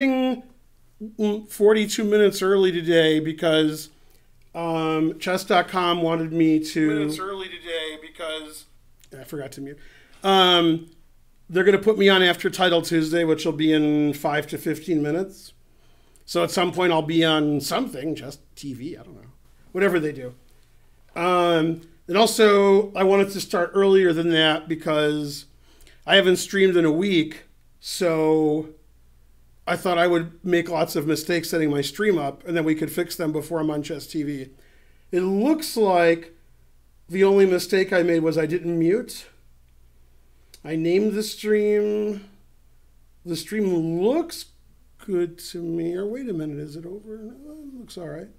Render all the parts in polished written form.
42 minutes early today because chess.com wanted me to. Minutes early today because. I forgot to mute. They're going to put me on after Title Tuesday, which will be in 5 to 15 minutes. So at some point I'll be on something, just TV, I don't know. Whatever they do. And also, I wanted to start earlier than that because I haven't streamed in a week. So I thought I would make lots of mistakes setting my stream up, and then we could fix them before I'm on Chess TV. It looks like the only mistake I made was I didn't mute. I named the stream. The stream looks good to me. Or wait a minute, is it over? No, it looks all right.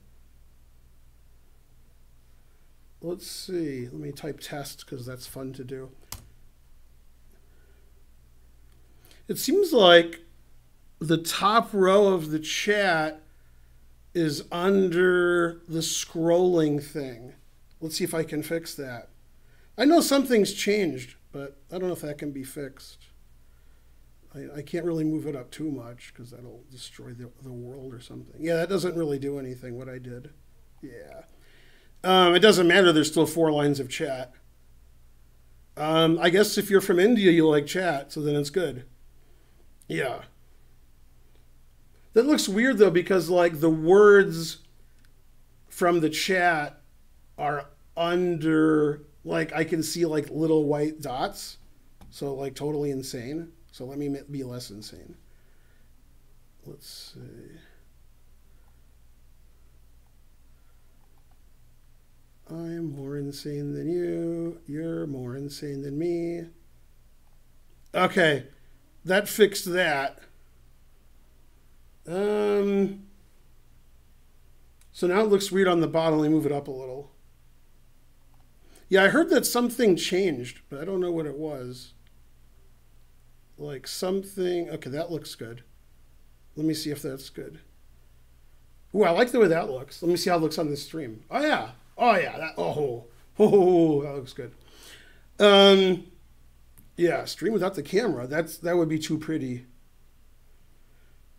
Let's see. Let me type test because that's fun to do. It seems like the top row of the chat is under the scrolling thing. Let's see if I can fix that. I know something's changed, but I don't know if that can be fixed. I can't really move it up too much because that'll destroy the world or something. Yeah, that doesn't really do anything, what I did. Yeah. It doesn't matter. There's still 4 lines of chat. I guess if you're from India, you like chat, so then it's good. Yeah. That looks weird, though, because, like, the words from the chat are under, like, I can see, like, little white dots. So, like, totally insane. So let me be less insane. Let's see. I'm more insane than you. You're more insane than me. Okay. That fixed that. So now it looks weird on the bottom. Let me move it up a little. Yeah, I heard that something changed, but I don't know what it was. Like something. Okay, that looks good. Let me see if that's good. Ooh, I like the way that looks. Let me see how it looks on this stream. Oh, yeah. Oh, yeah. That looks good. Yeah, stream without the camera. That would be too pretty.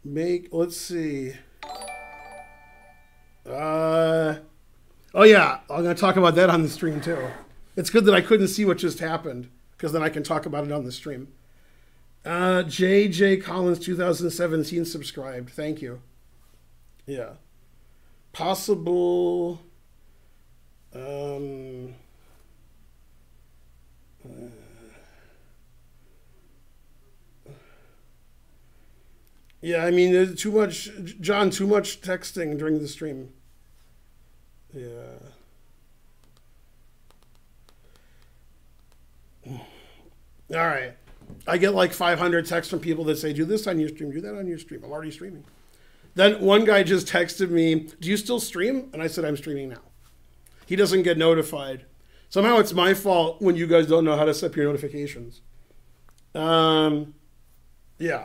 Let's see. Oh, yeah. I'm going to talk about that on the stream, too. It's good that I couldn't see what just happened, because then I can talk about it on the stream. JJ Collins 2017 subscribed. Thank you. Yeah. Possible. Yeah, I mean, there's too much, John, too much texting during the stream. Yeah. All right. I get like 500 texts from people that say, do this on your stream, do that on your stream. I'm already streaming. Then one guy just texted me, do you still stream? And I said, I'm streaming now. He doesn't get notified. Somehow it's my fault when you guys don't know how to set up your notifications. Yeah.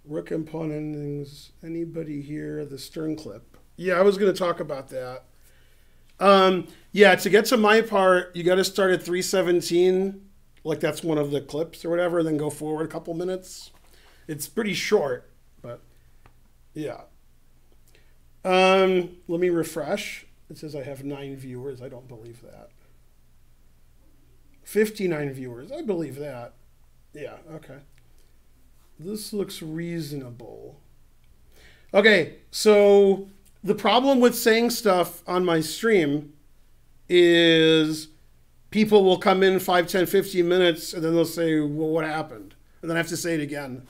Rook and pawn endings. Anybody hear the Stern clip? Yeah, I was going to talk about that. Yeah, to get to my part, you got to start at 317. Like that's one of the clips or whatever, and then go forward a couple minutes. It's pretty short, but yeah. Let me refresh. It says I have 9 viewers. I don't believe that. 59 viewers. I believe that. Yeah, okay. This looks reasonable. Okay, so the problem with saying stuff on my stream is people will come in 5, 10, 15 minutes, and then they'll say, well, what happened? And then I have to say it again.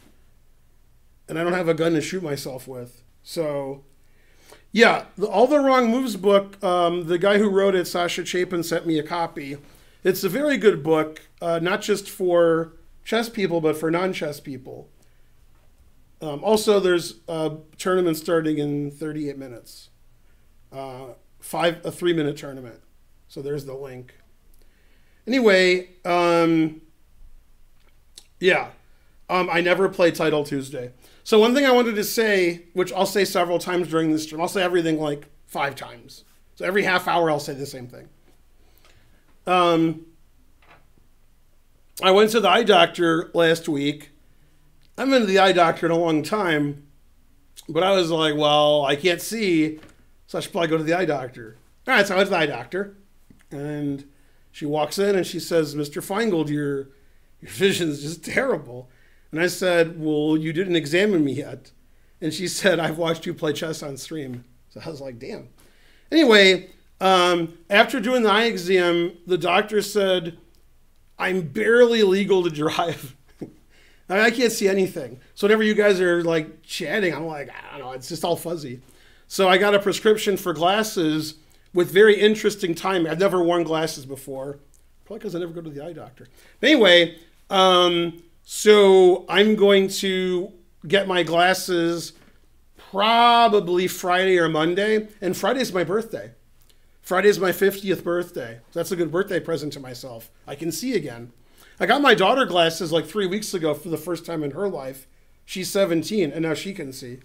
And I don't have a gun to shoot myself with. So, yeah, All the Wrong Moves book, the guy who wrote it, Sasha Chapin, sent me a copy. It's a very good book, not just for chess people, but for non-chess people. Also, there's a tournament starting in 38 minutes. A 3-minute tournament. So there's the link. Anyway, yeah, I never play Title Tuesday. So one thing I wanted to say, which I'll say several times during this stream, I'll say everything like 5 times. So every half hour, I'll say the same thing. I went to the eye doctor last week, I've been to the eye doctor in a long time, but I was like, well, I can't see, so I should probably go to the eye doctor. All right, so I went to the eye doctor, and she walks in and she says, Mr. Finegold, your vision is just terrible. And I said, well, you didn't examine me yet. And she said, I've watched you play chess on stream. So I was like, damn. Anyway, after doing the eye exam, the doctor said, I'm barely legal to drive. I can't see anything. So whenever you guys are like chatting, I'm like, I don't know, it's just all fuzzy. So I got a prescription for glasses with very interesting timing. I've never worn glasses before, probably because I never go to the eye doctor. But anyway, so I'm going to get my glasses probably Friday or Monday. And Friday's my birthday. Friday's my 50th birthday. So that's a good birthday present to myself. I can see again. I got my daughter glasses like 3 weeks ago for the first time in her life. She's 17, and now she can see.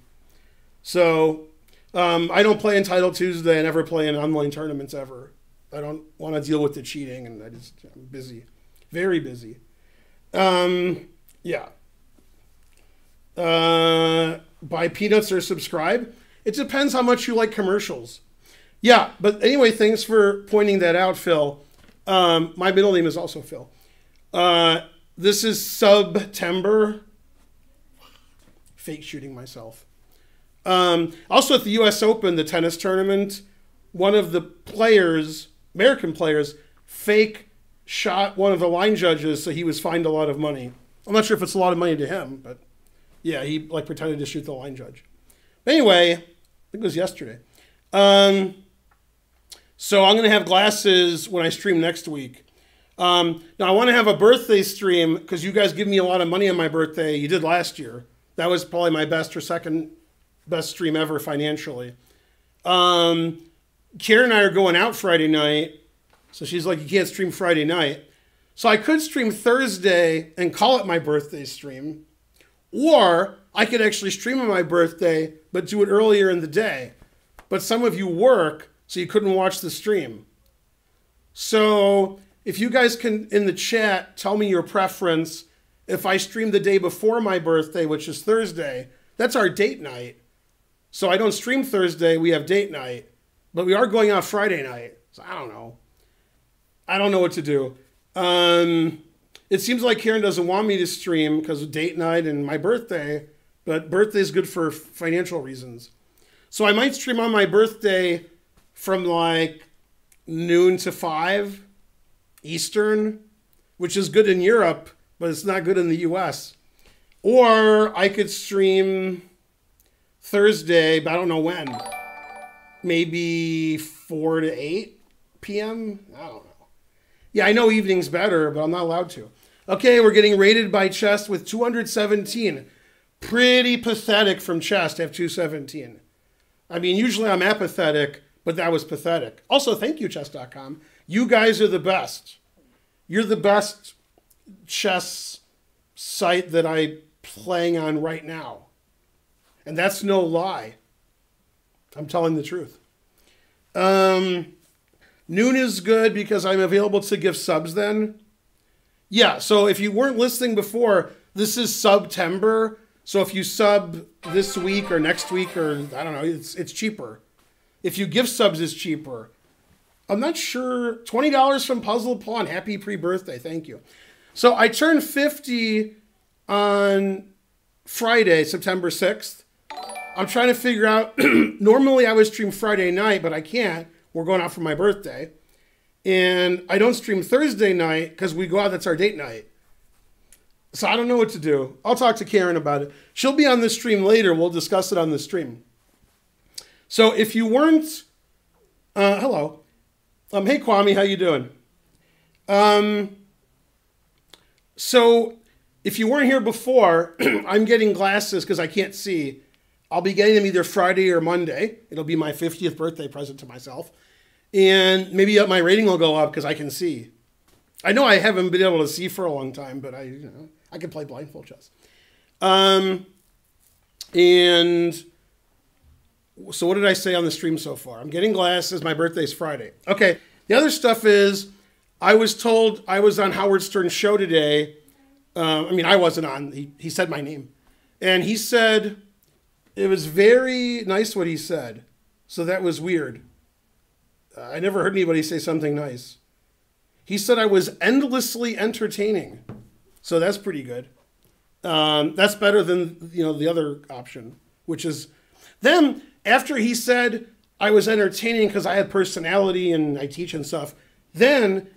So I don't play Untitled Tuesday. I never play in online tournaments ever. I don't want to deal with the cheating, and I'm busy. Very busy. Yeah. Buy peanuts or subscribe. It depends how much you like commercials. Yeah, but anyway, thanks for pointing that out, Phil. My middle name is also Phil. This is September. Fake shooting myself. Also at the U.S. Open, the tennis tournament, one of the players, American players, fake shot one of the line judges, so he was fined a lot of money. I'm not sure if it's a lot of money to him, but yeah, he like pretended to shoot the line judge. But anyway, I think it was yesterday. So I'm going to have glasses when I stream next week. Now I want to have a birthday stream because you guys give me a lot of money on my birthday. You did last year. That was probably my best or second best stream ever financially. Karen and I are going out Friday night. So she's like, you can't stream Friday night. So I could stream Thursday and call it my birthday stream. Or I could actually stream on my birthday, but do it earlier in the day. But some of you work, so you couldn't watch the stream. So if you guys can, in the chat, tell me your preference. If I stream the day before my birthday, which is Thursday, that's our date night. So I don't stream Thursday, we have date night. But we are going out Friday night. So I don't know. I don't know what to do. It seems like Karen doesn't want me to stream because of date night and my birthday. But birthday is good for financial reasons. So I might stream on my birthday from like noon to 5 Eastern, which is good in Europe, but it's not good in the US. Or I could stream Thursday, but I don't know when. Maybe 4 to 8 p.m.? I don't know. Yeah, I know evening's better, but I'm not allowed to. Okay, we're getting rated by Chest with 217. Pretty pathetic from Chest to have 217. I mean, usually I'm apathetic, but that was pathetic. Also, thank you, chess.com. You guys are the best. You're the best chess site that I'm playing on right now. And that's no lie. I'm telling the truth. Noon is good because I'm available to give subs then. Yeah, so if you weren't listening before, this is September. So if you sub this week or next week or, I don't know, it's cheaper. If you give subs, it's cheaper. I'm not sure. $20 from Puzzle Pawn. Happy pre-birthday. Thank you. So I turned 50 on Friday, September 6th. I'm trying to figure out, normally I would stream Friday night, but I can't. We're going out for my birthday. And I don't stream Thursday night because we go out, that's our date night. So I don't know what to do. I'll talk to Karen about it. She'll be on the stream later. We'll discuss it on the stream. So if you weren't, hello. Hey Kwame, how you doing? So if you weren't here before, I'm getting glasses because I can't see. I'll be getting them either Friday or Monday. It'll be my 50th birthday present to myself. And maybe my rating will go up because I can see. I know I haven't been able to see for a long time, but I can play blindfold chess. And so what did I say on the stream so far? I'm getting glasses. My birthday's Friday. Okay. The other stuff is I was told I was on Howard Stern's show today. I mean, I wasn't on. He said my name. And he said, it was very nice what he said. So that was weird. I never heard anybody say something nice. He said I was endlessly entertaining. So that's pretty good. That's better than, the other option, which is then after he said I was entertaining because I had personality and I teach and stuff, then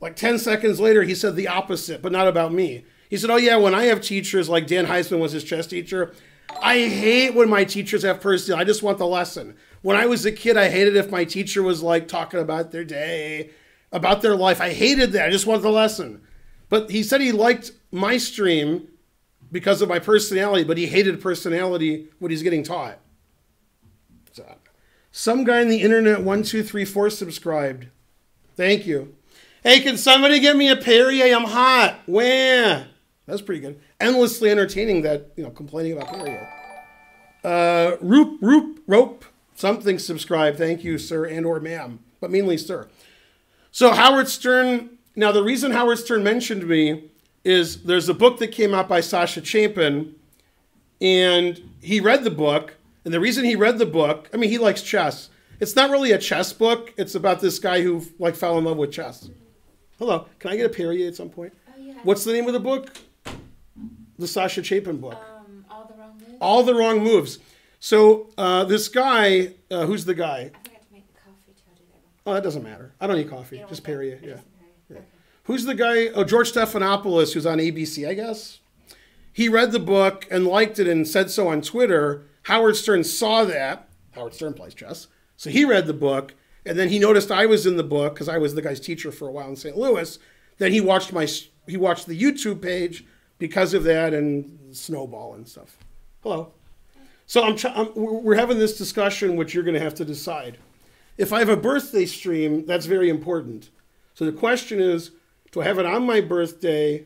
like 10 seconds later, he said the opposite, but not about me. He said, oh yeah, when I have teachers, like Dan Heisman was his chess teacher, I hate when my teachers have personality. I just want the lesson. When I was a kid, I hated if my teacher was like talking about their day, about their life. I hated that. I just wanted the lesson. But he said he liked my stream because of my personality, but he hated personality when he's getting taught. So, some guy on the internet, 1234 subscribed. Thank you. Hey, can somebody get me a Perrier? I'm hot. Wah. That's pretty good. Endlessly entertaining that, complaining about Perrier. Rope, something subscribed. Thank you, sir, and or ma'am, but mainly sir. So Howard Stern, now the reason Howard Stern mentioned me is there's a book that came out by Sasha Chapin, and he read the book, and the reason he read the book, he likes chess. It's not really a chess book. It's about this guy who fell in love with chess. Hello, can I get a Perrier at some point? Oh, yeah. What's the name of the book? The Sasha Chapin book. All the Wrong Moves. All the Wrong Moves. So this guy, who's the guy? I forgot to make the coffee too. I'll do that one. Oh, that doesn't matter. I don't need coffee. You don't Just want that? Perrier. It Yeah. doesn't matter. Yeah. Okay. Who's the guy? Oh, George Stephanopoulos, who's on ABC, I guess. He read the book and liked it and said so on Twitter. Howard Stern saw that. Howard Stern plays chess. So he read the book, and then he noticed I was in the book because I was the guy's teacher for a while in St. Louis. Then he watched the YouTube page because of that and Snowball and stuff. Hello. So we're having this discussion, which you're going to have to decide. If I have a birthday stream, that's very important. So the question is, do I have it on my birthday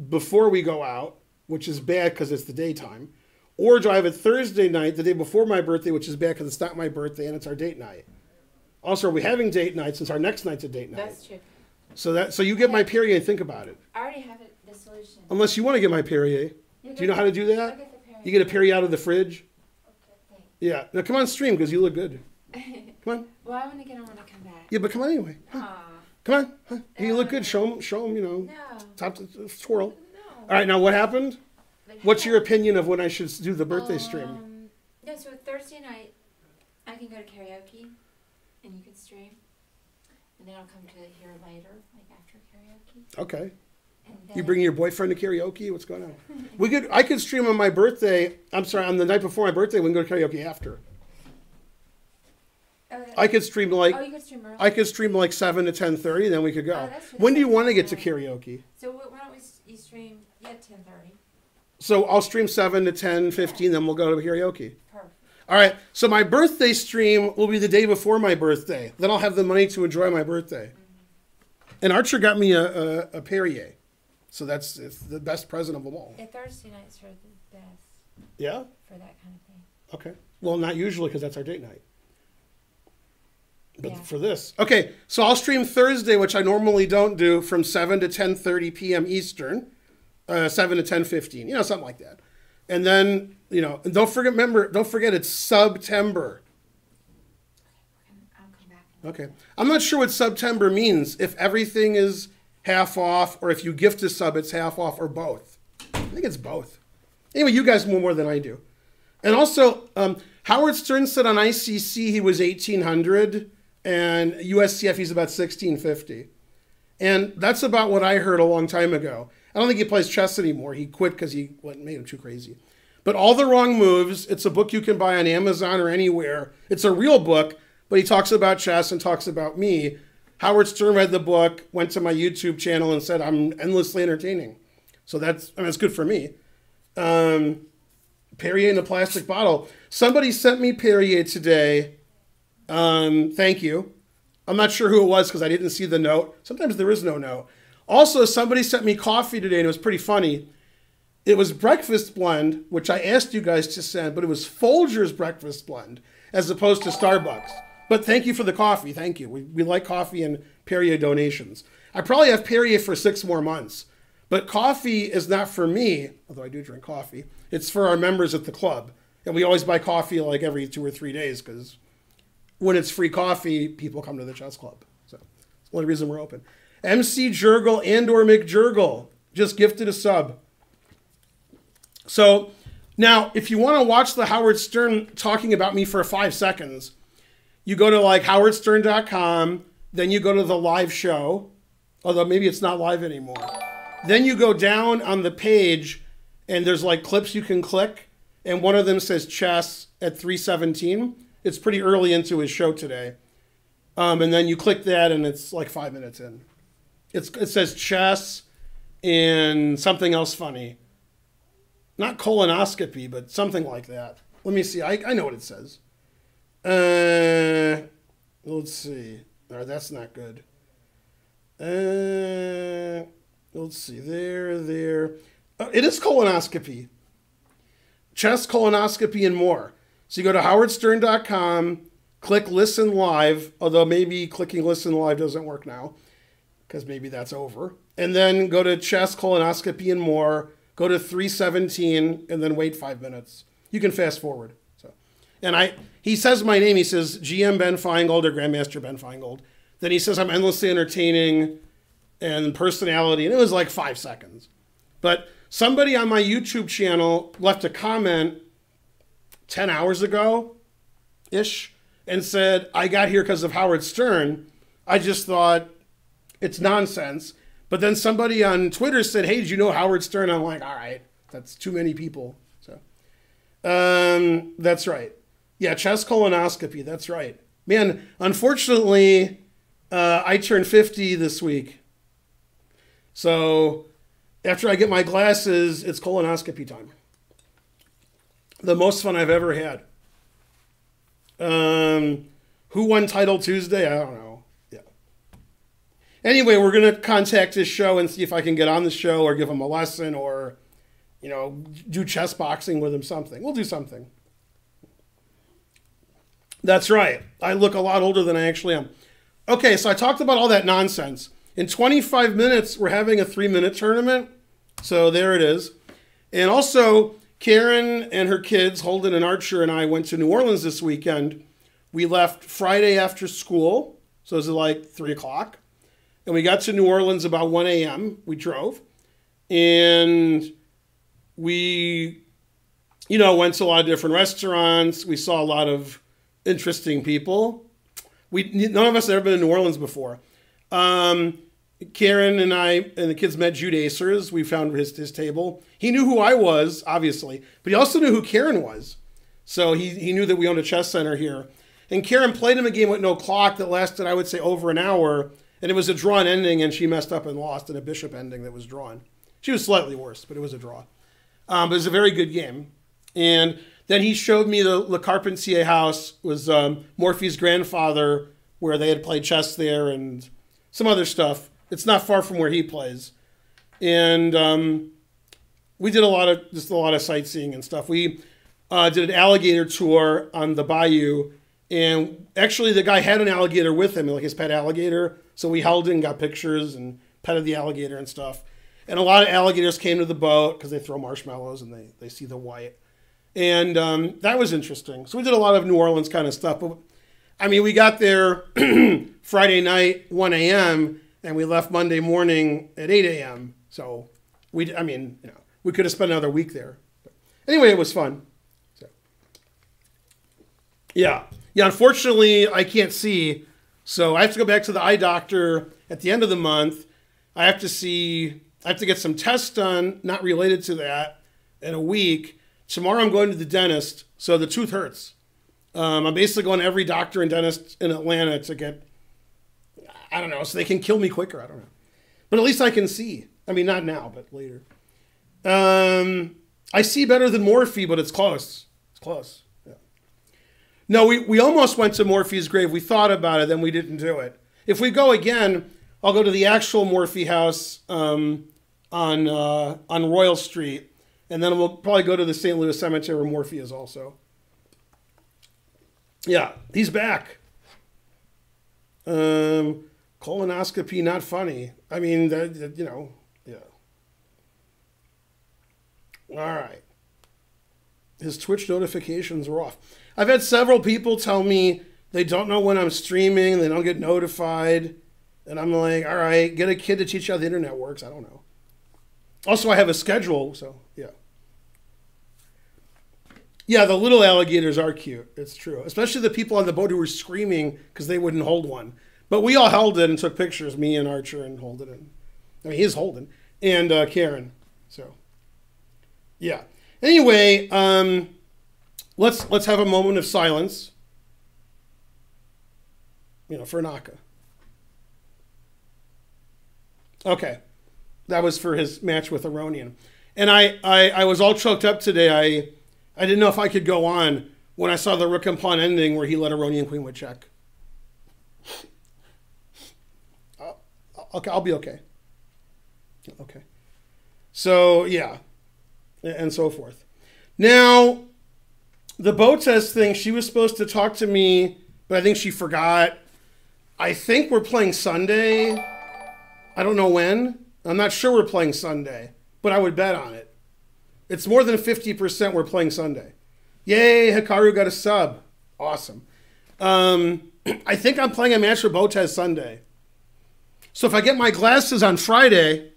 before we go out, which is bad because it's the daytime, or do I have it Thursday night, the day before my birthday, which is bad because it's not my birthday and it's our date night? Also, are we having date night since our next night's a date night? That's true. So you get my Perrier and think about it. I already have the solution. Unless you want to get my Perrier. Do you know how to do I'll that? get the Perrier. You get a Perrier out of the fridge? Okay, thanks. Yeah. Now come on stream because you look good. Come on. Well, I want to get them when I come back. Yeah, but come on anyway. Aw. Come on. Huh? You look good. Show them, No. top to twirl. No. All right, now what happened? But What's hey, your opinion of when I should do the birthday stream? Yeah, so Thursday night, I can go to karaoke, and you can stream. And then I'll come to here later, like after karaoke. Okay. And then, You bringing your boyfriend to karaoke? What's going on? I could stream on my birthday. I'm sorry, on the night before my birthday, we can go to karaoke after. I could stream you could stream early. I could stream like 7 to 10:30, then we could go. Oh, that's true. When do you That's want to get to fine. karaoke? So why don't you stream at 10:30? So I'll stream 7 to 10:15, then we'll go to karaoke. Perfect. All right. So my birthday stream will be the day before my birthday. Then I'll have the money to enjoy my birthday. Mm-hmm. And Archer got me a Perrier, so it's the best present of them all. Yeah, Thursday nights are the best Yeah. for that kind of thing. Okay. Well, not usually because that's our date night. But Yeah. for this. Okay, so I'll stream Thursday, which I normally don't do, from 7 to 10:30 p.m. Eastern, 7 to 10:15, something like that. And then, and don't forget it's September. I'll come back. Okay. I'm not sure what September means, if everything is half off, or if you gift a sub, it's half off, or both. I think it's both. Anyway, you guys know more than I do. And also, Howard Stern said on ICC he was 1800, and USCF he's about 1650. And that's about what I heard a long time ago. I don't think he plays chess anymore. He quit because made him too crazy. But All the Wrong Moves, it's a book you can buy on Amazon or anywhere. It's a real book, but he talks about chess and talks about me. Howard Stern read the book, went to my YouTube channel and said, I'm endlessly entertaining. So that's good for me. Perrier in a plastic bottle. Somebody sent me Perrier today. Thank you. I'm not sure who it was because I didn't see the note. Sometimes there is no note. Also, somebody sent me coffee today, and it was pretty funny. It was breakfast blend, which I asked you guys to send, but it was Folger's breakfast blend as opposed to Starbucks. But thank you for the coffee. Thank you. We like coffee and Perrier donations. I probably have Perrier for 6 more months. But coffee is not for me, although I do drink coffee. It's for our members at the club. And we always buy coffee like every 2 or 3 days because when it's free coffee, people come to the chess club. So it's the only reason we're open. MC Jurgle and or McJurgle just gifted a sub. So now, if you want to watch the Howard Stern talking about me for 5 seconds, you go to like howardstern.com, then you go to the live show, although maybe it's not live anymore. Then you go down on the page and there's like clips you can click. And one of them says chess at 3:17. It's pretty early into his show today. And then you click that and it's like 5 minutes in. It says chess and something else funny. Not colonoscopy, but something like that. Let me see. I know what it says. Let's see. All right, that's not good. Let's see. There. It is colonoscopy. Chess, colonoscopy, and more. So you go to howardstern.com, click listen live, although maybe clicking listen live doesn't work now because maybe that's over. And then go to chess, colonoscopy, and more. Go to 3:17 and then wait 5 minutes. You can fast forward. So, and he says my name. He says GM Ben Finegold or Grandmaster Ben Finegold. Then he says I'm endlessly entertaining and personality. And it was like 5 seconds. But somebody on my YouTube channel left a comment 10 hours ago-ish and said, I got here because of Howard Stern. I just thought it's nonsense. But then somebody on Twitter said, hey, did you know Howard Stern? I'm like, all right, that's too many people. So that's right. Yeah, chess colonoscopy, that's right. Man, unfortunately, I turned 50 this week. So after I get my glasses, it's colonoscopy time. The most fun I've ever had. Who won Title Tuesday? I don't know. Yeah. Anyway, we're going to contact his show and see if I can get on the show or give him a lesson or, you know, do chess boxing with him, something. We'll do something. That's right. I look a lot older than I actually am. Okay, so I talked about all that nonsense. In 25 minutes, we're having a 3-minute tournament. So there it is. And also, Karen and her kids, Holden and Archer, and I went to New Orleans this weekend. We left Friday after school. So it was like 3 o'clock. And we got to New Orleans about 1 a.m. We drove. And we, you know, went to a lot of different restaurants. We saw a lot of interesting people. None of us had ever been to New Orleans before. Karen and I and the kids met Jude Acers. We found his table. He knew who I was, obviously, but he also knew who Karen was. So he knew that we owned a chess center here. And Karen played him a game with no clock that lasted, I would say, over an hour. And it was a drawn ending, and she messed up and lost in a bishop ending that was drawn. She was slightly worse, but it was a draw. But it was a very good game. And then he showed me the Le Carpentier house. It was Morphy's grandfather, where they had played chess there and some other stuff. It's not far from where he plays. And we did a lot of sightseeing and stuff. We did an alligator tour on the bayou. And actually, the guy had an alligator with him, like his pet alligator. So we held it and got pictures and petted the alligator and stuff. And a lot of alligators came to the boat because they throw marshmallows and they see the white. And that was interesting. So we did a lot of New Orleans kind of stuff. But I mean, we got there Friday night, 1 a.m., and we left Monday morning at 8 a.m. So we could have spent another week there. But anyway, it was fun. So, yeah. Unfortunately, I can't see. So I have to go back to the eye doctor at the end of the month. I have to get some tests done, not related to that, in a week. Tomorrow I'm going to the dentist, so the tooth hurts. I'm basically going to every doctor and dentist in Atlanta to get, I don't know, so they can kill me quicker. I don't know. But at least I can see. I mean, not now, but later. I see better than Morphy, but it's close. It's close. Yeah. No, we almost went to Morphy's grave. We thought about it, then we didn't do it. If we go again, I'll go to the actual Morphy house on Royal Street. And then we'll probably go to the St. Louis Cemetery where Morphy is also. Yeah, he's back. Colonoscopy, not funny. I mean, yeah. All right. His Twitch notifications were off. I've had several people tell me they don't know when I'm streaming, they don't get notified. And I'm like, all right, get a kid to teach you how the internet works. I don't know. Also, I have a schedule, so yeah. Yeah, the little alligators are cute. It's true. Especially the people on the boat who were screaming because they wouldn't hold one. But we all held it and took pictures, me and Archer, and hold it. I mean, he's holding. And Karen. So, yeah. Anyway, let's have a moment of silence. For Naka. Okay. That was for his match with Aronian. And I was all choked up today. I didn't know if I could go on when I saw the rook and pawn ending where he let Aronian queen with check. Okay, I'll be okay. Okay. So, yeah. And so forth. Now, the Botez thing, she was supposed to talk to me, but I think she forgot. I think we're playing Sunday. I don't know when. I'm not sure we're playing Sunday, but I would bet on it. It's more than 50% we're playing Sunday. Yay, Hikaru got a sub. Awesome. I think I'm playing a match with Botez Sunday. So if I get my glasses on Friday,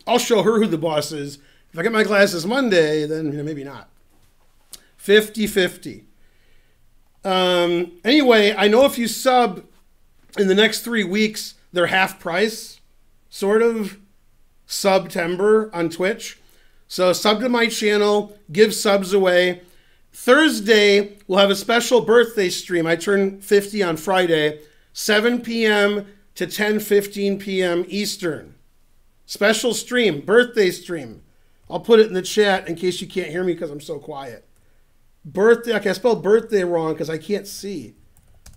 I'll show her who the boss is. If I get my glasses Monday, then maybe not. 50-50. Anyway, I know if you sub in the next 3 weeks, they're half price, sort of, September on Twitch. So sub to my channel, give subs away. Thursday, we'll have a special birthday stream. I turn 50 on Friday, 7 p.m. to 10:15 p.m. Eastern. Special stream, birthday stream. I'll put it in the chat in case you can't hear me because I'm so quiet. Birthday, okay, I spelled birthday wrong because I can't see.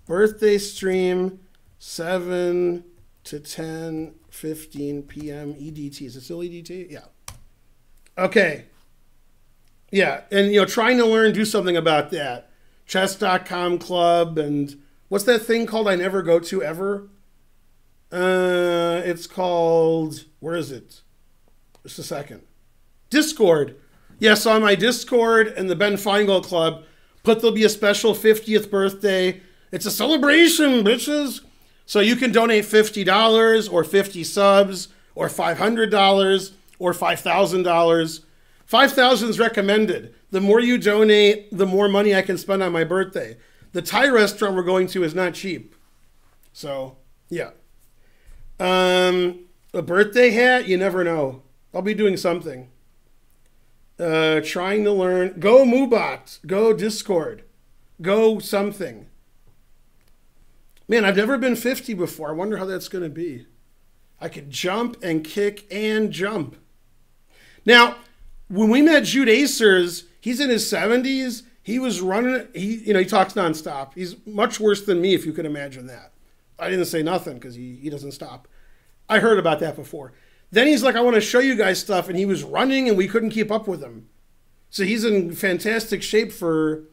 Birthday stream, 7 to 10:15 p.m. EDT. Is it still EDT? Yeah. Okay. Yeah, and trying to learn, do something about that. Chess.com club, and what's that thing called I never go to ever? It's called, where is it? Just a second. Discord. Yes, on my Discord and the Ben Finegold Club, but there'll be a special 50th birthday. It's a celebration, bitches. So you can donate $50 or 50 subs or $500 or $5,000. 5,000 is recommended. The more you donate, the more money I can spend on my birthday. The Thai restaurant we're going to is not cheap. So, yeah. A birthday hat? You never know. I'll be doing something. Trying to learn. Go Moobot. Go Discord. Go something. Man, I've never been 50 before. I wonder how that's going to be. I could jump and kick and jump. Now, when we met Jude Acers, he's in his 70s. He was running, he talks nonstop. He's much worse than me, if you could imagine that. I didn't say nothing because he doesn't stop. I heard about that before. Then he's like, I want to show you guys stuff. And he was running and we couldn't keep up with him. So he's in fantastic shape for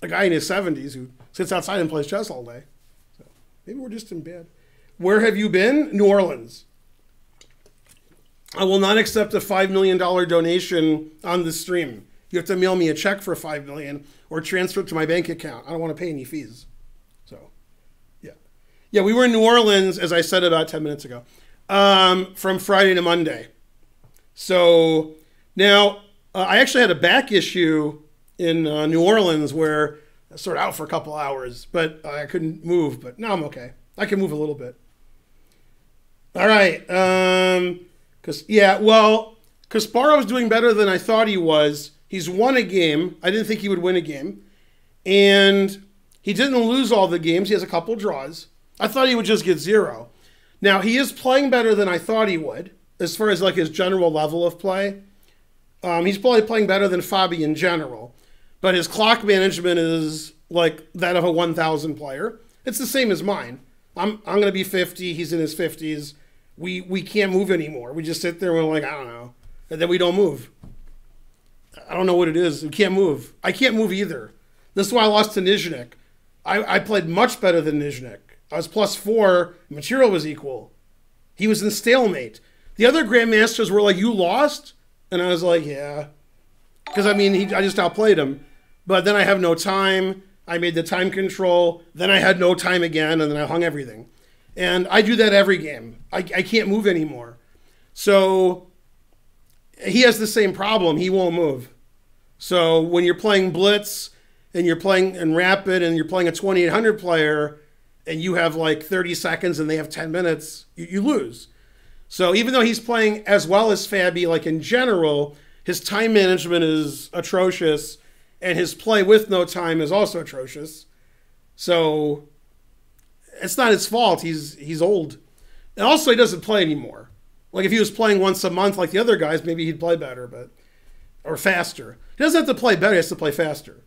a guy in his 70s who sits outside and plays chess all day. So maybe we're just in bed. Where have you been? New Orleans. I will not accept a $5 million donation on the stream. You have to mail me a check for $5 million or transfer it to my bank account. I don't want to pay any fees. So, yeah. Yeah, we were in New Orleans, as I said about 10 minutes ago, from Friday to Monday. So now I actually had a back issue in New Orleans where I was sort of out for a couple hours, but I couldn't move. But now I'm okay. I can move a little bit. All right. Kasparov's doing better than I thought he was. He's won a game. I didn't think he would win a game. And he didn't lose all the games. He has a couple draws. I thought he would just get 0. Now, he is playing better than I thought he would, as far as like his general level of play. He's probably playing better than Fabbi in general. But his clock management is like that of a 1,000 player. It's the same as mine. I'm going to be 50. He's in his 50s. We can't move anymore. We just sit there and we're like, I don't know. And then we don't move. I don't know what it is. We can't move. I can't move either. This is why I lost to Nizhnik. I played much better than Nizhnik. I was +4. Material was equal. He was in stalemate. The other grandmasters were like, you lost? And I was like, yeah. Because, I mean, I just outplayed him. But then I have no time. I made the time control. Then I had no time again, and then I hung everything. And I do that every game. I can't move anymore. So he has the same problem. He won't move. So when you're playing Blitz and you're playing in Rapid and you're playing a 2800 player and you have like 30 seconds and they have 10 minutes, you lose. So even though he's playing as well as Fabbi, like in general, his time management is atrocious and his play with no time is also atrocious. So it's not his fault. He's old. And also he doesn't play anymore. Like if he was playing once a month like the other guys, maybe he'd play better, or faster. He doesn't have to play better, he has to play faster.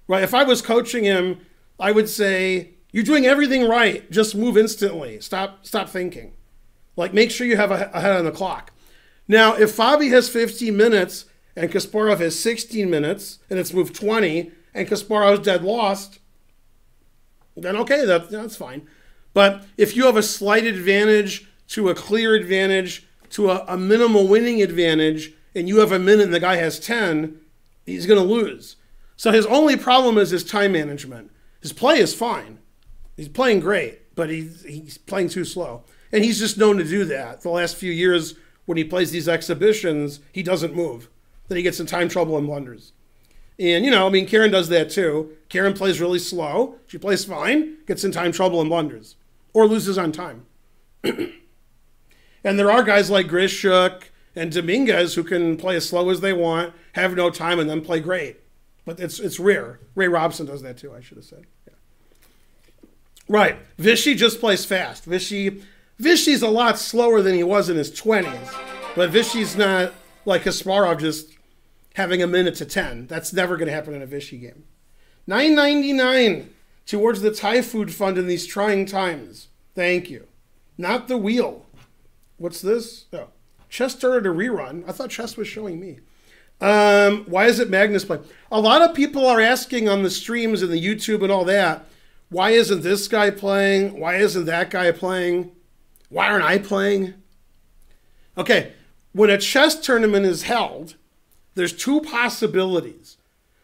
Right? If I was coaching him, I would say, you're doing everything right. Just move instantly. Stop thinking. Like make sure you have a head on the clock. Now, if Fabbi has 15 minutes and Kasparov has 16 minutes and it's moved 20 and Kasparov's dead lost, then okay, that's fine. But if you have a slight advantage to a clear advantage to a minimal winning advantage and you have a minute and the guy has 10, he's going to lose. So his only problem is his time management. His play is fine. He's playing great, but he's playing too slow. And he's just known to do that. The last few years when he plays these exhibitions, he doesn't move. Then he gets in time trouble and blunders. And, I mean, Karen does that too. Karen plays really slow. She plays fine, gets in time trouble and blunders. Or loses on time. And there are guys like Grishuk and Dominguez who can play as slow as they want, have no time, and then play great. But it's rare. Ray Robson does that too, I should have said. Yeah. Right. Vishy just plays fast. Vishy's a lot slower than he was in his 20s. But Vishy's not like Kasparov just having a minute to 10. That's never going to happen in a Vishy game. $9.99 towards the Thai food fund in these trying times. Thank you. Not the wheel. What's this? Oh, Chess started a rerun. I thought Chess was showing me. Why is it Magnus playing? A lot of people are asking on the streams and the YouTube and all that, why isn't this guy playing? Why isn't that guy playing? Why aren't I playing? Okay, when a chess tournament is held, there's two possibilities.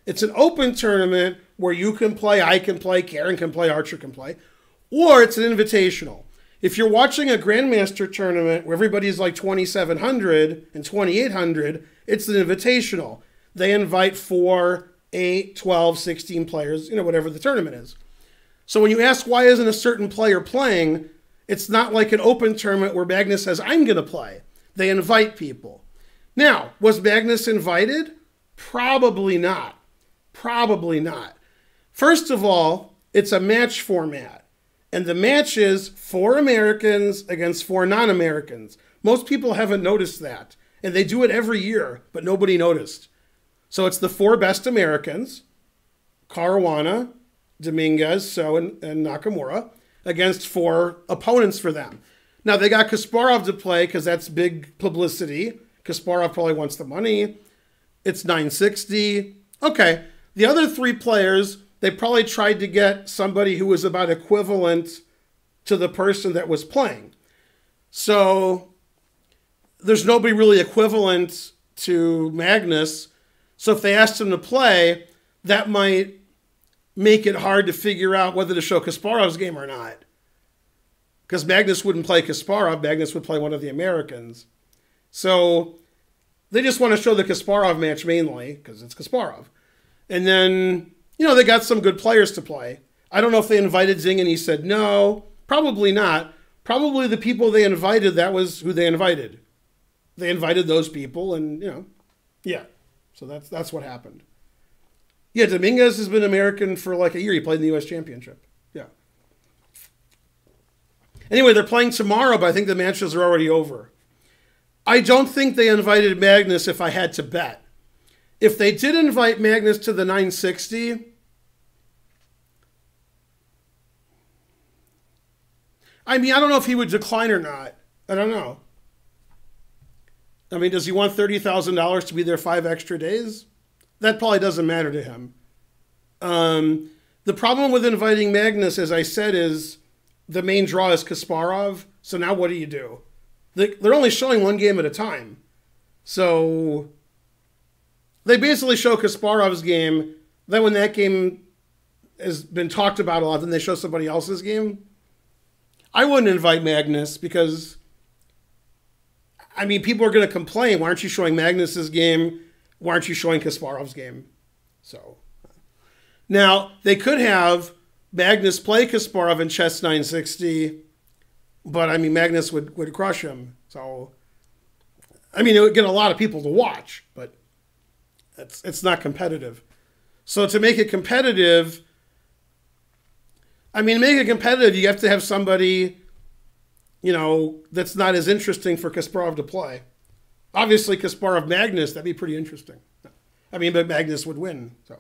It's an open tournament where you can play, I can play, Karen can play, Archer can play, or it's an invitational. If you're watching a Grandmaster tournament where everybody's like 2,700 and 2,800, it's an invitational. They invite 4, 8, 12, 16 players, whatever the tournament is. So when you ask why isn't a certain player playing, it's not like an open tournament where Magnus says, I'm going to play. They invite people. Now, was Magnus invited? Probably not. Probably not. First of all, it's a match format. And the match is 4 Americans against 4 non-Americans. Most people haven't noticed that. And they do it every year, but nobody noticed. So it's the 4 best Americans, Caruana, Dominguez, So, and Nakamura, against 4 opponents for them. Now, they got Kasparov to play because that's big publicity. Kasparov probably wants the money. It's $960. Okay. The other 3 players, they probably tried to get somebody who was about equivalent to the person that was playing. So there's nobody really equivalent to Magnus. So if they asked him to play, that might make it hard to figure out whether to show Kasparov's game or not. Because Magnus wouldn't play Kasparov. Magnus would play one of the Americans. So they just want to show the Kasparov match mainly because it's Kasparov. And then, they got some good players to play. I don't know if they invited Zing and he said no. Probably not. Probably the people they invited, that was who they invited. They invited those people and, yeah. So that's what happened. Yeah, Dominguez has been American for like a year. He played in the U.S. Championship. Yeah. Anyway, they're playing tomorrow, but I think the matches are already over. I don't think they invited Magnus if I had to bet. If they did invite Magnus to the 960, I don't know if he would decline or not. I don't know. Does he want $30,000 to be there 5 extra days? That probably doesn't matter to him. The problem with inviting Magnus, as I said, is the main draw is Kasparov. So now what do you do? They're only showing one game at a time. So they basically show Kasparov's game. Then when that game has been talked about a lot, then they show somebody else's game. I wouldn't invite Magnus because, I mean, people are going to complain. Why aren't you showing Magnus's game? Why aren't you showing Kasparov's game? So now they could have Magnus play Kasparov in chess 960, but I mean, Magnus would crush him. So, I mean, it would get a lot of people to watch, but it's not competitive. So to make it competitive, you have to have somebody, that's not as interesting for Kasparov to play. Obviously, Kasparov Magnus, that'd be pretty interesting. But Magnus would win. So,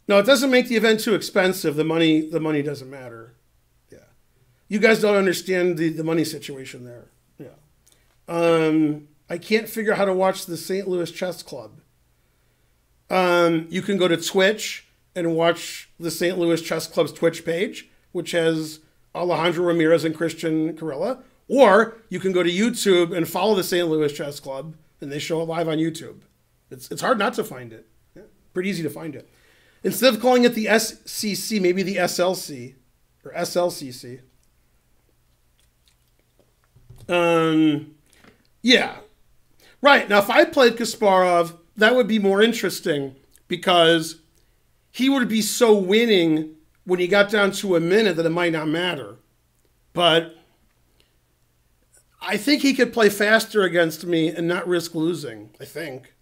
no, it doesn't make the event too expensive. The money doesn't matter. Yeah, you guys don't understand the money situation there. Yeah, I can't figure out how to watch the St. Louis Chess Club. You can go to Twitch and watch the St. Louis Chess Club's Twitch page, which has Alejandro Ramirez and Christian Carilla. Or you can go to YouTube and follow the St. Louis Chess Club, and they show it live on YouTube. It's hard not to find it. Yeah, pretty easy to find it. Instead of calling it the SCC, maybe the SLC or SLCC. Yeah. Right. Now, if I played Kasparov, that would be more interesting because he would be so winning when he got down to a minute that it might not matter. But I think he could play faster against me and not risk losing, I think.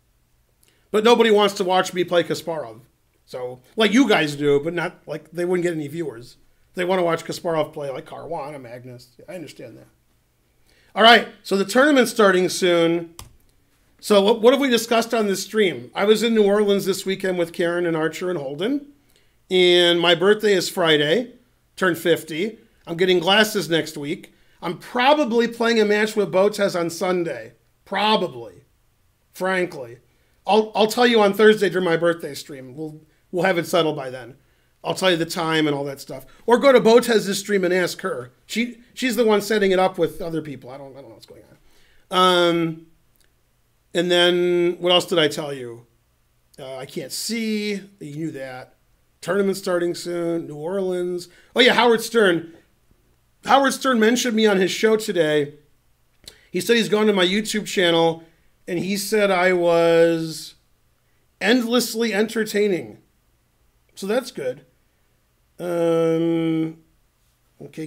But nobody wants to watch me play Kasparov. So, like you guys do, but not like they wouldn't get any viewers. They want to watch Kasparov play like Caruana, Magnus. Yeah, I understand that. All right, so the tournament's starting soon. So what have we discussed on this stream? I was in New Orleans this weekend with Karen and Archer and Holden. And my birthday is Friday, turned 50. I'm getting glasses next week. I'm probably playing a match with Botez on Sunday. Probably. Frankly. I'll tell you on Thursday during my birthday stream. We'll have it settled by then. I'll tell you the time and all that stuff. Or go to Botez's stream and ask her. She's the one setting it up with other people. I don't know what's going on. And then what else did I tell you? I can't see. You knew that. Tournament starting soon. New Orleans. Oh yeah, Howard Stern. Howard Stern mentioned me on his show today. He said he's gone to my YouTube channel and he said I was endlessly entertaining. So that's good. Okay,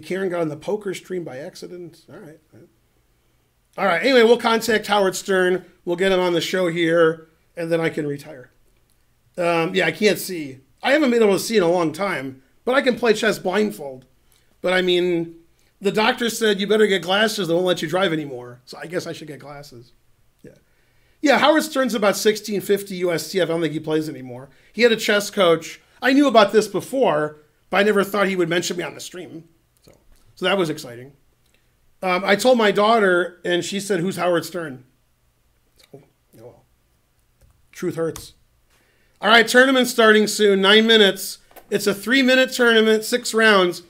Karen got on the poker stream by accident. All right. Anyway, we'll contact Howard Stern. We'll get him on the show here, and then I can retire. Yeah, I can't see. I haven't been able to see in a long time, but I can play chess blindfold. But I mean, the doctor said you better get glasses. They won't let you drive anymore. So I guess I should get glasses. Yeah, Howard Stern's about 1650 USC. I don't think he plays anymore. He had a chess coach. I knew about this before, but I never thought he would mention me on the stream. So that was exciting. I told my daughter, and she said, "Who's Howard Stern?" So, well, truth hurts. All right, tournament starting soon, 9 minutes. It's a 3-minute tournament, 6 rounds.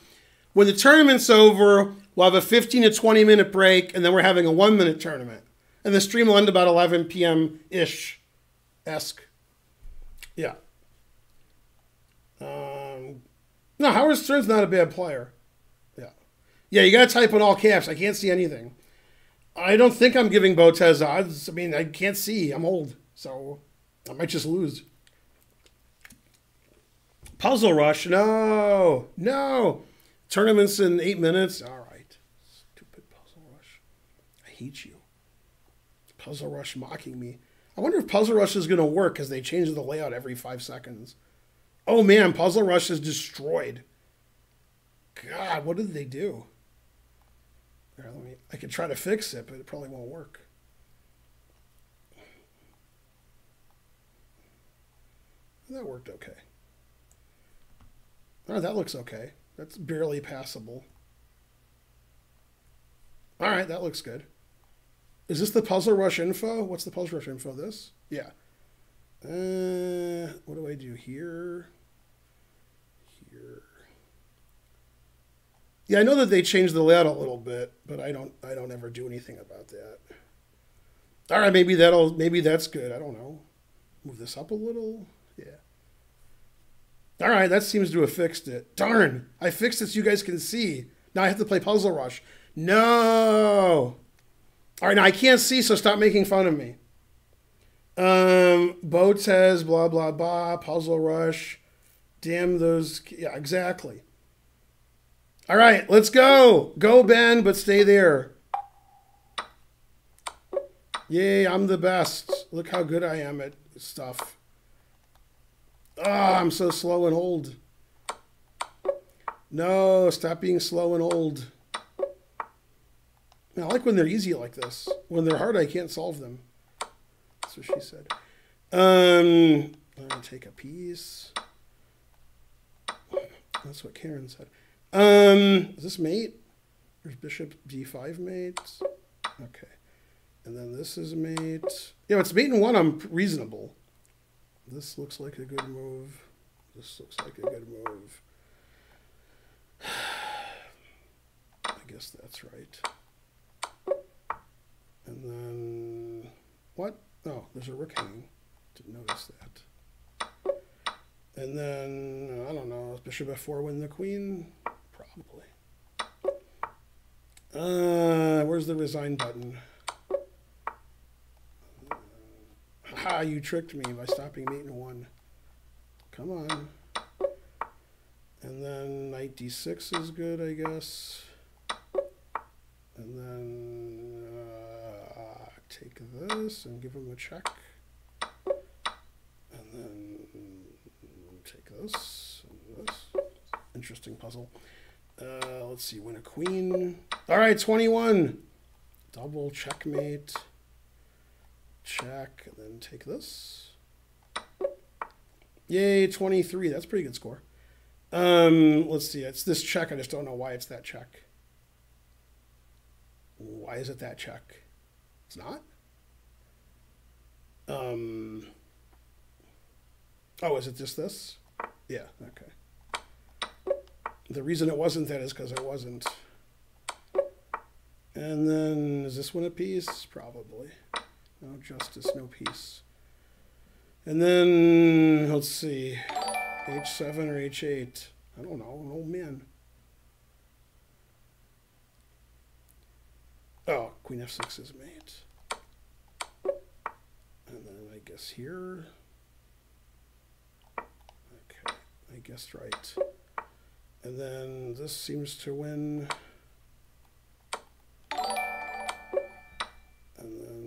When the tournament's over, we'll have a 15 to 20-minute break, and then we're having a 1-minute tournament. And the stream will end about 11 p.m.-ish. Yeah. No, Howard Stern's not a bad player. Yeah, you got to type in all caps. I can't see anything. I don't think I'm giving Botez odds. I mean, I can't see. I'm old, so I might just lose. Puzzle Rush. No. Tournaments in 8 minutes. All right. Stupid Puzzle Rush. I hate you. Puzzle Rush mocking me. I wonder if Puzzle Rush is going to work because they change the layout every 5 seconds. Oh, man. Puzzle Rush is destroyed. God, what did they do? I could try to fix it, but it probably won't work. That worked okay. Oh, that looks okay. That's barely passable. All right, that looks good. Is this the Puzzle Rush info? What's the Puzzle Rush info? This? Yeah. What do I do here? Yeah, I know that they changed the layout a little bit, but I don't ever do anything about that. All right, maybe that's good. I don't know. Move this up a little. Yeah. All right, that seems to have fixed it. Darn, I fixed it so you guys can see. Now I have to play Puzzle Rush. No. All right, now I can't see, so stop making fun of me. Boat says blah, blah, blah, Puzzle Rush. Damn those. Yeah, exactly. All right, let's go. Go, Ben, but stay there. Yay, I'm the best. Look how good I am at stuff. Ah, I'm so slow and old. No, stop being slow and old. I like when they're easy like this. When they're hard, I can't solve them. That's what she said. I'm gonna take a piece. That's what Karen said. Is this mate? There's bishop d5 mate. Okay. And then this is mate. Yeah, it's mate and one. I'm reasonable. This looks like a good move. This looks like a good move. I guess that's right. And then what? Oh, there's a rook hanging. Didn't notice that. And then I don't know. Bishop f4 win the queen? Probably. Where's the resign button? Ha! You tricked me by stopping mate in one. Come on. And then knight d6 is good, I guess. And then take this and give him a check. And then take this and this. Interesting puzzle. Let's see, win a queen. All right, 21. Double checkmate. Check, and then take this. Yay, 23. That's a pretty good score. Let's see. It's this check. I just don't know why it's that check. Why is it that check? It's not? Oh, is it just this? Yeah, okay. The reason it wasn't that is because it wasn't. And then, is this one a piece? Probably. No justice, no peace. And then, let's see, h7 or h8. I don't know, an old man. Oh, queen f6 is mate. And then I guess here. Okay, I guessed right. And then this seems to win. And then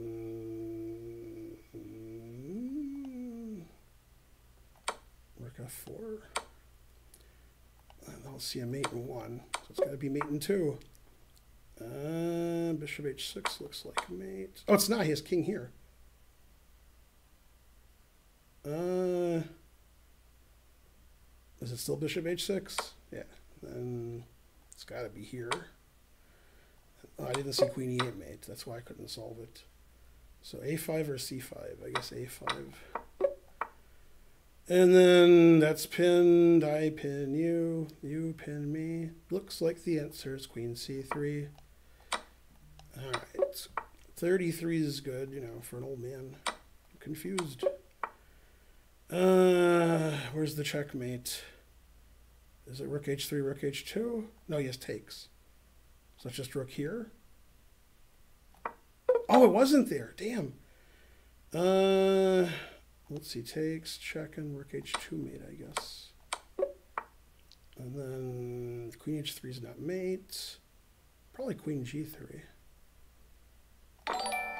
rook f4. And I'll see a mate in one. So it's got to be mate in two. Bishop h6 looks like mate. Oh, it's not. He has king here. Is it still bishop h6? Yeah. Then it's got to be here. Oh, I didn't see queen e8 mate. That's why I couldn't solve it. So a5 or c5? I guess a5. And then that's pinned. I pin you. You pin me. Looks like the answer is queen c3. All right. 33 is good, you know, for an old man. I'm confused. Where's the checkmate? Is it rook h3, rook h2? No, yes, takes. So it's just rook here. Oh, it wasn't there. Damn. Let's see. Takes, check, and rook h2 mate, I guess. And then queen h3 is not mate. Probably queen g3.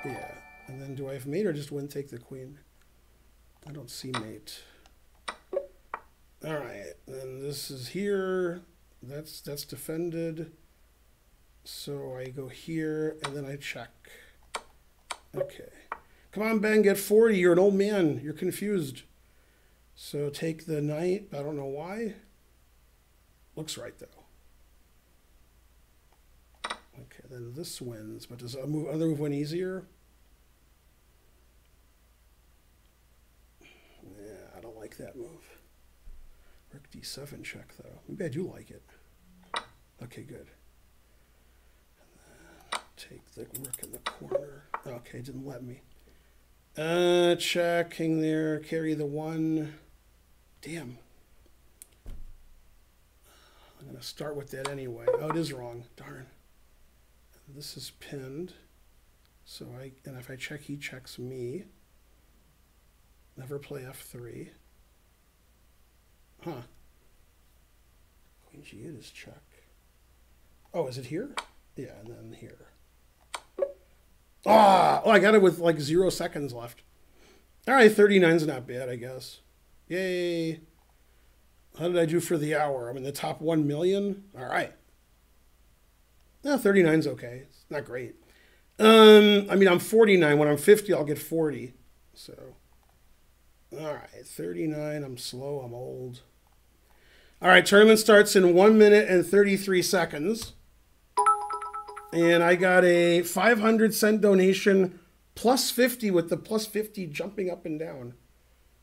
Yeah. And then do I have mate or just win take the queen? I don't see mate. All right. Then this is here. That's defended. So I go here, and then I check. Okay. Come on, Ben, get 40. You're an old man. You're confused. So take the knight. I don't know why. Looks right, though. Okay, then this wins. But does other move win easier? Yeah, I don't like that move. Rook d7 check, though. Maybe I do like it. Okay, good. Take the rook in the corner. Okay, didn't let me. Check, king there, carry the 1. Damn. I'm going to start with that anyway. Oh, it is wrong. Darn. This is pinned. So and if I check, he checks me. Never play f3. Huh. Queen g8 is check. Oh, is it here? Yeah, and then here. Ah! Oh, I got it with like 0 seconds left. All right, 39's not bad, I guess. Yay. How did I do for the hour? I'm in the top 1 million. All right. No, 39's okay. It's not great. I mean, I'm 49. When I'm 50, I'll get 40. So, all right, 39. I'm slow. I'm old. All right, tournament starts in 1 minute and 33 seconds. And I got a 500-cent donation plus 50 with the plus 50 jumping up and down.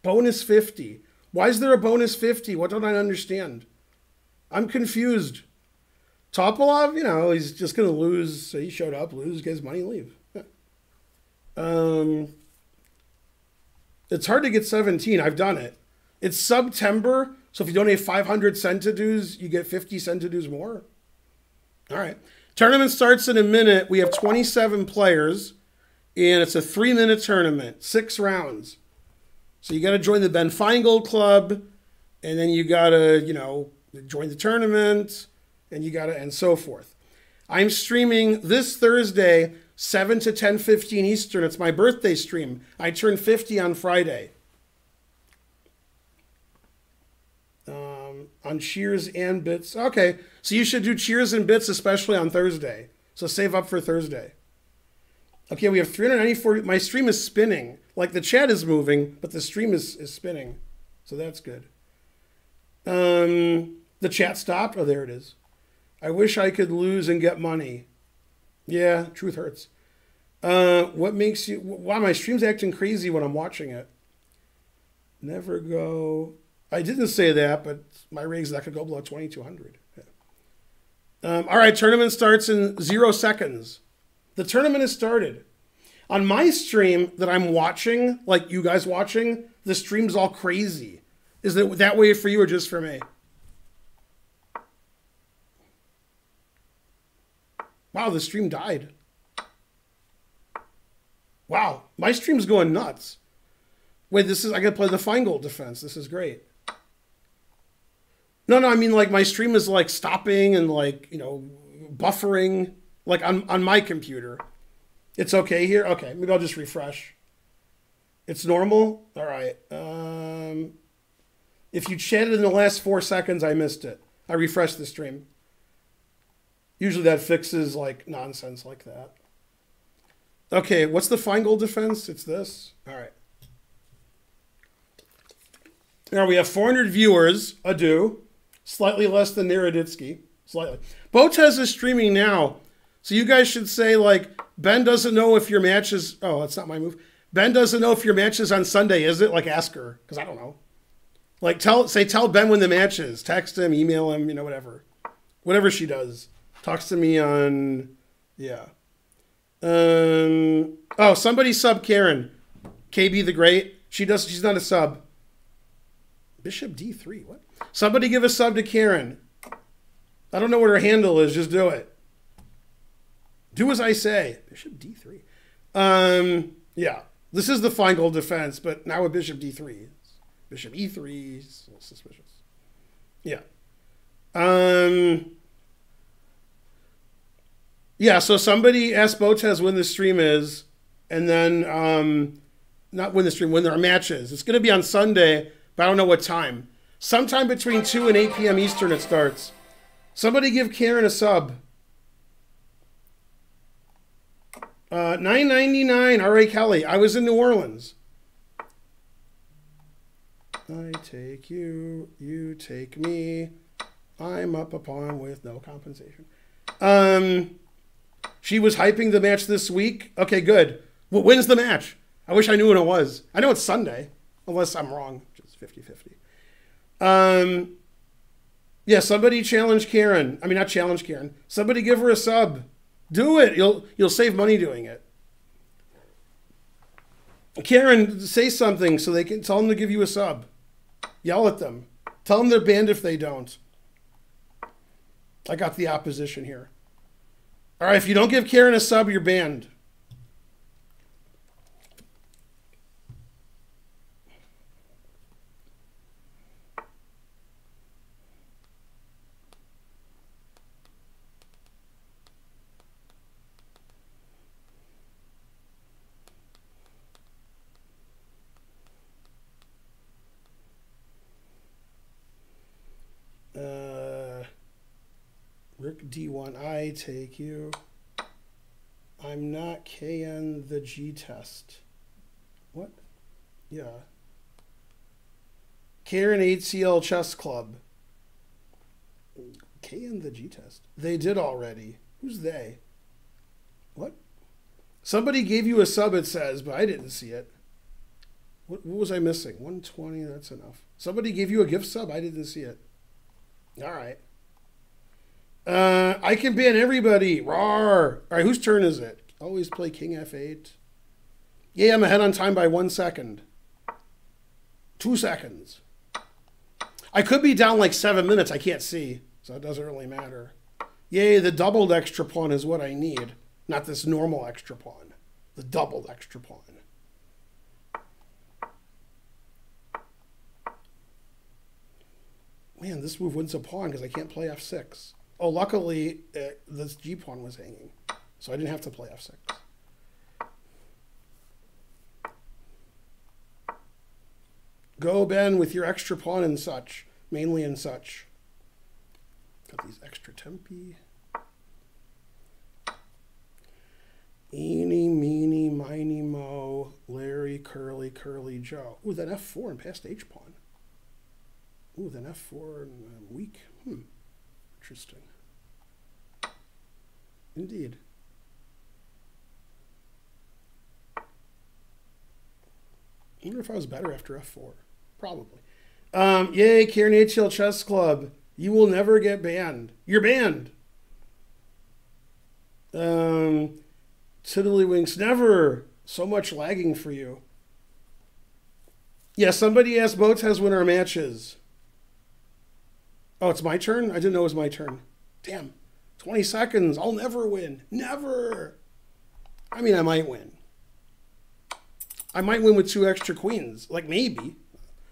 Bonus 50. Why is there a bonus 50? What don't I understand? I'm confused. Topolov, you know, he's just going to lose. So he showed up, lose, get his money, leave. It's hard to get 17. I've done it. It's September, so if you donate 500 centidues, you get 50 centidues more. All right. Tournament starts in a minute. We have 27 players, and it's a 3-minute tournament, 6 rounds. So you got to join the Ben Finegold Club, and then you got to, you know, join the tournament, and you got to, and so forth. I'm streaming this Thursday, 7 to 10:15 Eastern. It's my birthday stream. I turned 50 on Friday. On Cheers and Bits. Okay, so you should do Cheers and Bits, especially on Thursday. So save up for Thursday. Okay, we have 394. My stream is spinning. Like the chat is moving, but the stream is spinning. So that's good. The chat stopped. Oh, there it is. I wish I could lose and get money. Yeah, truth hurts. What makes you... Wow, my stream's acting crazy when I'm watching it. Never go... I didn't say that, but my rate's not going to go below 2,200. Yeah. All right, tournament starts in 0 seconds. The tournament has started. On my stream that I'm watching, like you guys watching, the stream's all crazy. Is it that way for you or just for me? Wow, the stream died. Wow, my stream's going nuts. Wait, I got to play the Finegold defense. This is great. No, I mean, like, my stream is, like, stopping and, like, you know, buffering, like, on my computer. It's okay here? Okay, maybe I'll just refresh. It's normal? All right. If you chatted in the last 4 seconds, I missed it. I refreshed the stream. Usually that fixes, like, nonsense like that. Okay, what's the Finegold defense? It's this. All right. Now we have 400 viewers. Adieu. Slightly less than Naroditsky. Slightly. Botez is streaming now. So you guys should say, like, Ben doesn't know if your match is... Oh, that's not my move. Ben doesn't know if your match is on Sunday, is it? Like, ask her, because I don't know. Like, tell Ben when the match is. Text him, email him, you know, whatever. Whatever she does. Talks to me on... Yeah. Oh, somebody sub Karen. KB the Great. She's not a sub. Bishop D3, what? Somebody give a sub to Karen. I don't know what her handle is, just do it. Do as I say. Bishop D3. Yeah, this is the Finegold defense, but now with Bishop D3. Bishop E3 is suspicious. Yeah. Yeah, so somebody asked Botez when the stream is, and then, not when the stream, when there are matches. It's going to be on Sunday, but I don't know what time. Sometime between 2 and 8 p.m. Eastern it starts. Somebody give Karen a sub. $9.99. R.A. Kelly. I was in New Orleans. I take you, you take me. I'm up upon with no compensation. She was hyping the match this week. Okay, good. Well, when's the match? I wish I knew when it was. I know it's Sunday, unless I'm wrong, which is 50-50. Yeah, somebody challenge Karen. I mean, not challenge Karen. Somebody give her a sub. Do it. You'll save money doing it. Karen, say something so they can tell them to give you a sub. Yell at them. Tell them they're banned if they don't. I got the opposition here. All right, if you don't give Karen a sub, you're banned. Rick D1, I take you. I'm not KN the G test. What? Yeah. Karen HCL Chess Club. KN the G test. They did already. Who's they? What? Somebody gave you a sub, it says, but I didn't see it. What was I missing? 120, that's enough. Somebody gave you a gift sub, I didn't see it. All right. I can ban everybody. Rawr. All right, whose turn is it? Always play King F8. Yeah, I'm ahead on time by 1 second. 2 seconds. I could be down like 7 minutes. I can't see, so it doesn't really matter. Yay, the doubled extra pawn is what I need. Not this normal extra pawn. The doubled extra pawn. Man, this move wins a pawn because I can't play F6. Oh, luckily, this G pawn was hanging, so I didn't have to play F6. Go, Ben, with your extra pawn and such, mainly and such. Got these extra tempi. Eeny, meeny, miny, mo, Larry, curly, curly, Joe. Ooh, then F4 and past H pawn. Ooh, then F4 and weak. Interesting. Indeed. I wonder if I was better after F4. Probably. Yay, Karen HL Chess Club. You will never get banned. You're banned. Tiddlywinks, never. So much lagging for you. Yeah, somebody asked Boats has win our matches. Oh, it's my turn? I didn't know it was my turn. Damn. 20 seconds. I'll never win. Never. I mean, I might win. I might win with 2 extra queens. Like, maybe.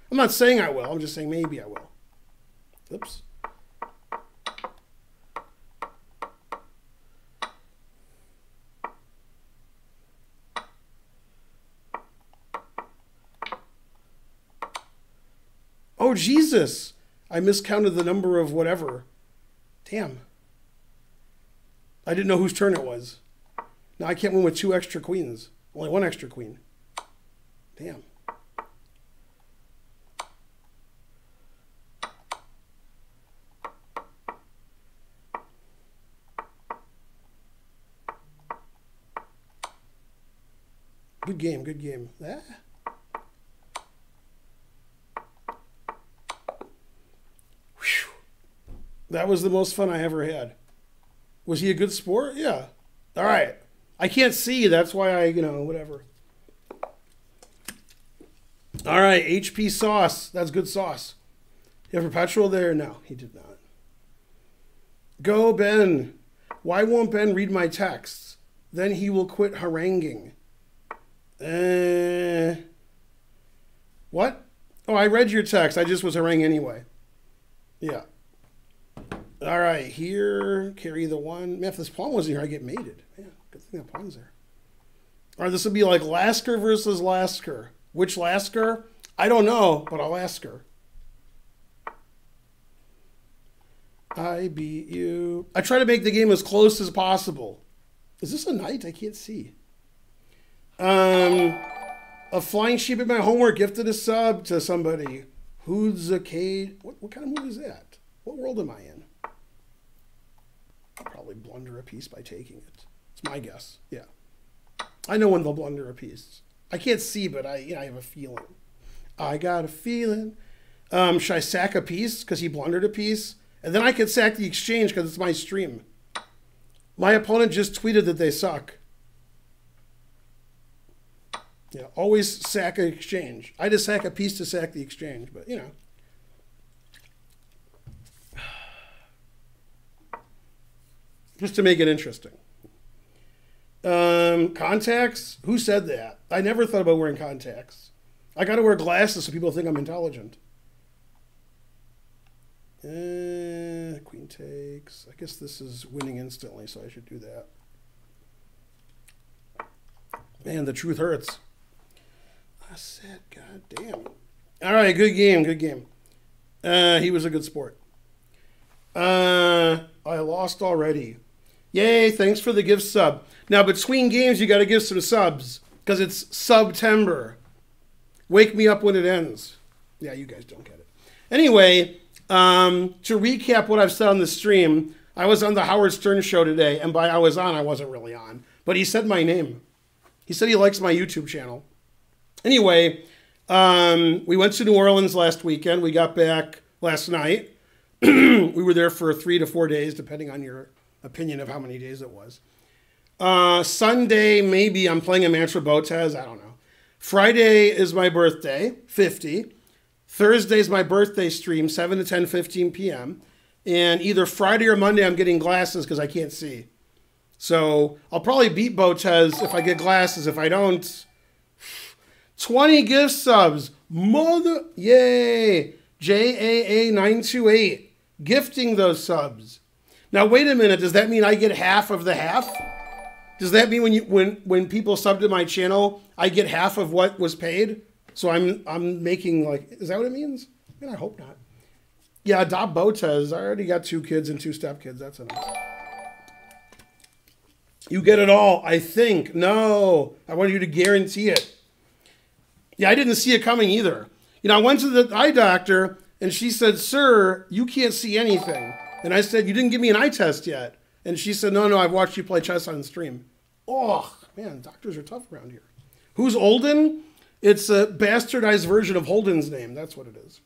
I'm not saying I will. I'm just saying maybe I will. Oops. Oh, Jesus. I miscounted the number of whatever. Damn. I didn't know whose turn it was. Now I can't win with 2 extra queens. Only 1 extra queen. Damn. Good game, good game. Ah. That was the most fun I ever had. Was he a good sport? Yeah. All right. I can't see. That's why I, whatever. All right. HP sauce. That's good sauce. You have perpetual there? No, he did not. Go, Ben. Why won't Ben read my texts? Then he will quit haranguing. What? Oh, I read your text. I just was haranguing anyway. Yeah. All right, here, carry the 1. Man, if this pawn wasn't here, I get mated. Man, good thing that pawn's there. All right, this would be like Lasker versus Lasker. Which Lasker? I don't know, but I'll ask her. I beat you. I try to make the game as close as possible. Is this a knight? I can't see. A flying sheep in my homework gifted a sub to somebody. Who's a Cade? What kind of move is that? What world am I in? Probably blunder a piece by taking it. It's my guess. Yeah. I know when they'll blunder a piece. I can't see, but I have a feeling. I got a feeling. Should I sack a piece because he blundered a piece? And then I could sack the exchange because it's my stream. My opponent just tweeted that they suck. Yeah, always sack an exchange. I just sack a piece to sack the exchange, but you know. Just to make it interesting. Contacts? Who said that? I never thought about wearing contacts. I got to wear glasses so people think I'm intelligent. Queen takes. I guess this is winning instantly, so I should do that. Man, the truth hurts. I said, God damn. All right, good game, good game. He was a good sport. I lost already. Yay, thanks for the gift sub. Now, between games, you got to give some subs because it's September. Wake me up when it ends. Yeah, you guys don't get it. Anyway, to recap what I've said on the stream, I was on the Howard Stern show today, and by I was on, I wasn't really on. But he said my name. He said he likes my YouTube channel. Anyway, we went to New Orleans last weekend. We got back last night. We were there for 3 to 4 days, depending on your opinion of how many days it was. Sunday, maybe I'm playing a match with Botez. I don't know. Friday is my birthday, 50. Thursday's my birthday stream, 7 to 10:15 p.m. And either Friday or Monday, I'm getting glasses because I can't see. So I'll probably beat Botez if I get glasses. If I don't, 20 gift subs. Mother, yay. JAA928, gifting those subs. Now, wait a minute. Does that mean I get half of the half? Does that mean when people sub to my channel, I get half of what was paid? So I'm making like, is that what it means? I mean, I hope not. Yeah, adopt Botez. I already got 2 kids and 2 stepkids. That's enough. You get it all, I think. No, I want you to guarantee it. Yeah, I didn't see it coming either. You know, I went to the eye doctor and she said, sir, you can't see anything. And I said, you didn't give me an eye test yet. And she said, no, I've watched you play chess on stream. Oh, man, doctors are tough around here. Who's Olden? It's a bastardized version of Holden's name. That's what it is.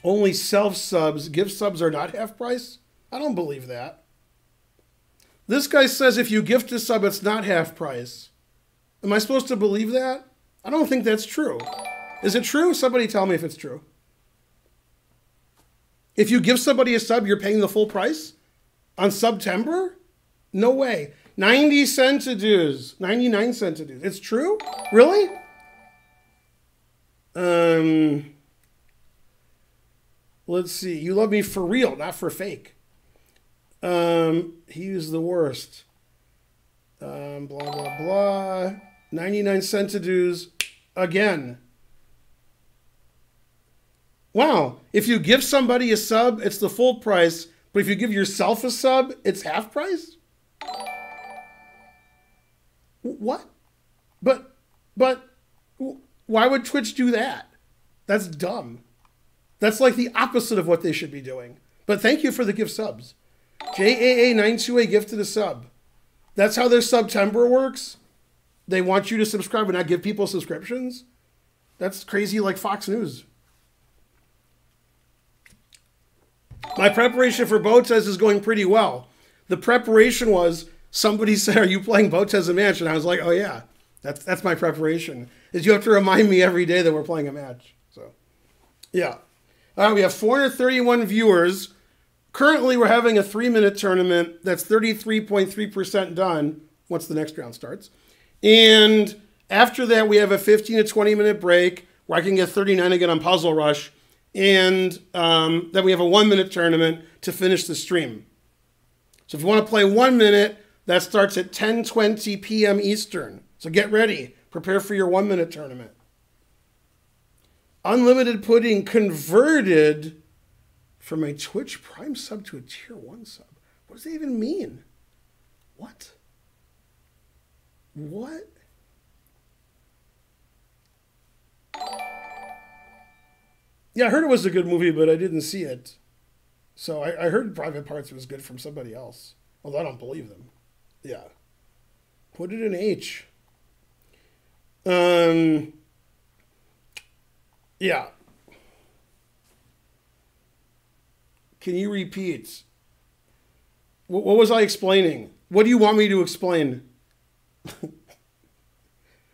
Only self-subs, gift subs are not half price? I don't believe that. This guy says if you gift a sub, it's not half price. Am I supposed to believe that? I don't think that's true. Is it true? Somebody tell me if it's true. If you give somebody a sub, you're paying the full price? On September? No way. 90 centidues. 99 centidues. It's true? Really? Let's see. You love me for real, not for fake. He was the worst. Blah, blah, blah. 99 centidues again. Wow. If you give somebody a sub, it's the full price. But if you give yourself a sub, it's half price? What? But why would Twitch do that? That's dumb. That's like the opposite of what they should be doing. But thank you for the gift subs. JAA928 gifted a sub. That's how their September works? They want you to subscribe and not give people subscriptions? That's crazy like Fox News. My preparation for Botez is going pretty well. The preparation was somebody said, are you playing Botez a match? And I was like, oh yeah, that's my preparation. Is you have to remind me every day that we're playing a match. So yeah. All right, we have 431 viewers. Currently, we're having a 3-minute tournament that's 33.3% done once the next round starts. And after that, we have a 15 to 20-minute break where I can get 39 again on Puzzle Rush. And then we have a 1-minute tournament to finish the stream. So if you want to play 1 minute, that starts at 10:20 p.m. Eastern. So get ready. Prepare for your 1-minute tournament. Unlimited Pudding converted from a Twitch Prime sub to a Tier 1 sub. What does that even mean? What? What? Yeah, I heard it was a good movie, but I didn't see it. So I heard Private Parts was good from somebody else. Although I don't believe them. Yeah. Put it in H. Yeah. Can you repeat? What was I explaining? What do you want me to explain?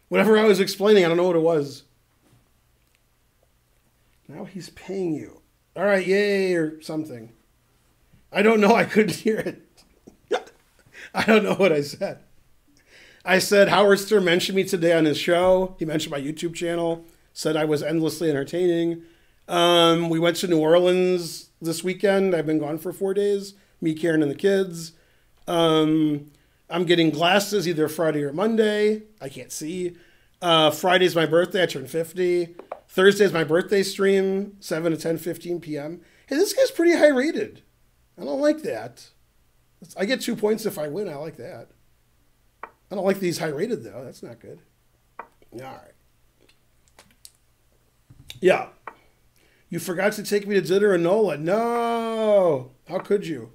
Whatever I was explaining, I don't know what it was. Now he's paying you. All right, yay, or something. I don't know. I couldn't hear it. I don't know what I said. I said Howard Stern mentioned me today on his show. He mentioned my YouTube channel. Said I was endlessly entertaining. We went to New Orleans this weekend. I've been gone for 4 days. Me, Karen, and the kids. I'm getting glasses either Friday or Monday. I can't see. Friday's my birthday. I turn 50. Thursday's my birthday stream, 7 to 10:15 p.m. Hey, this guy's pretty high rated. I don't like that. I get 2 points if I win. I like that. I don't like these high rated, though. That's not good. All right. Yeah. You forgot to take me to dinner in NOLA. No. How could you?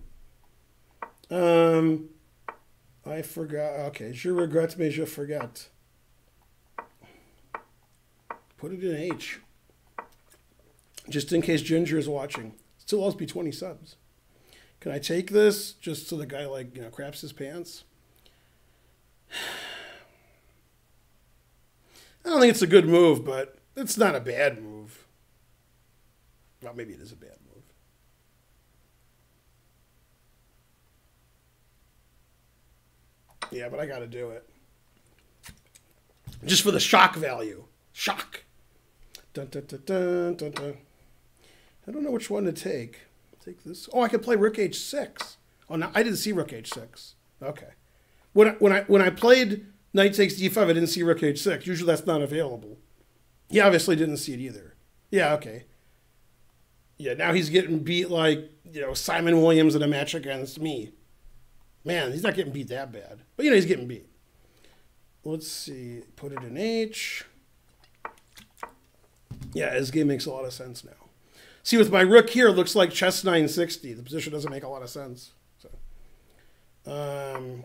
I forgot. Okay. Je regrette, mais je forget. Put it in H. Just in case Ginger is watching. Still owes me 20 subs. Can I take this just so the guy, like, craps his pants? I don't think it's a good move, but it's not a bad move. Well, maybe it is a bad move. Yeah, but I got to do it. Just for the shock value. Shock. Dun, dun, dun, dun, dun, dun. I don't know which one to take. Take this. Oh, I could play Rook H6. Oh, no, I didn't see Rook H6. Okay. When I played Knight takes D5, I didn't see Rook H6. Usually that's not available. He obviously didn't see it either. Yeah, okay. Yeah, now he's getting beat like, Simon Williams in a match against me. Man, he's not getting beat that bad. But, he's getting beat. Let's see. Put it in H. Yeah, his game makes a lot of sense now. See, with my rook here, it looks like chess 960. The position doesn't make a lot of sense. So,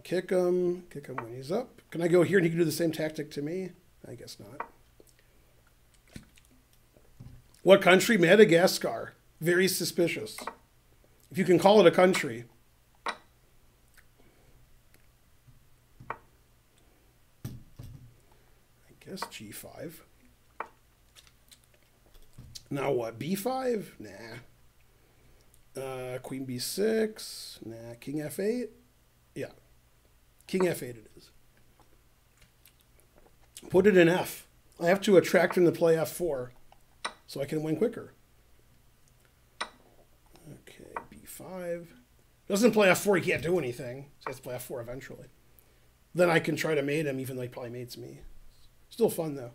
kick him when he's up. Can I go here and he can do the same tactic to me? I guess not. What country? Madagascar. Very suspicious. If you can call it a country. I guess G5. Now what? B5? Nah. Queen B6? Nah. King F8? Yeah. King F8 it is. Put it in F. I have to attract him to play F4 so I can win quicker. Okay, B5. Doesn't play F4, he can't do anything. So he has to play F4 eventually. Then I can try to mate him even though he probably mates me. Still fun though.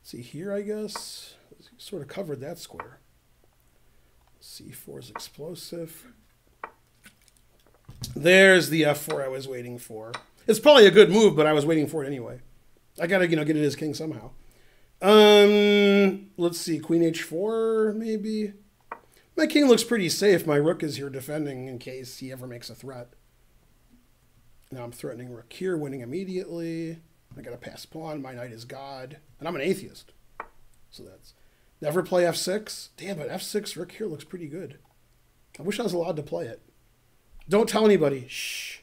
See here, I guess. Sort of covered that square. C4 is explosive. There's the F4 I was waiting for. It's probably a good move, but I was waiting for it anyway. I gotta, get it as king somehow. Let's see, Queen H4 maybe. My king looks pretty safe. My rook is here defending in case he ever makes a threat. Now I'm threatening rook here, winning immediately. I gotta pass pawn. My knight is God, and I'm an atheist. So that's never play F6. Damn, but F6 rook here looks pretty good. I wish I was allowed to play it. Don't tell anybody. Shh.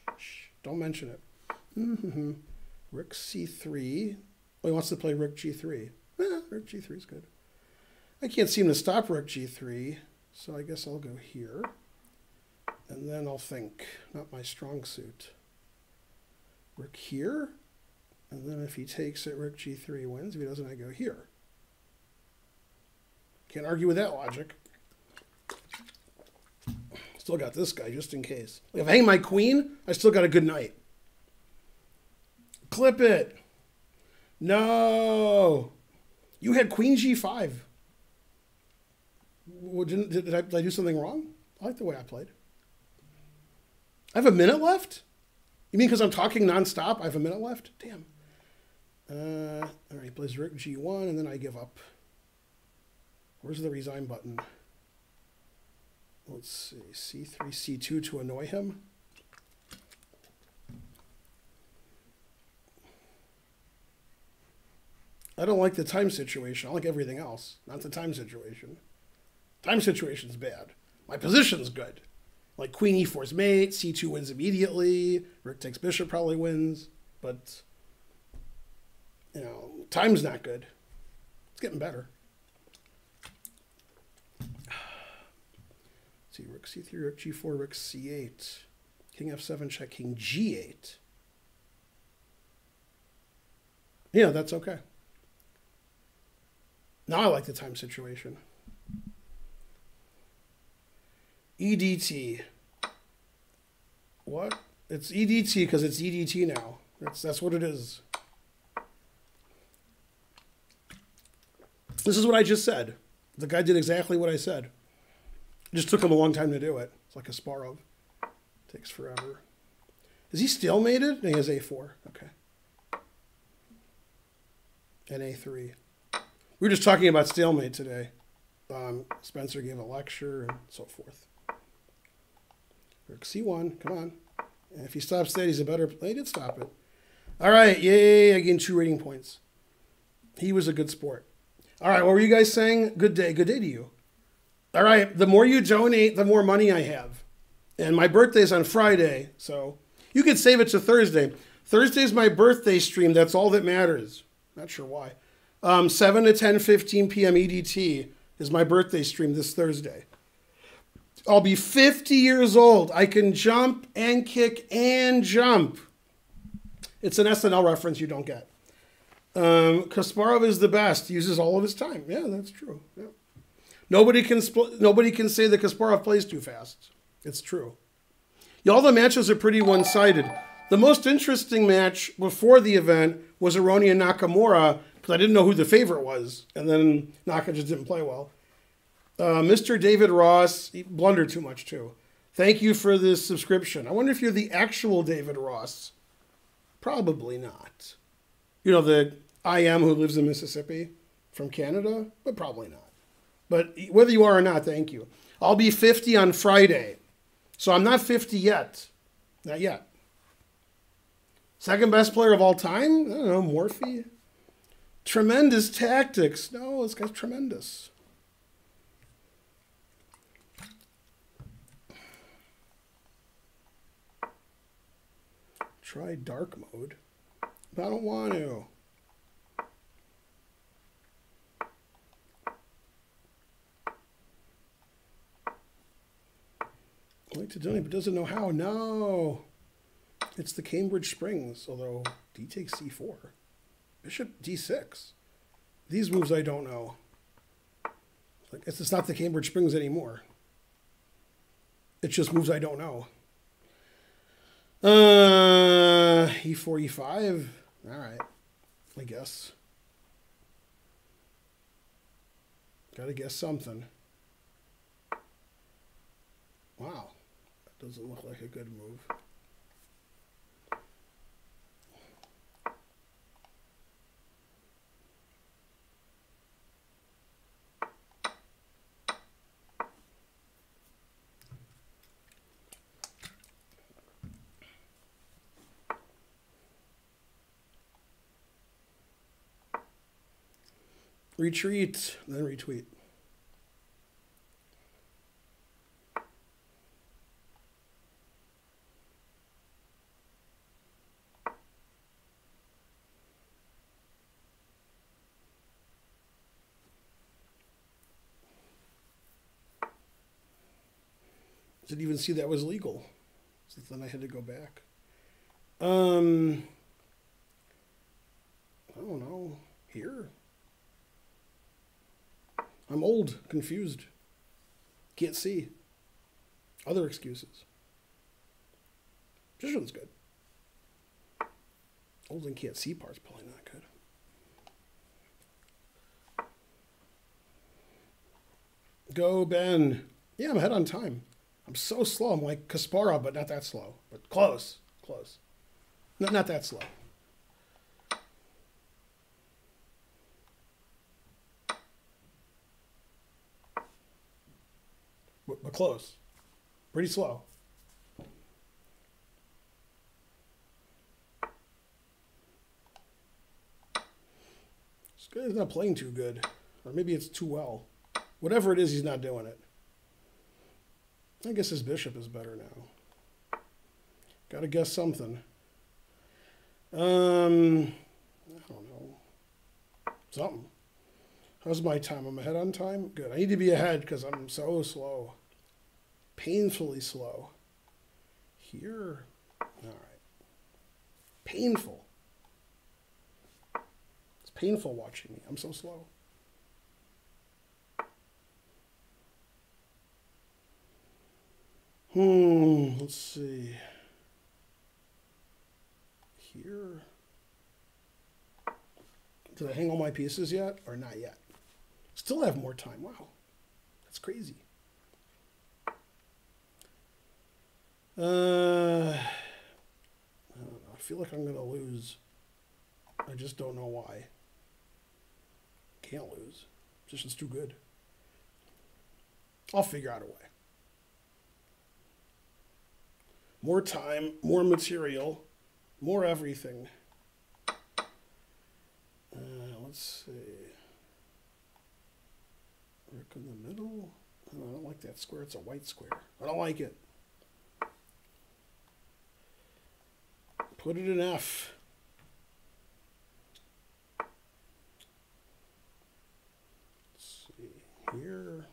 Don't mention it. Rook C3. Oh, he wants to play Rook G3. Rook G3 is good. I can't seem to stop Rook G3, so I guess I'll go here. And then I'll think, not my strong suit. Rook here. And then if he takes it, Rook G3 wins. If he doesn't, I go here. Can't argue with that logic. Still got this guy just in case. If I hang my queen, I still got a good knight. Clip it. No. You had queen G5. Well, did I do something wrong? I like the way I played. I have a minute left? You mean because I'm talking nonstop, I have a minute left? Damn. All right, plays Rook G1, and then I give up. Where's the resign button? Let's see, C3, C2 to annoy him. I don't like the time situation. I like everything else, not the time situation. Time situation's bad. My position's good. Like queen e4's mate, c2 wins immediately, rook takes bishop probably wins, but, you know, time's not good. It's getting better. Let's see, rook c3, rook g4, rook c8, king f7, check, king g8. Yeah, that's okay. Now I like the time situation. EDT. What? It's EDT because it's EDT now. That's what it is. This is what I just said. The guy did exactly what I said. It just took him a long time to do it. It's like Kasparov. Takes forever. Is he stalemated? No, he has A4. Okay. And A3. We were just talking about stalemate today. Spencer gave a lecture and so forth. Rook C1, come on. And if he stops that, he's a better... He did stop it. All right, yay, I gained 2 rating points. He was a good sport. All right, what were you guys saying? Good day to you. All right, the more you donate, the more money I have. And my birthday's on Friday, so you could save it to Thursday. Thursday's my birthday stream. That's all that matters. Not sure why. 7 to 10:15 p.m. EDT is my birthday stream this Thursday. I'll be 50 years old. I can jump and kick and jump. It's an SNL reference you don't get. Kasparov is the best. He uses all of his time. Yeah, that's true. Yeah. Nobody can say that Kasparov plays too fast. It's true. Yeah, all the matches are pretty one-sided. The most interesting match before the event was Aroni and Nakamura, because I didn't know who the favorite was, and then Naka just didn't play well. Mr. David Ross, he blundered too much too. Thank you for this subscription. I wonder if you're the actual David Ross. Probably not. You know, the I am who lives in Mississippi from Canada, but probably not. But whether you are or not, thank you. I'll be 50 on Friday. So I'm not 50 yet. Not yet. Second best player of all time? I don't know, Morphe. Tremendous tactics. No, this guy's tremendous. Try dark mode. But I don't want to. I like to do it, but doesn't know how. No. It's the Cambridge Springs, although D takes C4. Bishop D6. These moves I don't know. I guess it's not the Cambridge Springs anymore. It's just moves I don't know. E4, E5. All right. I guess. Gotta guess something. Wow. That doesn't look like a good move. Retreat, then retweet. Didn't even see that was legal. So then I had to go back. I don't know. Here? I'm old, confused. Can't see. Other excuses. Position's good. Old and can't see part's probably not good. Go, Ben. Yeah, I'm ahead on time. I'm so slow. I'm like Kasparov, but not that slow. But close. Close. Not that slow. But close. Pretty slow. This guy's not playing too good. Or maybe it's too well. Whatever it is, he's not doing it. I guess his bishop is better now. Gotta guess something. I don't know. Something. How's my time? I'm ahead on time? Good. I need to be ahead because I'm so slow. Painfully slow. Here. All right. Painful. It's painful watching me. I'm so slow. Let's see. Here. Did I hang all my pieces yet or not yet? Still have more time. Wow. That's crazy. I don't know. I feel like I'm going to lose. I just don't know why. Can't lose. Position's too good. I'll figure out a way. More time, more material, more everything. Let's see. Rook in the middle. Oh, I don't like that square. It's a white square. I don't like it. Put it in F. Let's see here.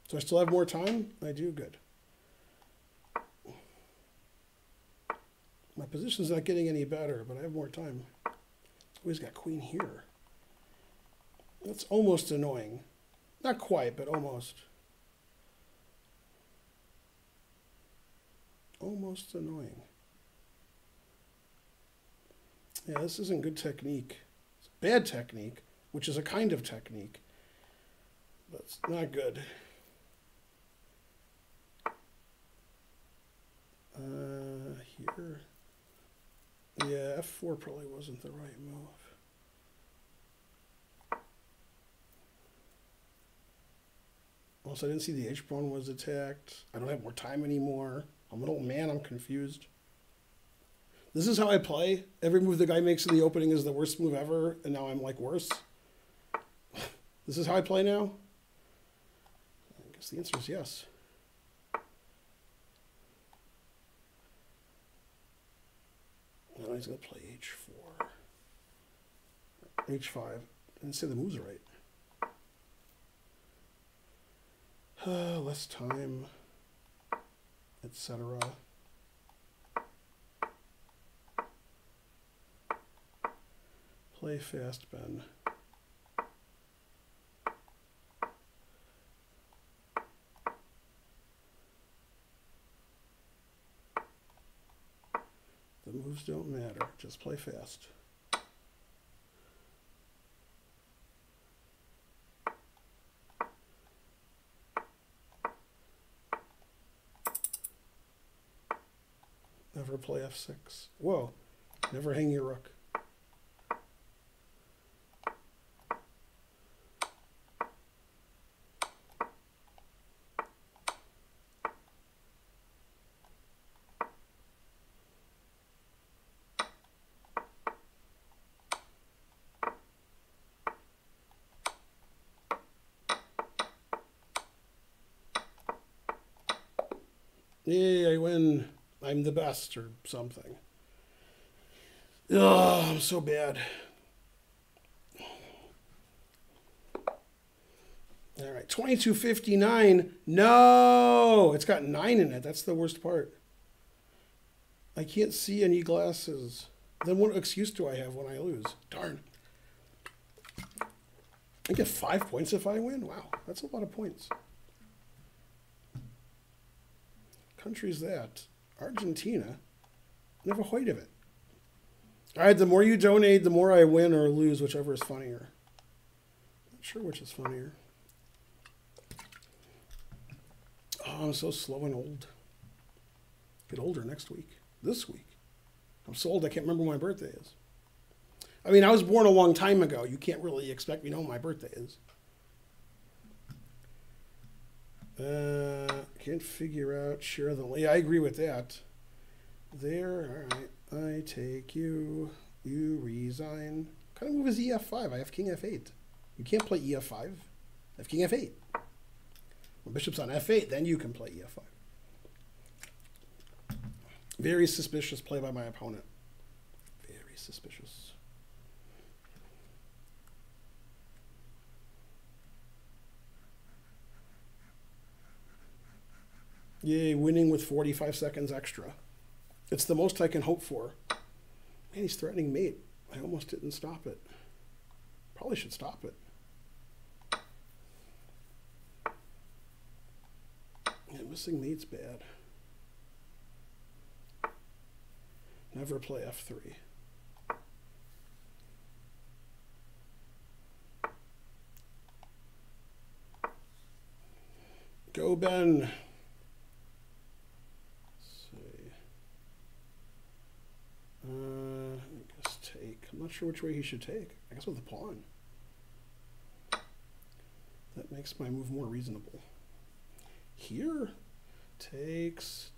So I still have more time? I do. Good. My position's not getting any better, but I have more time. Oh, he's got queen here. That's almost annoying. Not quite, but almost. Almost annoying. Yeah, this isn't good technique. It's bad technique, which is a kind of technique, but it's not good. Here. Yeah, F4 probably wasn't the right move. Also, I didn't see the H pawn was attacked. I don't have more time anymore. I'm an old man. I'm confused. This is how I play. Every move the guy makes in the opening is the worst move ever, and now I'm like worse. This is how I play now? I guess the answer is yes. Now he's going to play H4. H5. I didn't say the moves right. Less time, etc. Play fast, Ben. The moves don't matter. Just play fast. Never play F6. Whoa. Never hang your rook. Yay, I win. I'm the best or something. Oh, I'm so bad. All right, 2259. No, it's got 9 in it. That's the worst part. I can't see any glasses. Then what excuse do I have when I lose? Darn. I get 5 points if I win? Wow, that's a lot of points. Country's that? Argentina? Never heard of it. All right, the more you donate, the more I win or lose, whichever is funnier. Not sure which is funnier. Oh, I'm so slow and old. Get older next week. This week. I'm so old I can't remember when my birthday is. I mean, I was born a long time ago. You can't really expect me to know when my birthday is. Can't figure out, share the link. Yeah, I agree with that. There, all right. I take you. You resign. What kind of move is EF5? I have King F8. You can't play EF5. I have King F8. When bishop's on F8, then you can play EF5. Very suspicious play by my opponent. Very suspicious. Yay, winning with 45 seconds extra. It's the most I can hope for. Man, he's threatening mate. I almost didn't stop it. Probably should stop it. Yeah, missing mate's bad. Never play f3. Go, Ben. I guess take. I'm not sure which way he should take. I guess with the pawn. That makes my move more reasonable. Here, takes.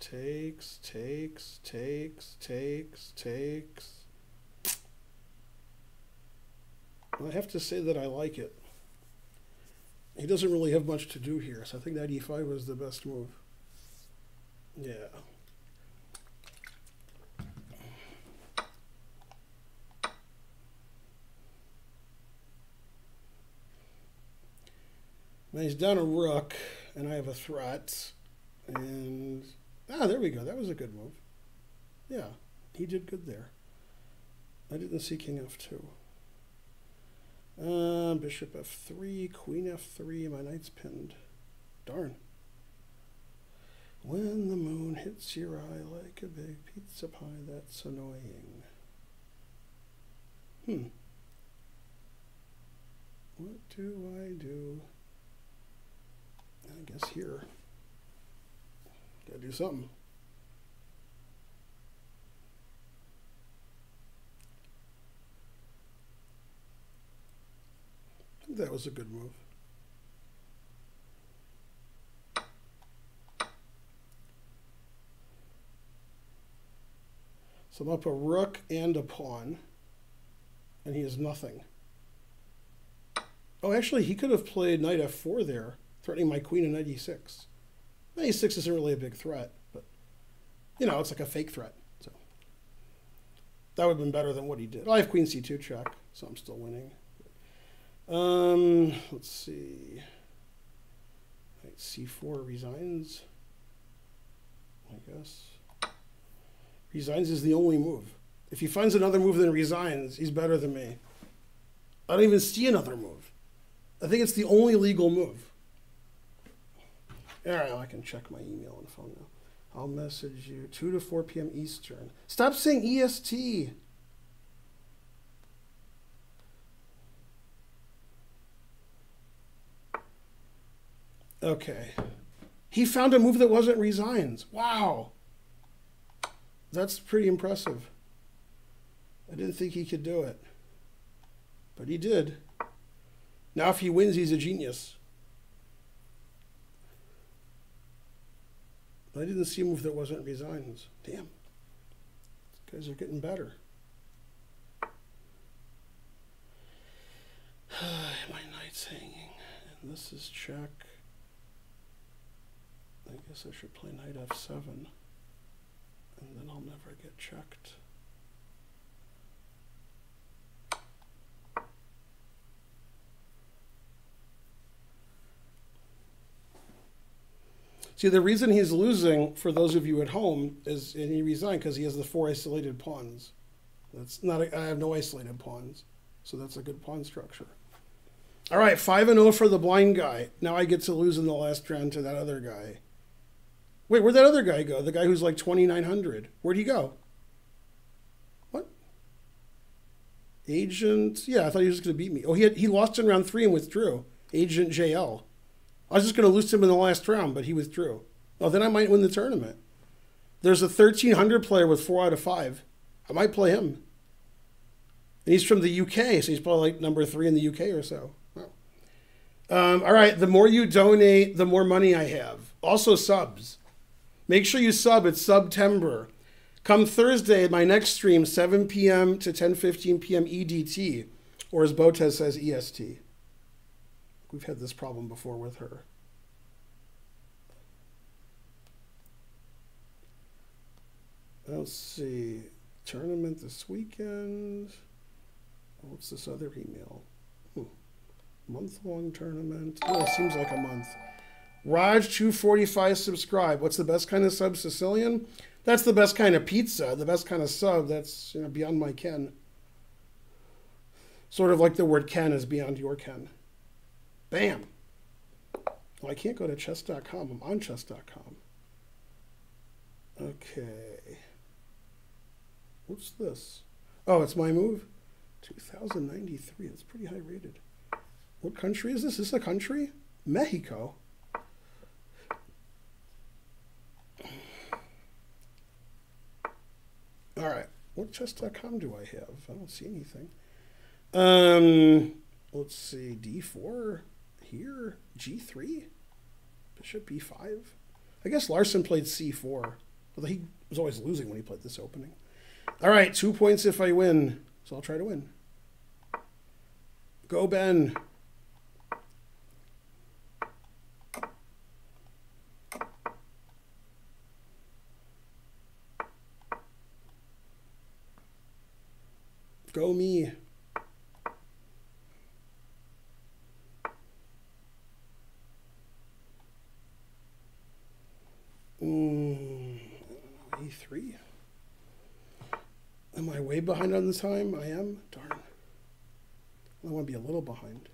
I have to say that I like it. He doesn't really have much to do here, so I think that e5 was the best move. Yeah. Now he's down a rook, and I have a threat. And, there we go. That was a good move. Yeah, he did good there. I didn't see king f2. Bishop f3, queen f3, my knight's pinned. Darn. When the moon hits your eye like a big pizza pie, that's annoying. What do I do? I guess here. Gotta do something. I think that was a good move. So I'm up a rook and a pawn, and he has nothing. Oh, actually, he could have played knight f4 there, threatening my queen and knight e6. Knight e6 isn't really a big threat, but, you know, it's like a fake threat. So that would have been better than what he did. I have queen c2 check, so I'm still winning. Let's see. Knight c4 resigns, I guess. Resigns is the only move. If he finds another move than resigns, he's better than me. I don't even see another move. I think it's the only legal move. All right, I can check my email on the phone now. I'll message you 2 to 4 p.m. Eastern. Stop saying EST. Okay. He found a move that wasn't resigns. Wow. That's pretty impressive. I didn't think he could do it. But he did. Now if he wins, he's a genius. I didn't see a move that wasn't resigns. Damn. These guys are getting better. My knight's hanging. And this is check. I guess I should play knight f7. And then I'll never get checked. See, the reason he's losing, for those of you at home, is, and he resigned because he has the 4 isolated pawns. That's not. I have no isolated pawns, so that's a good pawn structure. All right, 5-0 for the blind guy. Now I get to lose in the last round to that other guy. Wait, where'd that other guy go? The guy who's like 2,900. Where'd he go? What? Agent? Yeah, I thought he was going to beat me. Oh, he lost in round 3 and withdrew. Agent JL. I was just going to lose him in the last round, but he withdrew. Oh, then I might win the tournament. There's a 1,300 player with 4 out of 5. I might play him. And he's from the UK, so he's probably like number 3 in the UK or so. Wow. All right, the more you donate, the more money I have. Also subs. Make sure you sub. It's September. Come Thursday, my next stream, 7 p.m. to 10:15 p.m. EDT, or as Botez says, EST. We've had this problem before with her. Let's see. Tournament this weekend. What's this other email? Month-long tournament. Oh, it seems like a month. Raj245 subscribe. What's the best kind of sub? Sicilian? That's the best kind of pizza. The best kind of sub. That's beyond my ken. Sort of like the word ken is beyond your ken. Bam. Well, I can't go to chess.com. I'm on chess.com. Okay. What's this? Oh, it's my move? 2093. That's pretty high rated. What country is this? Is this a country? Mexico. All right. What chess.com do I have? I don't see anything. Let's see. D4 here. G3. Bishop B5. I guess Larson played C4. Although he was always losing when he played this opening. All right. 2 points if I win. So I'll try to win. Go, Ben. Go me. E3. Am I way behind on the time? I am? Darn. I want to be a little behind.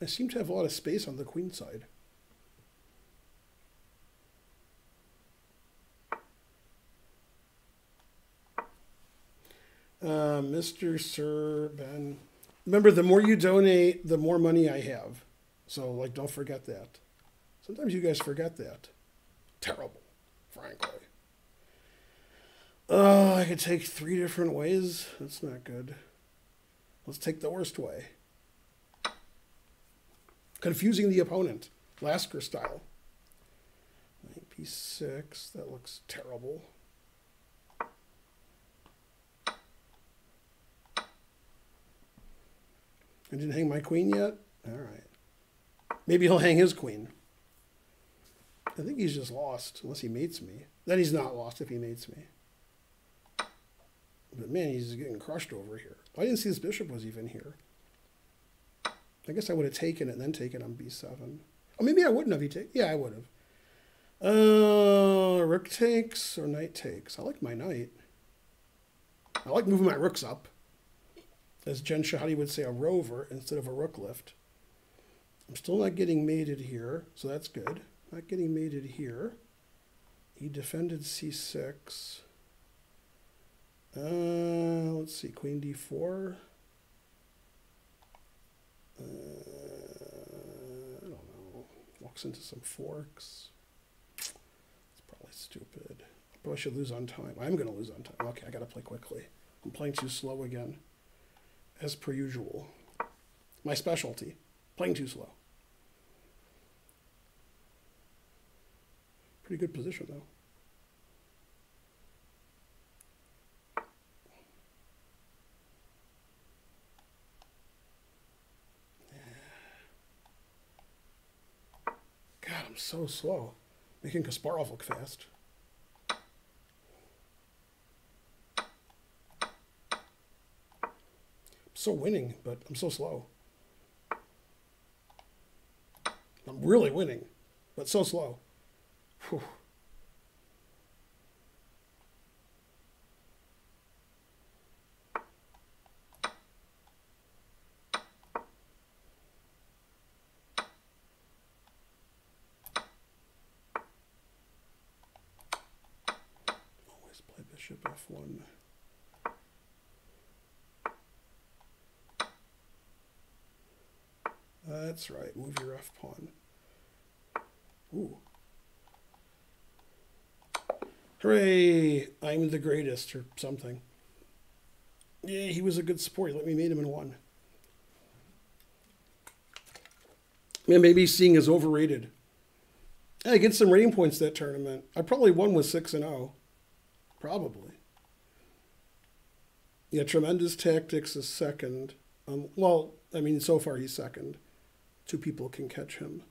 I seem to have a lot of space on the queen side. Mr. Sir Ben. Remember, the more you donate, the more money I have. So, like, don't forget that. Sometimes you guys forget that. Terrible, frankly. Oh, I could take 3 different ways. That's not good. Let's take the worst way. Confusing the opponent. Lasker style. Knight b6. That looks terrible. I didn't hang my queen yet? All right. Maybe he'll hang his queen. I think he's just lost, unless he mates me. Then he's not lost if he mates me. But man, he's getting crushed over here. I didn't see this bishop was even here. I guess I would have taken it and then taken on b7. Oh, maybe I wouldn't have. Yeah, I would have. Rook takes or knight takes. I like my knight. I like moving my rooks up. As Jen Shahadi would say, a rover instead of a rook lift. I'm still not getting mated here, so that's good. Not getting mated here. He defended c6. Let's see, queen d4. I don't know. Walks into some forks. It's probably stupid. I probably should lose on time. I'm going to lose on time. Okay, I got to play quickly. I'm playing too slow again. As per usual. My specialty. Playing too slow. Pretty good position, though. God, I'm so slow. Making Kasparov look fast. So winning, but I'm so slow. I'm really winning, but so slow. Whew. Always play bishop f1. That's right. Move your F pawn. Ooh. Hooray! I'm the greatest, or something. Yeah, he was a good sport. He let me mate him in 1. Man, maybe seeing is overrated. I get some rating points that tournament. I probably won with 6-0. Probably. Yeah, Tremendous Tactics is second. Well, I mean, so far he's second. 2 people can catch him.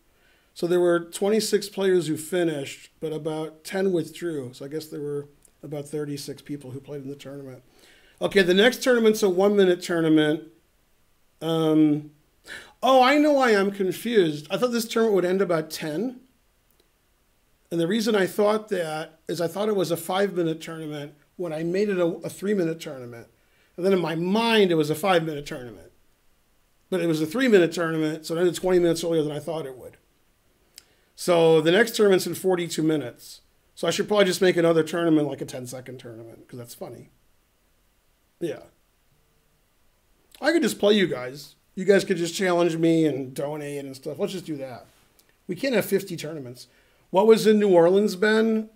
So there were 26 players who finished, but about 10 withdrew. So I guess there were about 36 people who played in the tournament. Okay, the next tournament's a 1-minute tournament. Oh, I know why I'm confused. I thought this tournament would end about 10. And the reason I thought that is I thought it was a 5-minute tournament when I made it a 3-minute tournament. And then in my mind, it was a 5-minute tournament. But it was a 3-minute tournament, so it ended 20 minutes earlier than I thought it would. So the next tournament's in 42 minutes. So I should probably just make another tournament like a 10-second tournament, because that's funny. Yeah. I could just play you guys. You guys could just challenge me and donate and stuff. Let's just do that. We can't have 50 tournaments. What was in New Orleans, Ben?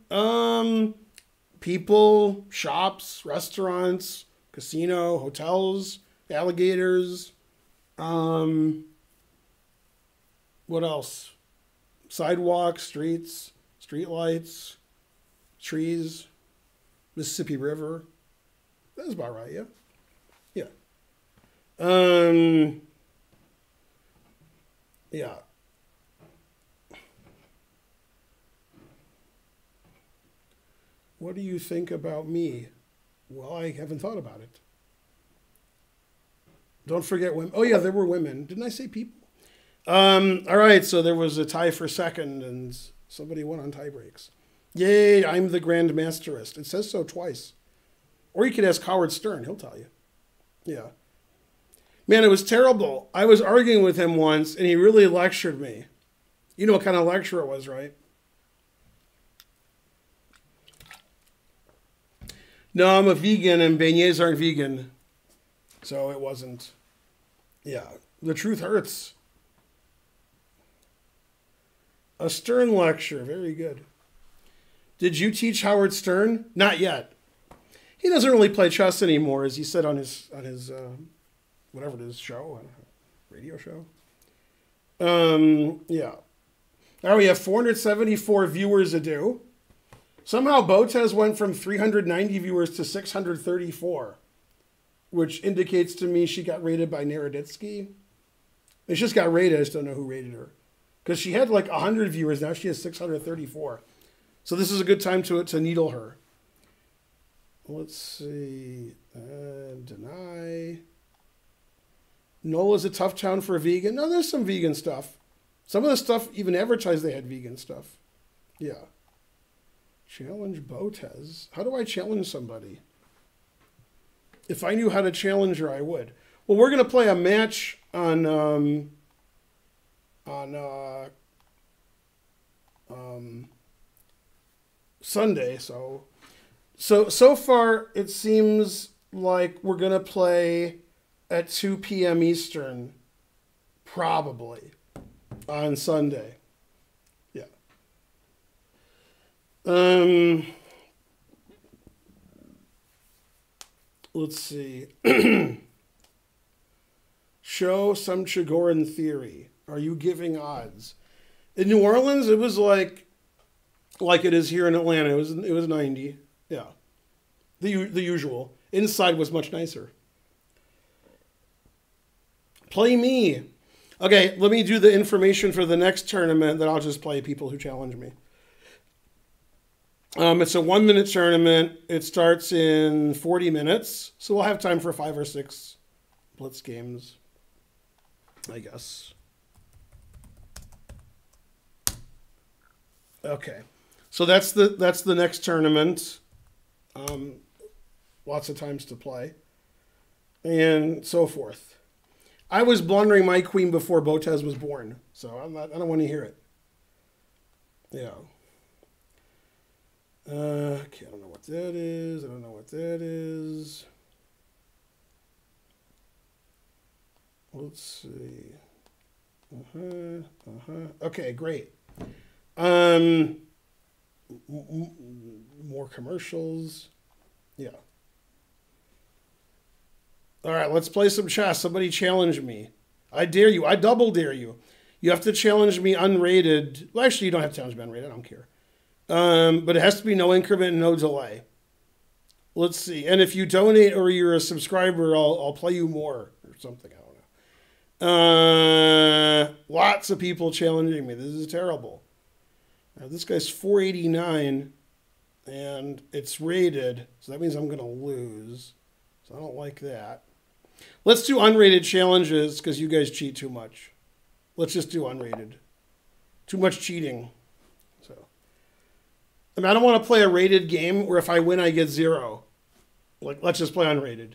People, shops, restaurants, casino, hotels, alligators. What else? Sidewalks, streets, streetlights, trees, Mississippi River. That's about right, yeah? Yeah. Yeah. What do you think about me? Well, I haven't thought about it. Don't forget women. Oh, yeah, there were women. Didn't I say people? All right, so there was a tie for second, and somebody won on tie breaks. Yay, I'm the Grand Masterist. It says so twice. Or you could ask Howard Stern. He'll tell you. Yeah. Man, it was terrible. I was arguing with him once, and he really lectured me. You know what kind of lecture it was, right? No, I'm a vegan, and beignets aren't vegan. So it wasn't. Yeah, the truth hurts. A Stern lecture, very good. Did you teach Howard Stern? Not yet. He doesn't really play chess anymore, as he said on his whatever it is, show, radio show. Yeah. Now we have 474 viewers a do. Somehow Botez went from 390 viewers to 634, which indicates to me she got rated by Naroditsky. She just got rated, I just don't know who rated her. Because she had like 100 viewers, now she has 634. So this is a good time to needle her. Let's see. Deny. Nola's a tough town for a vegan. No, there's some vegan stuff. Some of the stuff even advertised they had vegan stuff. Yeah. Challenge Botez. How do I challenge somebody? If I knew how to challenge her, I would. Well, we're going to play a match on Sunday. So far, it seems like we're going to play at 2 p.m. Eastern, probably, on Sunday. Yeah. Let's see. Show some Chigorin theory. Are you giving odds? In New Orleans, it was like it is here in Atlanta. It was 90. Yeah. The usual. Inside was much nicer. Play me. Okay, let me do the information for the next tournament, then I'll just play people who challenge me. It's a 1-minute tournament. It starts in 40 minutes, so we'll have time for 5 or 6 blitz games, I guess. Okay, so that's the next tournament. Lots of times to play, and so forth. I was blundering my queen before Botez was born, so I don't want to hear it. Yeah. Okay, I don't know what that is. Let's see. Okay, great. More commercials. Yeah. All right, let's play some chess. Somebody challenge me. I dare you. I double dare you. You have to challenge me unrated. Well, actually, you don't have to challenge me unrated. I don't care. But it has to be no increment and no delay. Let's see. And if you donate or you're a subscriber, I'll play you more or something. I don't know. Lots of people challenging me. This is terrible. This guy's 489, and it's rated, so that means I'm going to lose. So I don't like that. Let's do unrated challenges because you guys cheat too much. Let's just do unrated. Too much cheating. So, I mean, I don't want to play a rated game where if I win, I get 0. Like, let's just play unrated.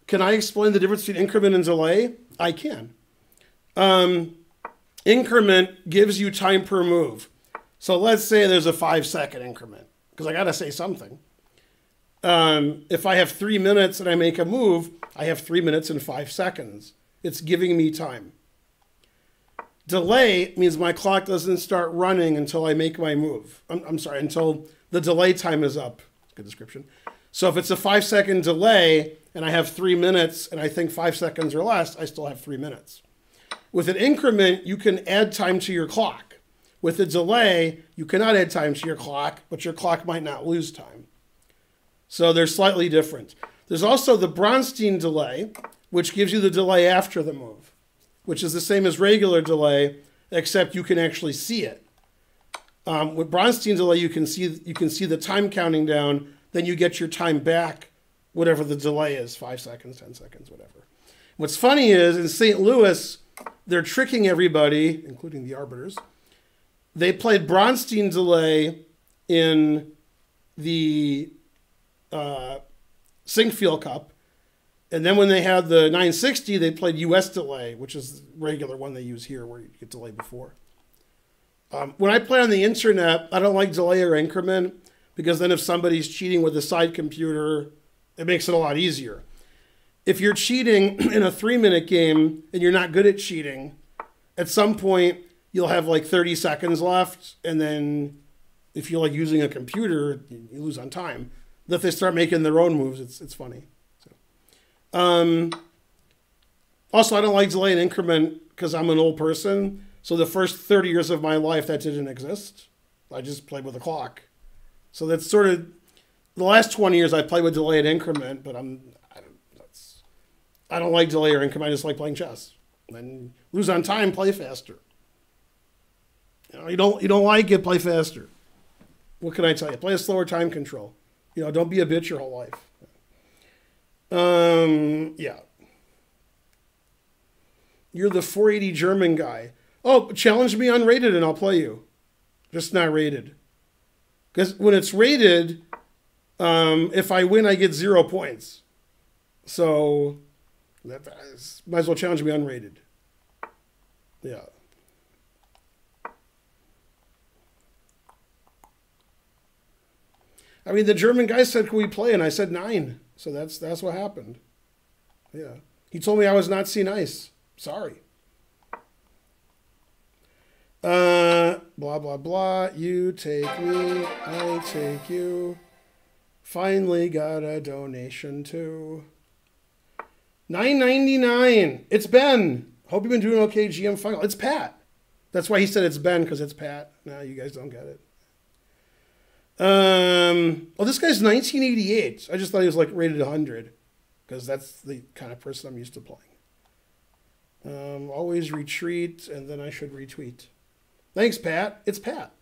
Can I explain the difference between increment and delay? I can. Increment gives you time per move. So let's say there's a 5-second increment, because I got to say something. If I have 3 minutes and I make a move, I have 3 minutes and 5 seconds. It's giving me time. Delay means my clock doesn't start running until I make my move. I'm sorry, until the delay time is up. Good description. So if it's a 5-second delay and I have 3 minutes and I think 5 seconds or less, I still have 3 minutes. With an increment, you can add time to your clock. With a delay, you cannot add time to your clock, but your clock might not lose time. So they're slightly different. There's also the Bronstein delay, which gives you the delay after the move, which is the same as regular delay, except you can actually see it. With Bronstein delay, you can see the time counting down, then you get your time back, whatever the delay is, 5 seconds, 10 seconds, whatever. What's funny is in St. Louis, they're tricking everybody, including the arbiters. They played Bronstein delay in the Sinkfield Cup. And then when they had the 960, they played US delay, which is the regular one they use here where you get delay before. When I play on the internet, I don't like delay or increment because then if somebody's cheating with a side computer, it makes it a lot easier. If you're cheating in a 3-minute game and you're not good at cheating, at some point you'll have like 30 seconds left, and then if you're like using a computer, you lose on time. But if they start making their own moves, it's funny. So, also, I don't like delay and increment because I'm an old person. So the first 30 years of my life, that didn't exist. I just played with a clock. So that's sort of the last 20 years I played with delay and increment, but I don't like delay or increment. I just like playing chess. And lose on time, play faster. You don't like it, play faster. What can I tell you? Play a slower time control. Don't be a bitch your whole life. Yeah. You're the 480 German guy. Oh, challenge me unrated and I'll play you. Just not rated. Because when it's rated, if I win, I get 0 points. So might as well challenge me unrated. Yeah. I mean, the German guy said, "Can we play?" And I said 9. So that's what happened. Yeah. He told me I was not nice. Sorry. Blah, blah, blah. You take me, I take you. Finally got a donation too. $9.99. It's Ben. Hope you've been doing okay, GM Final. It's Pat. That's why he said it's Ben, because it's Pat. No, you guys don't get it. Oh, this guy's 1988. I just thought he was like rated 100, because that's the kind of person I'm used to playing. Always retreat, and then I should retweet. Thanks, Pat. It's Pat.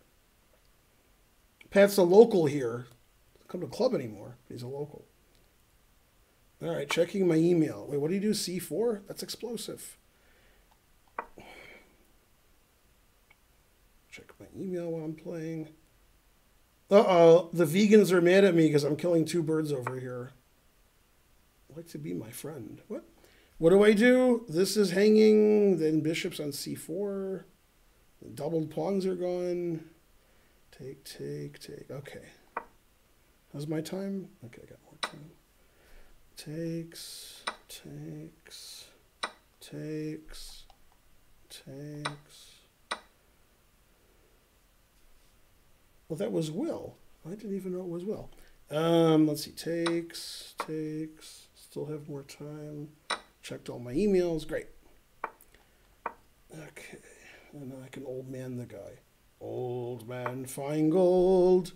Pat's a local here. Doesn't come to the club anymore. He's a local. All right, checking my email. Wait, what do you do? C4? That's explosive. Check my email while I'm playing. Uh-oh, the vegans are mad at me because I'm killing 2 birds over here. I'd like to be my friend. What? What do I do? This is hanging, then bishops on c4. The doubled pawns are gone. Take, take, take. Okay. How's my time? Okay, I got more time. Takes, takes, takes, takes. Well, that was Will. I didn't even know it was Will. Let's see. Takes, takes. Still have more time. Checked all my emails. Great. Okay. And then I can old man the guy. Old man Finegold.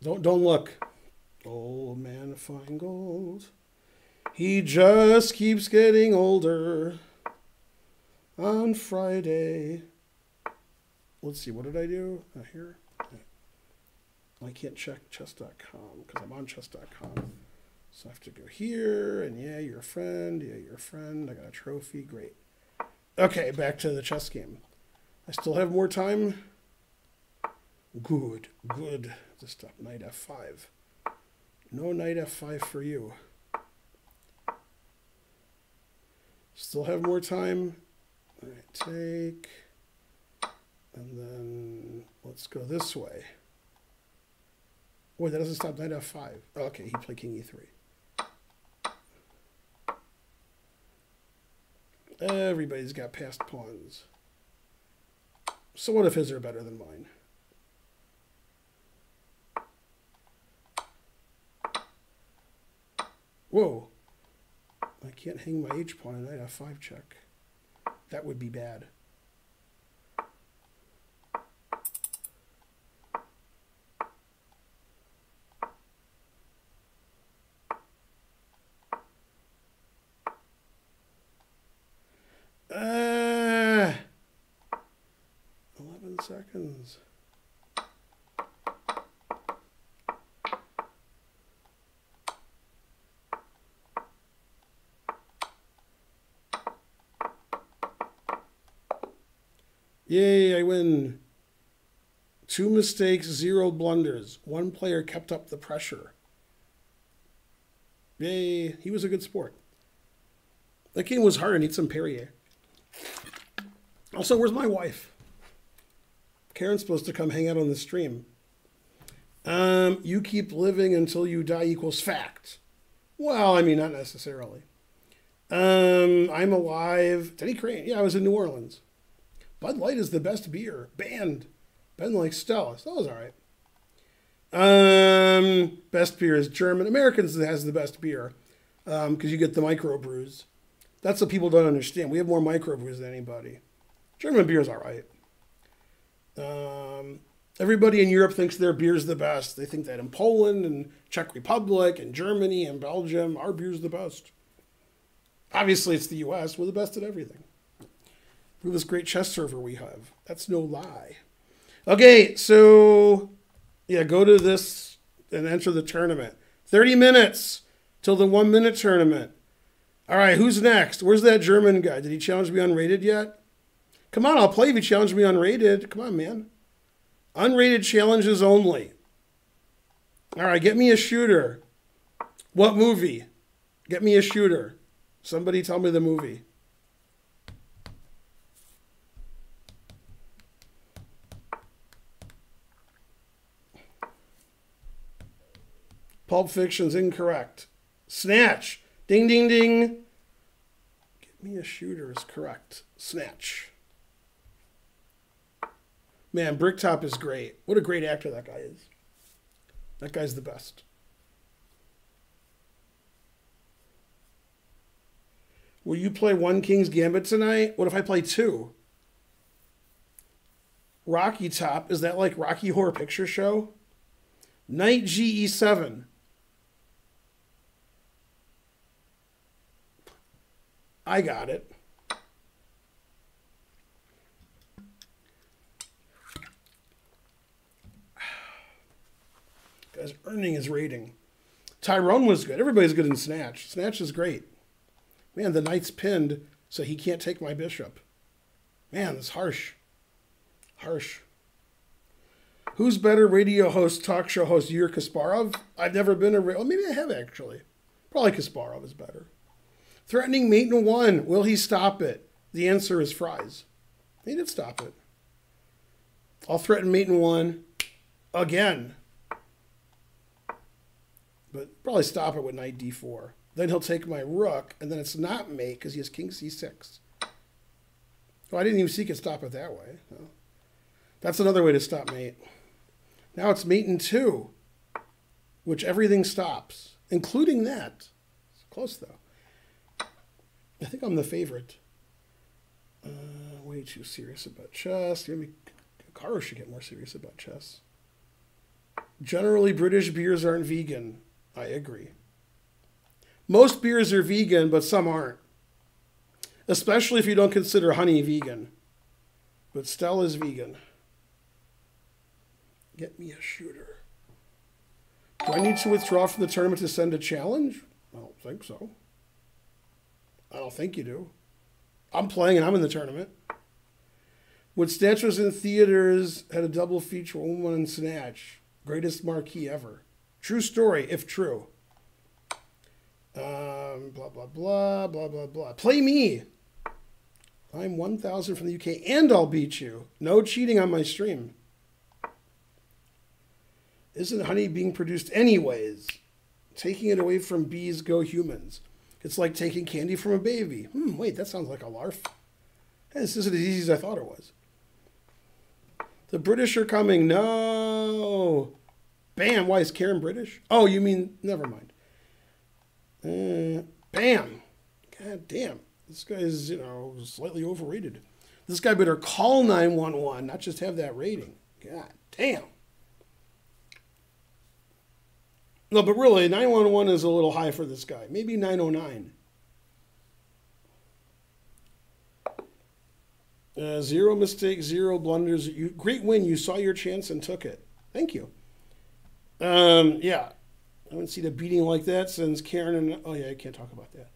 Don't look. Old man Finegold. He just keeps getting older. On Friday. Let's see, what did I do? Here. I can't check chess.com because I'm on chess.com. So I have to go here, and yeah, you're a friend. Yeah, you're a friend. I got a trophy. Great. Okay, back to the chess game. I still have more time. Good. Just stop. Knight f5. No knight f5 for you. Still have more time. All right, take. And then let's go this way. Boy, that doesn't stop knight f5. Okay, he played king e3. Everybody's got passed pawns. So what if his are better than mine? Whoa. I can't hang my h-pawn on knight f5 check. That would be bad. Ah, 11 seconds. Yay, I win. 2 mistakes, 0 blunders. 1 player kept up the pressure. Yay, he was a good sport. That game was hard. I need some Perrier. Also, where's my wife? Karen's supposed to come hang out on the stream. You keep living until you die equals fact. Well, I mean, not necessarily. I'm alive. Teddy Crane. Yeah, I was in New Orleans. Bud Light is the best beer. Banned. Ben likes Stella. Stella's all right. Best beer is German. Americans has the best beer because you get the microbrews. That's what people don't understand. We have more microbrews than anybody. German beer is all right. Everybody in Europe thinks their beer's the best. They think that in Poland and Czech Republic and Germany and Belgium, our beer's the best. Obviously, it's the U.S. We're the best at everything. Look at this great chess server we have. That's no lie. Okay, so, yeah, go to this and enter the tournament. 30 minutes till the 1 minute tournament. All right, who's next? Where's that German guy? Did he challenge me unrated yet? Come on, I'll play if you challenge me unrated. Come on, man. Unrated challenges only. All right, get me a shooter. What movie? Get me a shooter. Somebody tell me the movie. Pulp Fiction's incorrect. Snatch. Ding, ding, ding. Get me a shooter is correct. Snatch. Man, Bricktop is great. What a great actor that guy is. That guy's the best. Will you play 1 King's Gambit tonight? What if I play 2? Rocky Top. Is that like Rocky Horror Picture Show? Knight GE7. I got it. Guy's earning his rating. Tyrone was good. Everybody's good in Snatch. Snatch is great. Man, the knight's pinned, so he can't take my bishop. Man, that's harsh. Harsh. Who's better, radio host, talk show host, you or Kasparov? I've never been a... Well, maybe I have, actually. Probably Kasparov is better. Threatening mate in 1. Will he stop it? The answer is fries. He did stop it. I'll threaten mate in 1 again. But probably stop it with knight d4. Then he'll take my rook, and then it's not mate because he has king c6. Oh, I didn't even see he could stop it that way. No. That's another way to stop mate. Now it's mate in 2, which everything stops, including that. It's close, though. I think I'm the favorite. Way too serious about chess. Maybe Caro should get more serious about chess. Generally, British beers aren't vegan. I agree. Most beers are vegan, but some aren't. Especially if you don't consider honey vegan. But Stella's vegan. Get me a shooter. Do I need to withdraw from the tournament to send a challenge? I don't think so. I don't think you do. I'm playing and I'm in the tournament. When Snatch was in theaters, had a double feature, Woman and Snatch. Greatest marquee ever. True story, if true. Blah, blah, blah, blah, blah, blah. Play me. I'm 1,000 from the UK and I'll beat you. No cheating on my stream. Isn't honey being produced anyways? Taking it away from bees go humans. It's like taking candy from a baby. Wait, that sounds like a larf. Hey, this isn't as easy as I thought it was. The British are coming. No. Bam. Why is Karen British? Oh, you mean, never mind. Bam. God damn. This guy is, slightly overrated. This guy better call 911, not just have that rating. God damn. No, but really, 911 is a little high for this guy. Maybe 909. 0 mistakes, 0 blunders. Great win. You saw your chance and took it. Thank you. Yeah. I haven't seen a beating like that since Karen and... Oh, yeah, I can't talk about that.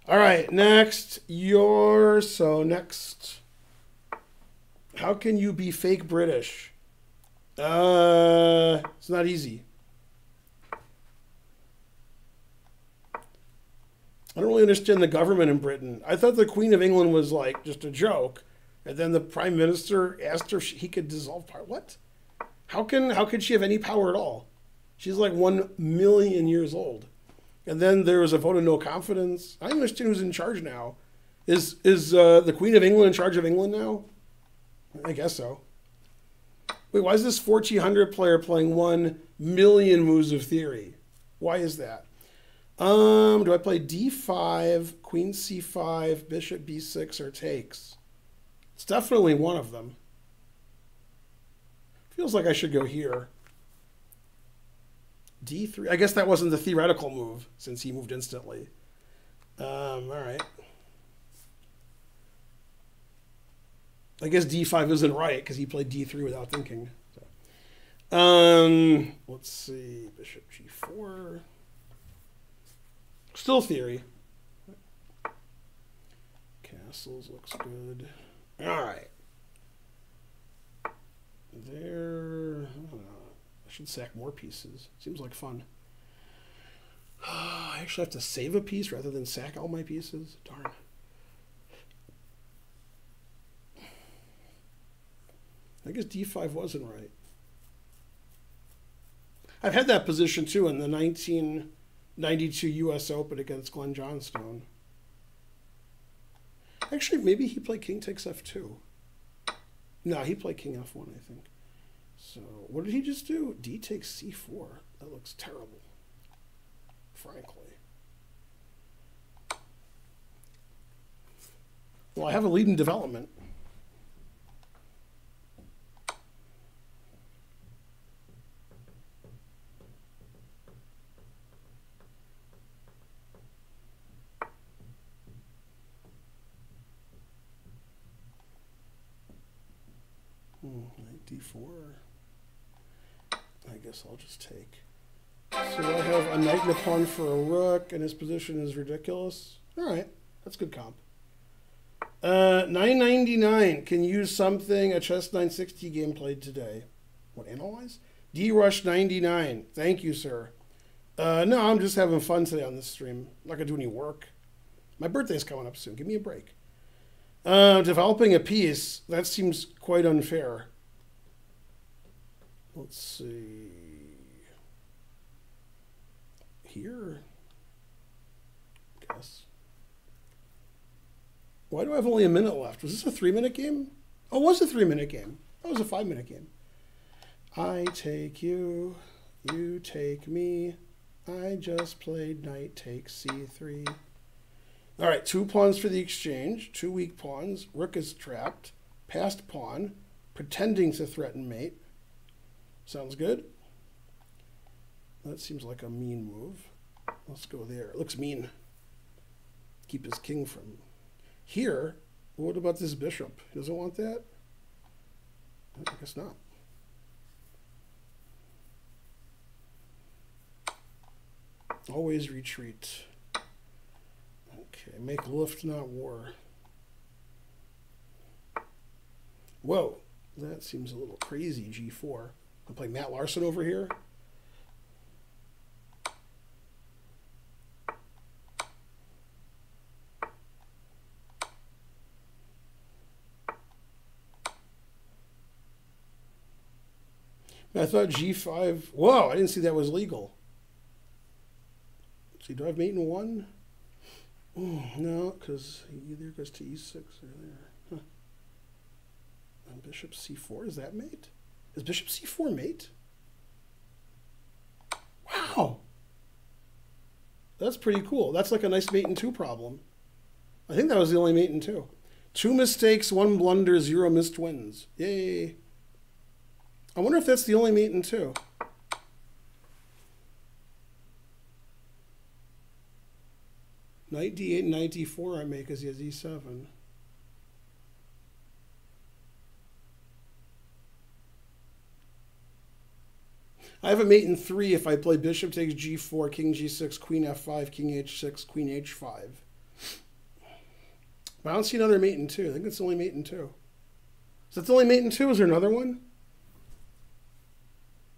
All right, next. Next. How can you be fake British? It's not easy. I don't really understand the government in Britain. I thought the Queen of England was like just a joke. And then the Prime Minister asked her if he could dissolve power. What? How could she have any power at all? She's like 1 million years old. And then there was a vote of no confidence. I don't understand who's in charge now. Is the Queen of England in charge of England now? I guess so. Wait, why is this 1400 player playing 1 million moves of theory? Why is that? Do I play d5, queen c5, bishop b6, or takes? It's definitely one of them. Feels like I should go here. d3. I guess that wasn't the theoretical move, since he moved instantly. All right. I guess d5 isn't right, because he played d3 without thinking. So. Let's see. Bishop g4. Still theory. Castles looks good. All right. There. I don't know. I should sack more pieces. Seems like fun. I actually have to save a piece rather than sack all my pieces. Darn. I guess d5 wasn't right. I've had that position too in the 1992 U.S. Open against Glenn Johnstone. Actually, maybe he played king takes f2. No, he played king f1, I think. So, what did he just do? D takes c4. That looks terrible, frankly. Well, I have a lead in development. Knight d4. I guess I'll just take. So I have a knight and a pawn for a rook, and his position is ridiculous. All right, that's good comp. 999 can use something a chess 960 game played today. What, analyze? D-Rush 99. Thank you, sir. No, I'm just having fun today on this stream. I'm not going to do any work. My birthday's coming up soon. Give me a break. Developing a piece, that seems quite unfair. Let's see. Here? Guess. Why do I have only a minute left? Was this a 3-minute game? Oh, it was a 3-minute game. That was a 5-minute game. I take you, you take me. I just played knight takes c3. All right, 2 pawns for the exchange, 2 weak pawns. Rook is trapped. Passed pawn, pretending to threaten mate. Sounds good. That seems like a mean move. Let's go there. It looks mean. Keep his king from here. What about this bishop? He doesn't want that? I guess not. Always retreat. Okay, make lift, not war. Whoa, that seems a little crazy, g4. I'll play Matt Larson over here. I thought g5. Whoa, I didn't see that was legal. See, do I have mate in 1? No, because he either goes to e6 or there. Huh. And bishop c4, is that mate? Is bishop c4 mate? Wow. That's pretty cool. That's like a nice mate in 2 problem. I think that was the only mate in 2. 2 mistakes, 1 blunder, 0 missed wins. Yay. I wonder if that's the only mate in 2. Knight d8 and knight d4 I make because he has e7. I have a mate in 3 if I play bishop takes g4, king g6, queen f5, king h6, queen h5. But I don't see another mate in 2. I think it's the only mate in 2. Is that the only mate in 2? Is there another one?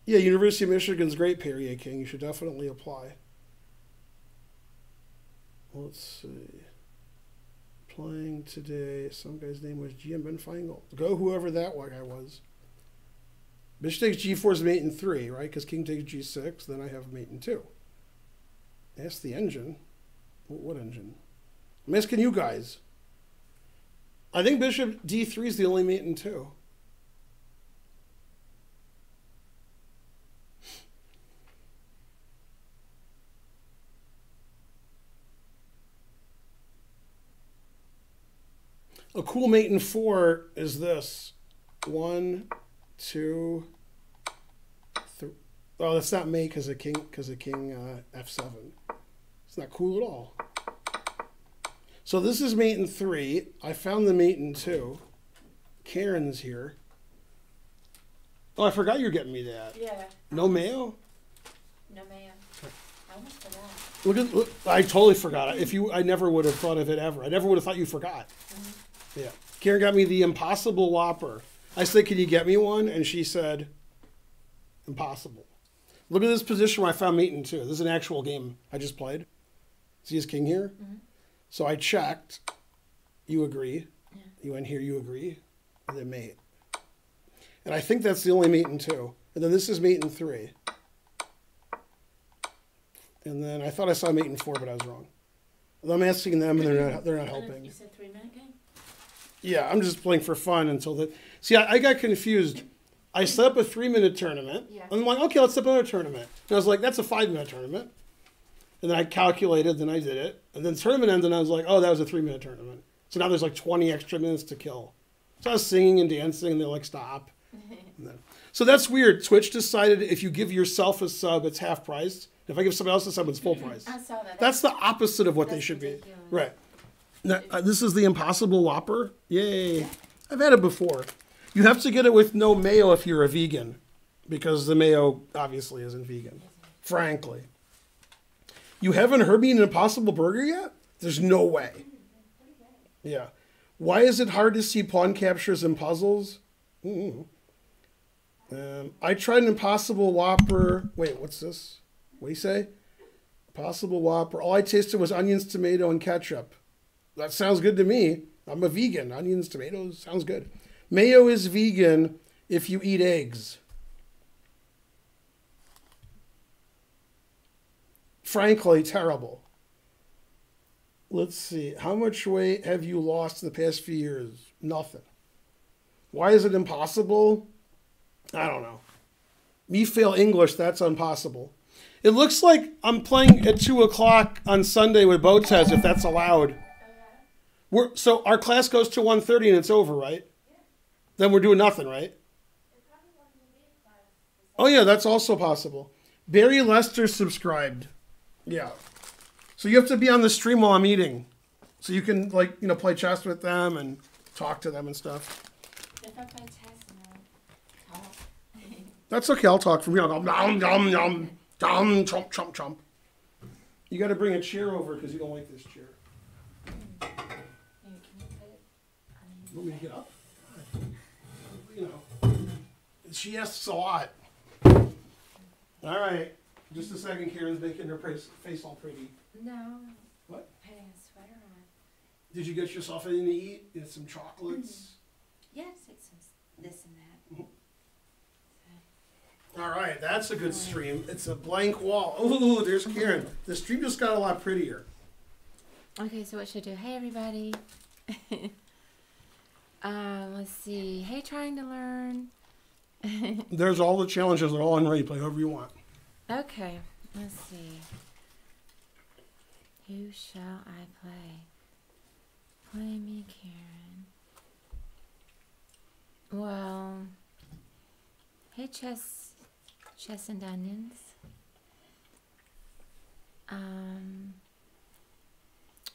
Yeah, University of Michigan's great, Perrier King. You should definitely apply. Let's see. Playing today, some guy's name was GM Ben Finegold. Go whoever that guy was. Bishop takes g4 is mate in 3, right? Because king takes g6, then I have mate in 2. Ask the engine. What engine? I'm asking you guys. I think bishop d3 is the only mate in 2. A cool mate in 4 is this. 1, 2, 3. Oh, that's not mate because of king f7. It's not cool at all. So this is mate in 3. I found the mate in 2. Karen's here. Oh, I forgot you're getting me that. Yeah. No mayo? No, ma'am. I almost forgot. Look, I totally forgot. I never would have thought of it ever. I never would have thought you forgot. Mm-hmm. Yeah. Karen got me the impossible Whopper. I said, can you get me one? And she said, impossible. Look at this position where I found mate in 2. This is an actual game I just played. See his king here? Mm-hmm. So I checked. You agree. Yeah. You went here, you agree. And then mate. And I think that's the only mate in 2. And then this is mate in 3. And then I thought I saw mate in 4, but I was wrong. I'm asking them, and they're not helping. You said 3-minute game? Yeah, I'm just playing for fun until the. See, I got confused. I set up a 3-minute tournament. Yeah. And I'm like, okay, let's set up another tournament. And I was like, that's a 5-minute tournament. And then I calculated, then I did it. And then the tournament ended, and I was like, oh, that was a 3-minute tournament. So now there's like 20 extra minutes to kill. So I was singing and dancing, and they're like, stop. So that's weird. Twitch decided if you give yourself a sub, it's half price. If I give somebody else a sub, it's full price. I saw that. That's the opposite of what they should ridiculous. Be. Right. Now, this is the impossible Whopper. Yay. I've had it before. You have to get it with no mayo if you're a vegan, because the mayo obviously isn't vegan, frankly. You haven't heard me an impossible burger yet? There's no way. Yeah. Why is it hard to see pawn captures in puzzles? I tried an impossible Whopper. Wait, what's this? What do you say? Impossible Whopper. All I tasted was onions, tomato, and ketchup. That sounds good to me. I'm a vegan. Onions, tomatoes, sounds good. Mayo is vegan if you eat eggs. Frankly, terrible. Let's see. How much weight have you lost in the past few years? Nothing. Why is it impossible? I don't know. Me fail English, that's impossible. It looks like I'm playing at 2 o'clock on Sunday with Botez, if that's allowed. So our class goes to 1:30 and it's over, right? Yeah. Then we're doing nothing, right? Oh, yeah, that's also possible. Barry Lester subscribed. Yeah. So you have to be on the stream while I'm eating. So you can, like, play chess with them and talk to them and stuff. If I play chess and I talk. That's okay. I'll talk from here. I'll go, nom, nom, nom, nom, chomp, chomp, chomp. You got to bring a chair over because you don't like this chair. Maybe can you put it on Want me to get up? She asks a lot. All right. Just a second. Karen's making her face all pretty. No. What? Putting a sweater on. Did you get yourself anything to eat? Get some chocolates? Yes, it's this and that. All right. That's a good stream. It's a blank wall. Ooh, there's Karen. The stream just got a lot prettier. Okay, so what should I do? Hey, everybody. Let's see. Hey, trying to learn. There's all the challenges. They're all on ready. Play however you want. Okay, let's see. Who shall I play? Play me, Karen. Well, hey, chess and onions.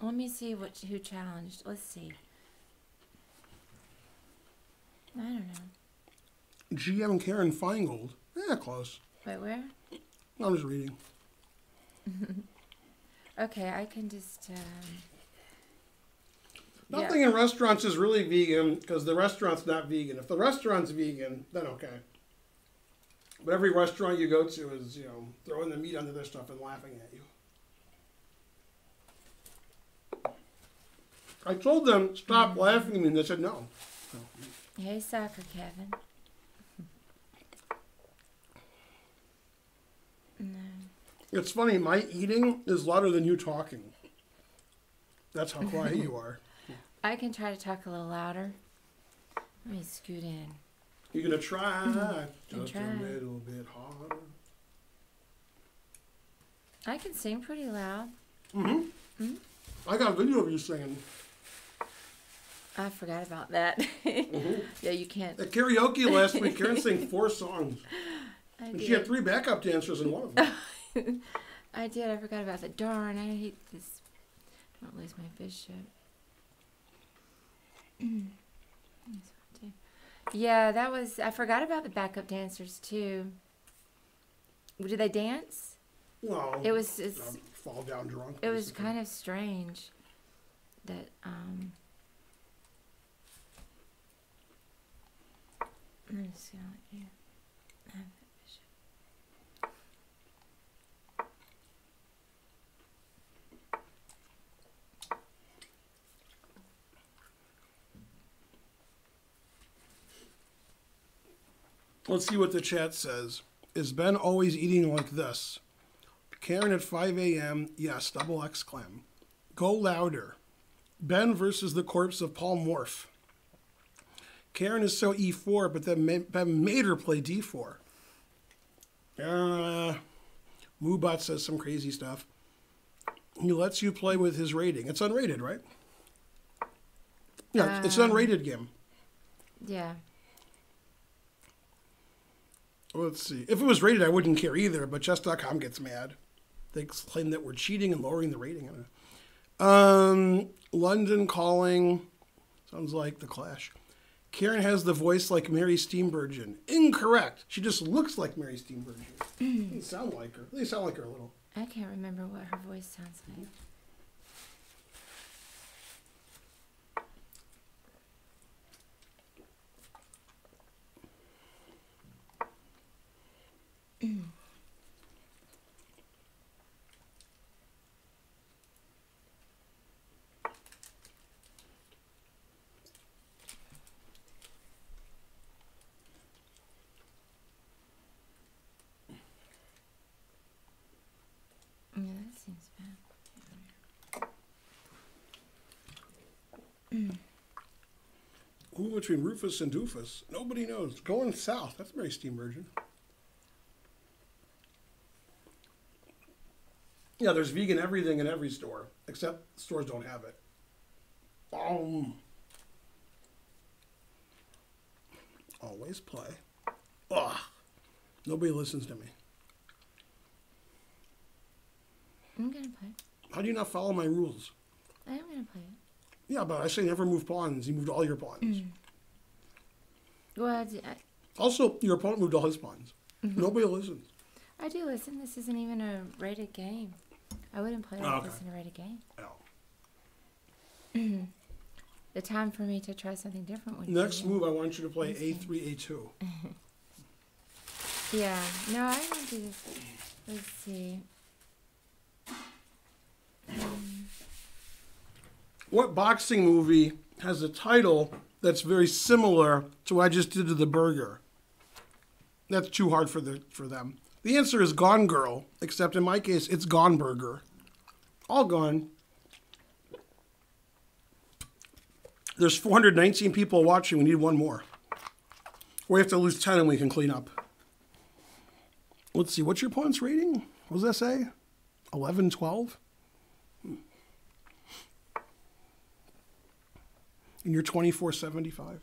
Let me see who challenged. Let's see. I don't know. GM Karen Finegold. Yeah, close. Wait, where? I'm just reading. Okay, I can just. Nothing in restaurants is really vegan because the restaurant's not vegan. If the restaurant's vegan, then okay. But every restaurant you go to is, throwing the meat onto their stuff and laughing at you. I told them, stop laughing at me, and they said no. So. Hey, soccer, Kevin. No. It's funny, my eating is louder than you talking. That's how quiet you are. I can try to talk a little louder. Let me scoot in. You're going to try just try. a little bit harder. I can sing pretty loud. Mm-hmm. I got a video of you singing. I forgot about that. Yeah, you can't. At karaoke last week, Karen sang 4 songs. And she had 3 backup dancers in one of them. I did. I forgot about that. Darn, I hate this. Don't lose my bishop. Yeah, that was. I forgot about the backup dancers too. Did they dance? Well, it was. Fall down drunk. It was kind of strange that. I'm just gonna let you have that bishop. Let's see what the chat says. Is Ben always eating like this? Karen at 5 a.m. Yes, double exclam. Go louder. Ben versus the corpse of Paul Morph. Karen is so E4, but then Ben made her play D4. Moobot says some crazy stuff. He lets you play with his rating. It's unrated, right? Yeah, it's an unrated game. Yeah. Let's see. If it was rated, I wouldn't care either, but chess.com gets mad. They claim that we're cheating and lowering the rating. I don't know. London Calling. Sounds like The Clash. Karen has the voice like Mary Steenburgen. Incorrect. She just looks like Mary Steenburgen. Doesn't sound like her. They sound like her a little. I can't remember what her voice sounds like. Yeah, that seems bad. Who between Rufus and Doofus? Nobody knows. Going south. That's Mary Steenburgen. Yeah, there's vegan everything in every store, except stores don't have it. Always play. Ugh. Nobody listens to me. I'm gonna play. How do you not follow my rules? I am gonna play it. Yeah, but I say never move pawns. You moved all your pawns. Well, Also, your opponent moved all his pawns. Nobody listens. I do listen. This isn't even a rated game. I wouldn't play like this in a rated game. Oh. The time for me to try something different would Next move, I want you to play A3, A2. Yeah. No, I want to do this. Let's see. What boxing movie has a title that's very similar to what I just did to the burger? That's too hard for them. The answer is Gone Girl, except in my case, it's Gone Burger. All gone. There's 419 people watching. We need one more. We have to lose 10 and we can clean up. Let's see. What's your opponent's rating? What does that say? 11, 12? And you're 2475.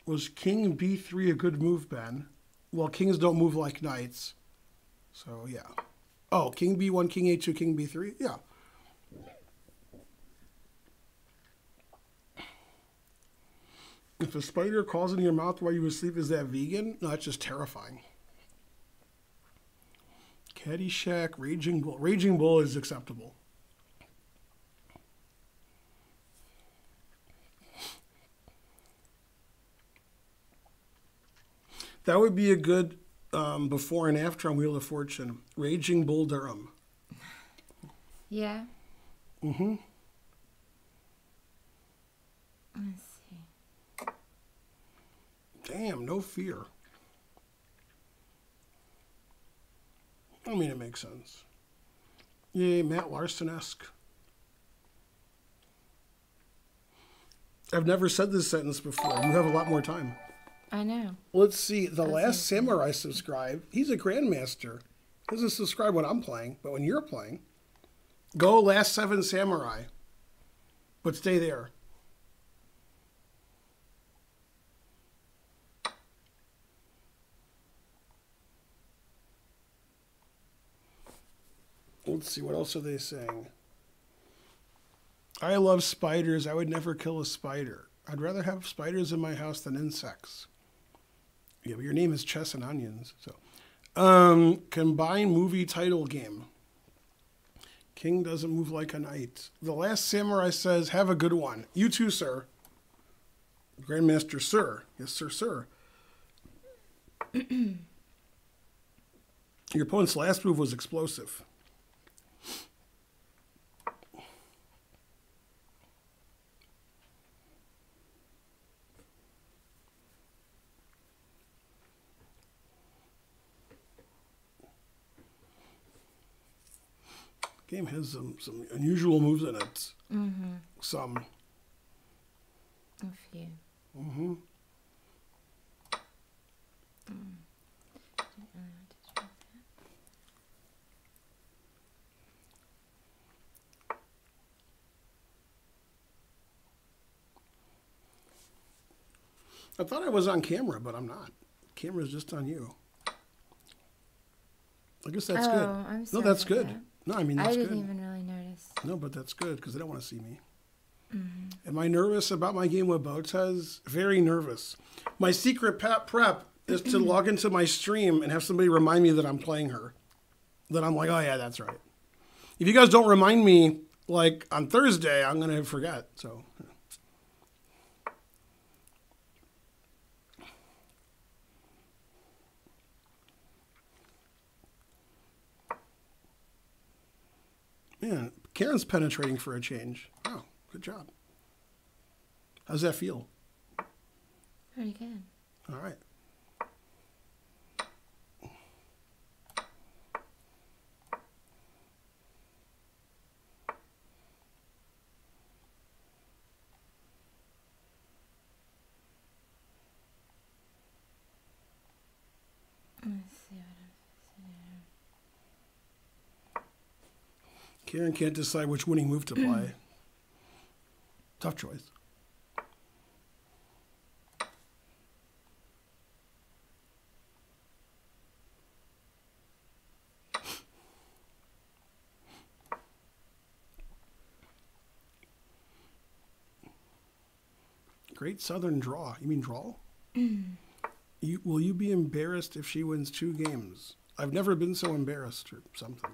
Was King B3 a good move, Ben? Well, kings don't move like knights. So, yeah. Oh, King B1, King A2, King B3? Yeah. If a spider crawls into your mouth while you asleep, is that vegan? No, that's just terrifying. Caddyshack, Raging Bull. Raging Bull is acceptable. That would be a good before and after on Wheel of Fortune. Raging Bull Durham. Yeah. Mm-hmm. Let's see. Damn, no fear. I mean, it makes sense. Yay, Matt Larson-esque. I've never said this sentence before. You have a lot more time. I know. Let's see. The Last Samurai subscribed. He's a grandmaster. He doesn't subscribe when I'm playing, but when you're playing, go Last 7 Samurai. But stay there. Let's see. What else are they saying? I love spiders. I would never kill a spider. I'd rather have spiders in my house than insects. Yeah, but your name is Chess and Onions. So, combine movie title game. King doesn't move like a knight. The Last Samurai says, have a good one. You too, sir. Grandmaster, sir. Yes, sir, sir. Your opponent's last move was explosive. Game has some unusual moves in it. Mm-hmm. Some. A few. Mm-hmm. I thought I was on camera, but I'm not. Camera's just on you. I guess that's good. I'm sorry. No, that's good. That. No, I mean, that's good. I didn't even really notice. No, but that's good because they don't want to see me. Mm-hmm. Am I nervous about my game with Botez? Very nervous. My secret prep is to log into my stream and have somebody remind me that I'm playing her. Then I'm like, oh yeah, that's right. If you guys don't remind me, like on Thursday, I'm going to forget. So. Man, Karen's penetrating for a change. Oh, good job. How's that feel? Pretty good. All right. Let's see what Karen can't decide which winning move to play. Tough choice. Great Southern draw. You mean draw? Will you be embarrassed if she wins 2 games? I've never been so embarrassed or something.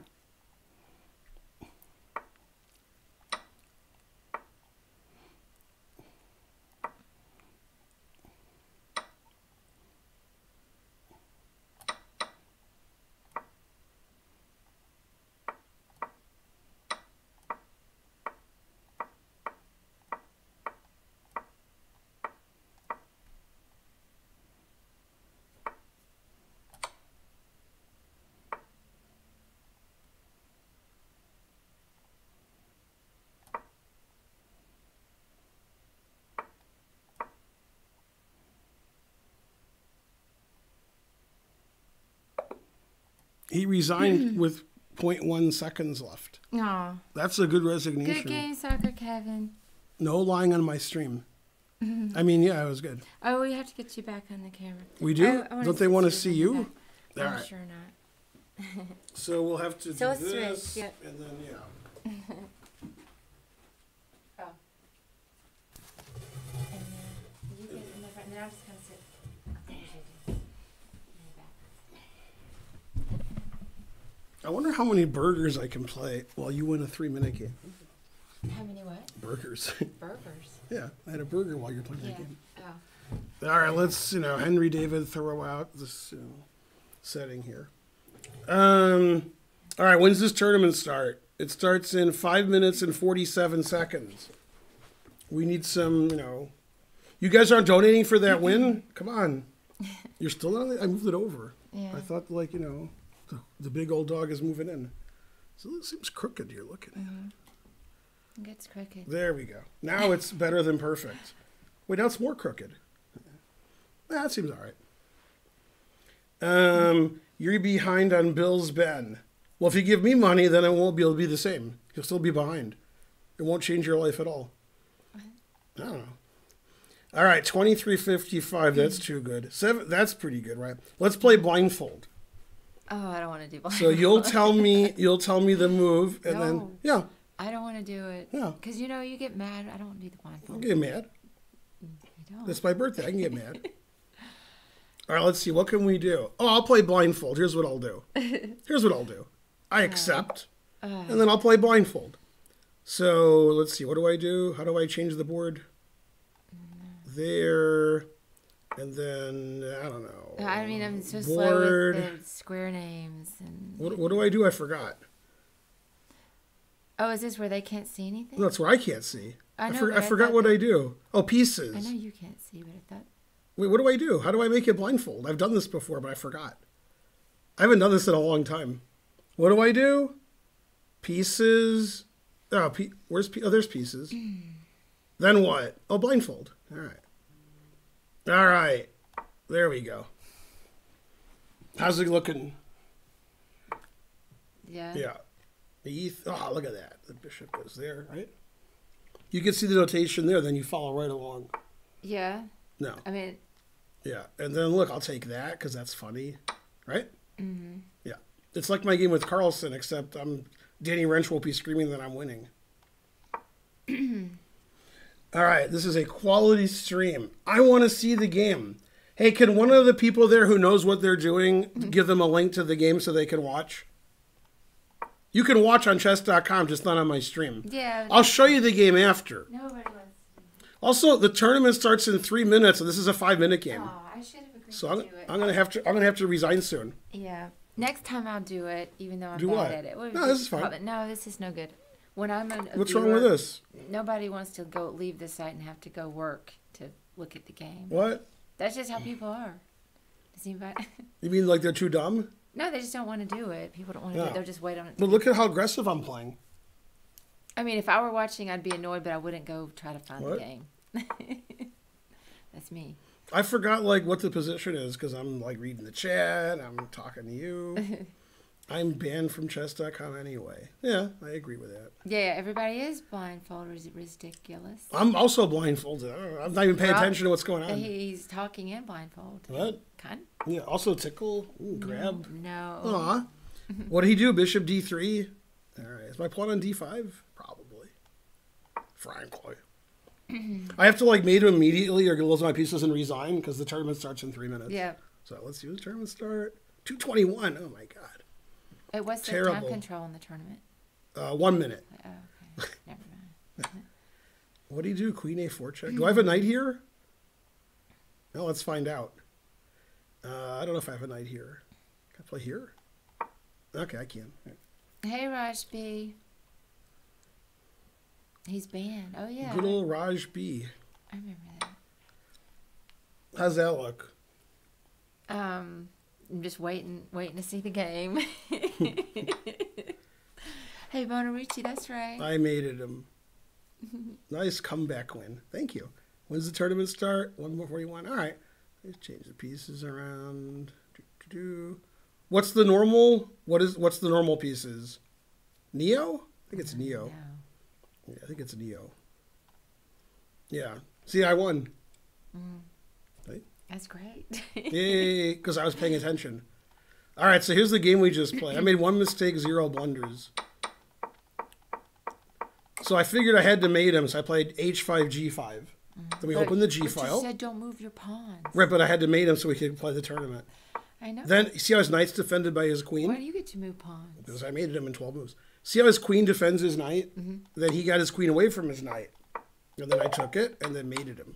He resigned with 0.1 seconds left. Aw. That's a good resignation. Good game, Soccer Kevin. No lying on my stream. I mean, yeah, it was good. Oh, we have to get you back on the camera. We do? Don't they want to see you? I'm All right. sure not. So we'll have to So do it's this, switch, yep. and then, yeah. Oh. And then you get in the front, and then I'm just going to sit. I think we should do in the back. I wonder how many burgers I can play while you win a 3-minute game. How many what? Burgers. Burgers. Yeah, I had a burger while you're playing Yeah. that game. Oh. All right, let's, Henry David throw out this setting here. All right, when's this tournament start? It starts in 5 minutes and 47 seconds. We need some, You guys aren't donating for that win? Come on. You're still on it? I moved it over. Yeah. I thought, the big old dog is moving in. So it seems crooked you're looking at. It gets crooked. There we go. Now it's better than perfect. Wait, now it's more crooked. That seems all right. You're behind on Bill's Ben. Well, if you give me money, then it won't be able to be the same. You'll still be behind. It won't change your life at all. I don't know. All right, 23.55. That's too good. 7. That's pretty good, right? Let's play blindfold. Oh, I don't want to do blindfold. So you'll tell me the move, and then No. I don't want to do it. Yeah. Because, you get mad. I don't want to do the I'll blindfold. get mad. You don't. It's my birthday. I can get mad. All right, let's see. What can we do? Oh, I'll play blindfold. Here's what I'll do. I accept, and then I'll play blindfold. So let's see. What do I do? How do I change the board? There, and then, I don't know. I mean, I'm so slow with the square names. And What do I do? I forgot. Oh, is this where they can't see anything? That's where I can't see. I know, I forgot what I do. Oh, pieces. I know you can't see, but I thought... Wait, what do I do? How do I make it blindfold? I've done this before, but I forgot. I haven't done this in a long time. What do I do? Pieces. Oh, there's pieces. Then what? Oh, blindfold. All right. There we go. How's it looking? Yeah. Yeah. Oh, look at that. The bishop goes there, right? You can see the notation there, then you follow right along. Yeah. No. I mean... Yeah. And then, look, I'll take that because that's funny, right? Mm-hmm. Yeah. It's like my game with Carlson, except Danny Wrench will be screaming that I'm winning. All right. This is a quality stream. I want to see the game. Hey, can one of the people there who knows what they're doing give them a link to the game so they can watch? You can watch on chess.com, just not on my stream. Yeah. I'll show you the game after. Nobody wants to. Also, the tournament starts in 3 minutes, and this is a 5-minute game. Oh, I should have agreed So to do it. I'm gonna have to resign soon. Yeah. Next time I'll do it, even though I'm Do bad what? at it. No, this is fine. No, this is no good. When I'm a What's viewer, wrong with this? Nobody wants to leave the site and have to go work to look at the game. What? That's just how people are. Does anybody? You mean like they're too dumb? No, they just don't want to do it. People don't want to do Yeah. it. They'll just wait on it. But look at how aggressive I'm playing. I mean, if I were watching, I'd be annoyed, but I wouldn't go try to find What? the game. That's me. I forgot what the position is because I'm reading the chat. I'm talking to you. I'm banned from chess.com anyway. Yeah, I agree with that. Yeah, everybody is blindfolded. Is it ridiculous? I'm also blindfolded. I'm not even paying attention to what's going on. He's talking in blindfold. What? Kind Yeah, also tickle. Ooh, grab. No. Aw. What did he do? Bishop d3? All right. Is my pawn on d5? Probably. Frankly. I have to like mate him immediately or lose my pieces and resign because the tournament starts in 3 minutes. Yeah. So let's see when the tournament start. 2:21. Oh my god. Wait, what's the Terrible. time control in the tournament? 1 minute. Oh, okay. Never mind. What do you do? Queen A4 check. Do I have a knight here? No, let's find out. I don't know if I have a knight here. Can I play here? Okay, I can. Hey, Raj B. He's banned. Oh, yeah. Good old Raj B. I remember that. How's that look? I'm just waiting to see the game. Hey, Bonarucci, that's right. I mated him. Nice comeback win. Thank you. When's the tournament start? 1:41. All right. Let's change the pieces around. What's the normal? What's the normal pieces? Neo? I think it's Neo. No. Yeah, I think it's Neo. Yeah. See, I won. Right? That's great. Yay, because I was paying attention. All right, so here's the game we just played. I made 1 mistake, 0 blunders. So I figured I had to mate him, so I played H5, G5. Then we opened the G file. You said don't move your pawns. Right, but I had to mate him so we could play the tournament. I know. Then, see how his knight's defended by his queen? Why do you get to move pawns? Because I mated him in 12 moves. See how his queen defends his knight? Then he got his queen away from his knight. And then I took it and then mated him.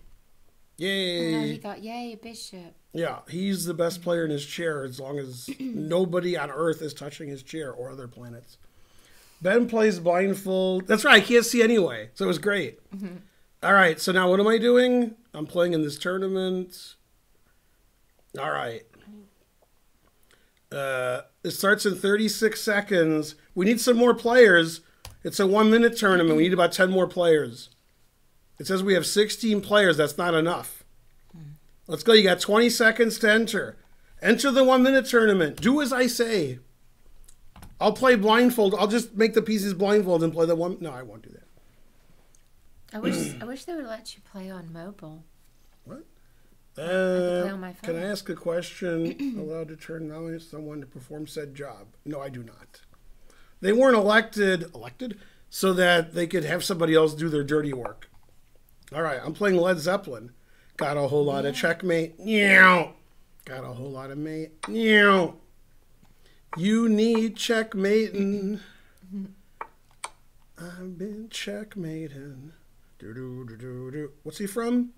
Yay. No, he thought, yay, a bishop. Yeah, he's the best player in his chair as long as nobody on Earth is touching his chair or other planets. Ben plays blindfold. That's right, I can't see anyway. So it was great. All right, so now what am I doing? I'm playing in this tournament. All right. It starts in 36 seconds. We need some more players. It's a 1-minute tournament. We need about 10 more players. It says we have 16 players. That's not enough. Let's go. You got 20 seconds to enter. Enter the 1-minute tournament. Do as I say. I'll play blindfold. I'll just make the pieces blindfold and play the one. No, I won't do that. I wish they would let you play on mobile. What? play on my phone. Can I ask a question? Allowed to turn nominate someone to perform said job? No, I do not. They weren't elected so that they could have somebody else do their dirty work. All right, I'm playing Led Zeppelin. Got a whole lot of checkmate. Meow. Got a whole lot of mate. Meow. You need checkmating. I've been checkmating. Do. What's he from?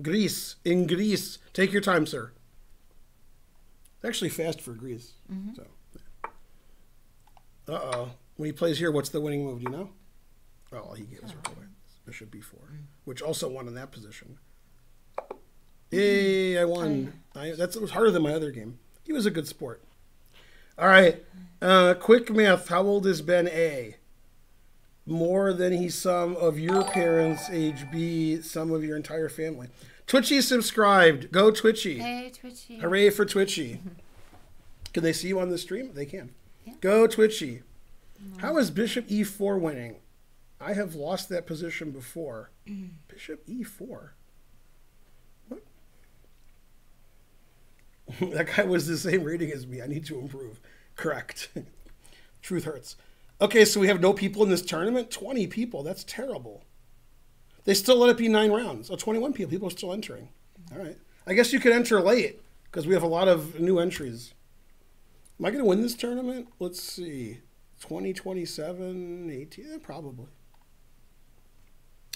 Greece. In Greece. Take your time, sir. It's actually fast for Greece. So. Uh-oh. When he plays here, what's the winning move? Do you know? Oh, he gave us a away. Bishop b4, which also won in that position. Yay, I won. It was harder than my other game. He was a good sport. All right. Quick math. How old is Ben A? More than he's some of your parents, age B, some of your entire family. Twitchy subscribed. Go Twitchy. Hey, Twitchy. Hooray for Twitchy. Can they see you on the stream? They can. Yeah. Go Twitchy. How is Bishop E4 winning? I have lost that position before. Bishop E4. What? That guy was the same rating as me. I need to improve. Correct. Truth hurts. Okay, so we have no people in this tournament? 20 people. That's terrible. They still let it be 9 rounds. Oh, 21 people. People are still entering. All right. I guess you could enter late because we have a lot of new entries. Am I going to win this tournament? Let's see. 2027, 18, probably.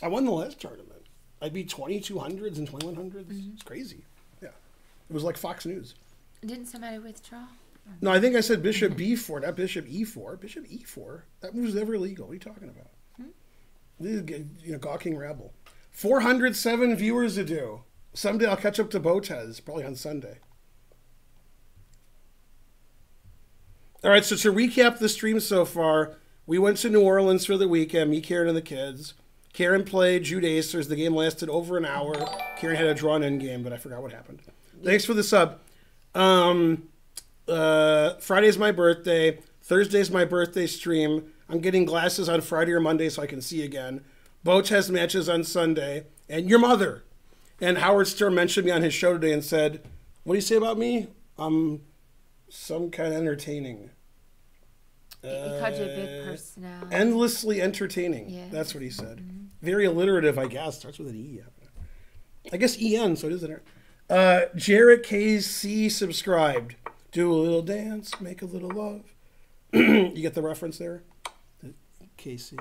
I won the last tournament. I beat 2200s and 2100s. It's crazy. Yeah. It was like Fox News. Didn't somebody withdraw? No, I think I said Bishop B4, not Bishop E4. Bishop E4? That move was never legal. What are you talking about? This is, gawking rabble. 407 viewers to do. Someday I'll catch up to Botez, probably on Sunday. All right, so to recap the stream so far, we went to New Orleans for the weekend, me, Karen, and the kids. Karen played Jude Acers. The game lasted over an hour. Karen had a drawn-in game, but I forgot what happened. Thanks for the sub. Friday's my birthday. Thursday's my birthday stream. I'm getting glasses on Friday or Monday so I can see again. Boach has matches on Sunday. And your mother. And Howard Stern mentioned me on his show today and said, what do you say about me? I'm some kind of entertaining. He called you a big personality. Endlessly entertaining. Yeah. That's what he said. Very alliterative, I guess. Starts with an E. I guess EN, so it is in there. Jarrett KC subscribed. Do a little dance, make a little love. You get the reference there? The KC.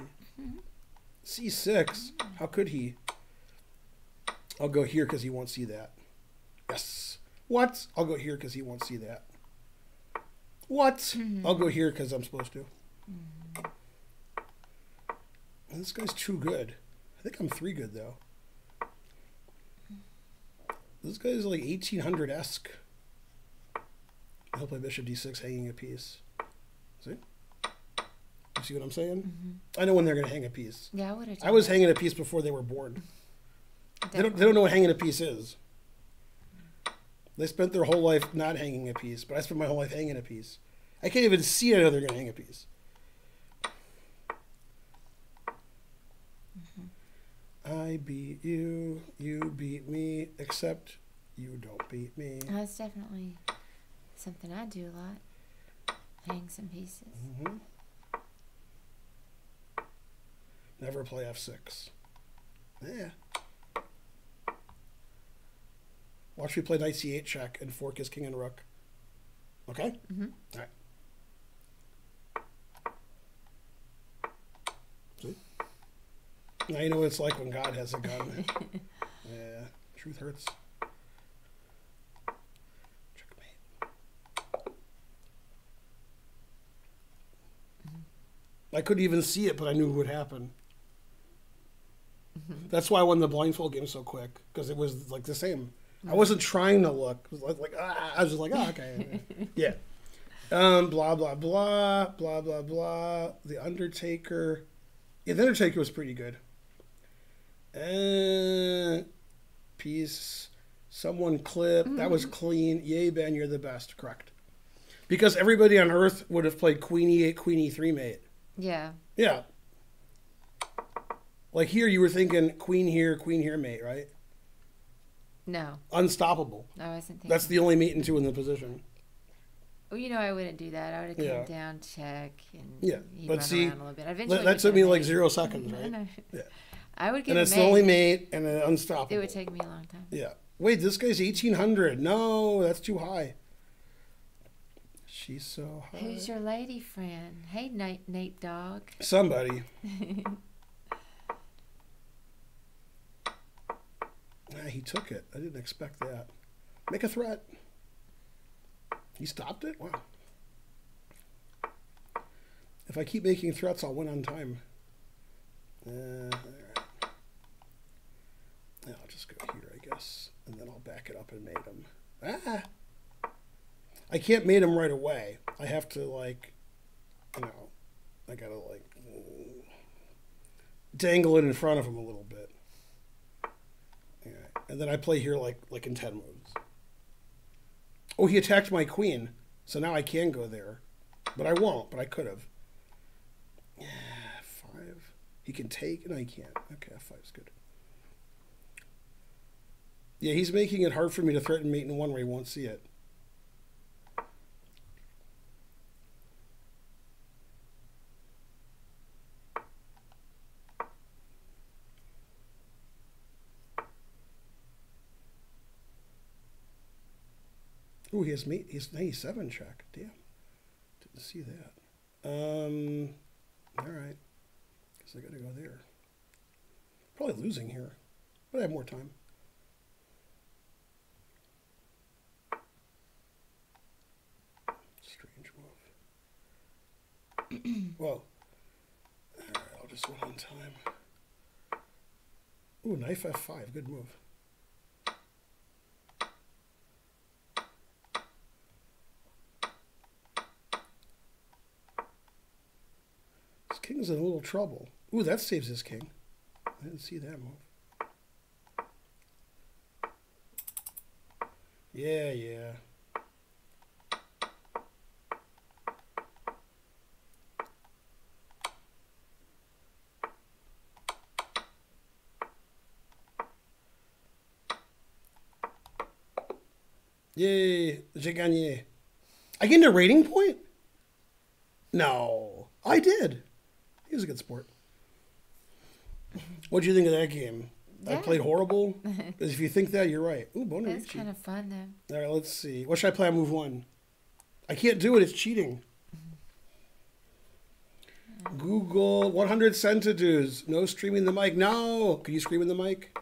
C6. How could he? I'll go here because he won't see that. Yes. What? I'll go here because he won't see that. What? I'll go here because I'm supposed to. This guy's too good. I think I'm 3 good, though. This guy's like 1800-esque. I'll play bishop d6 hanging a piece. See? You see what I'm saying? I know when they're going to hang a piece. Yeah, I would have. I was hanging a piece before they were born. They don't know what hanging a piece is. They spent their whole life not hanging a piece, but I spent my whole life hanging a piece. I can't even see I know they're going to hang a piece. I beat you, you beat me, except you don't beat me. That's definitely something I do a lot. Hang some pieces. Never play F6. Yeah. Watch me play knight c8 check and fork his king and rook. Okay? All right. See? Now you know what it's like when God has a gun. Yeah. Truth hurts. Checkmate. I couldn't even see it, but I knew it would happen. That's why I won the blindfold game so quick, because it was like the same. I wasn't trying to look. It was like I was just like, okay. Yeah. Blah, blah, blah, blah, blah, blah. The Undertaker. Yeah, the Undertaker was pretty good. Piece. Someone clip. That was clean. Yay, Ben, you're the best. Correct. Because everybody on Earth would have played Queen E8, Queen E3 mate. Yeah. Yeah. Like here, you were thinking Queen here, mate, right? No. Unstoppable. I wasn't thinking. That's the only mate and 2 in the position. Well, you know, I wouldn't do that. I would have come down, check, and but run see, around a little bit. Eventually that took me like 0 seconds, right? I know. Yeah. I would get And a it's mate. the only mate and an unstoppable. It would take me a long time. Yeah. Wait, this guy's 1800. No, that's too high. She's so high. Who's your lady friend? Hey, Nate Dog. Somebody. He took it. I didn't expect that. Make a threat. He stopped it? Wow. If I keep making threats, I'll win on time. All right. Yeah, I'll just go here, I guess. And then I'll back it up and mate him. Ah! I can't mate him right away. I have to, like, you know, I gotta, like, dangle it in front of him a little bit. All right. And then I play here, like in 10 moves. Oh, he attacked my queen. So now I can go there. But I won't, but I could have. Yeah, 5. He can take? No, he can't. Okay, F5 is good. Yeah, he's making it hard for me to threaten mate in 1 where he won't see it. Ooh, he has 97 check. Damn. Didn't see that. All right. Guess I gotta go there. Probably losing here. But I have more time. Strange move. Whoa. All right, I'll just win on time. Ooh, knife F5. Good move. King's in a little trouble. Ooh, that saves his king. I didn't see that move. Yeah, yeah. Yay, j'ai gagné. I gained a rating point? No, I did. He was a good sport. What'd you think of that game? I Yeah. played horrible? Because if you think that, you're right. Ooh, It's Bonarici. kind of fun, though. All right, let's see. What should I play on move 1? I can't do it. It's cheating. Google 100 centidues. No streaming the mic. No. Can you scream in the mic?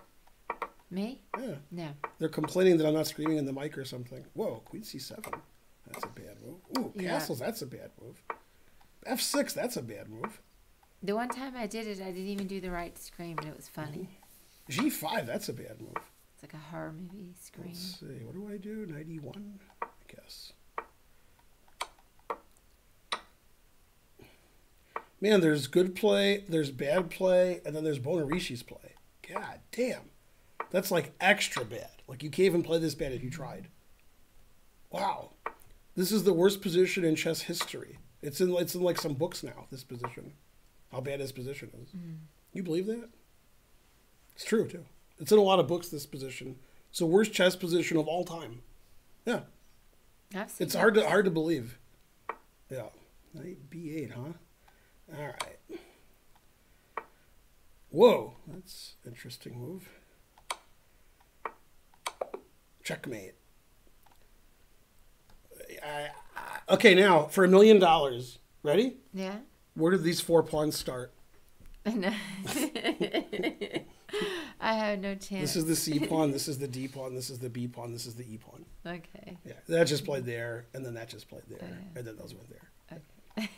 Me? Yeah. No. They're complaining that I'm not screaming in the mic or something. Whoa, Queen C7. That's a bad move. Ooh, Yeah. castles. That's a bad move. F6. That's a bad move. The one time I did it, I didn't even do the right scream, and it was funny. G5. That's a bad move. It's like a horror movie scream. Let's see. What do I do? 91, I guess. Man, there's good play, there's bad play, and then there's Bonarici's play. God damn. That's like extra bad. Like you can't even play this bad if you tried. Wow. This is the worst position in chess history. It's in like some books now, this position. How bad his position is. You believe that? It's true too. It's in a lot of books, this position. It's the worst chess position of all time. Yeah. I've seen It's hard to believe. Yeah. Knight B8, huh? All right. Whoa, that's an interesting move. Checkmate. Okay, now for $1 million. Ready? Yeah. Where did these 4 pawns start? No. I have no chance. This is the C pawn, this is the D pawn, this is the B pawn, this is the E pawn. Okay. Yeah, that just played there, and then that just played there, and then those went there. Okay.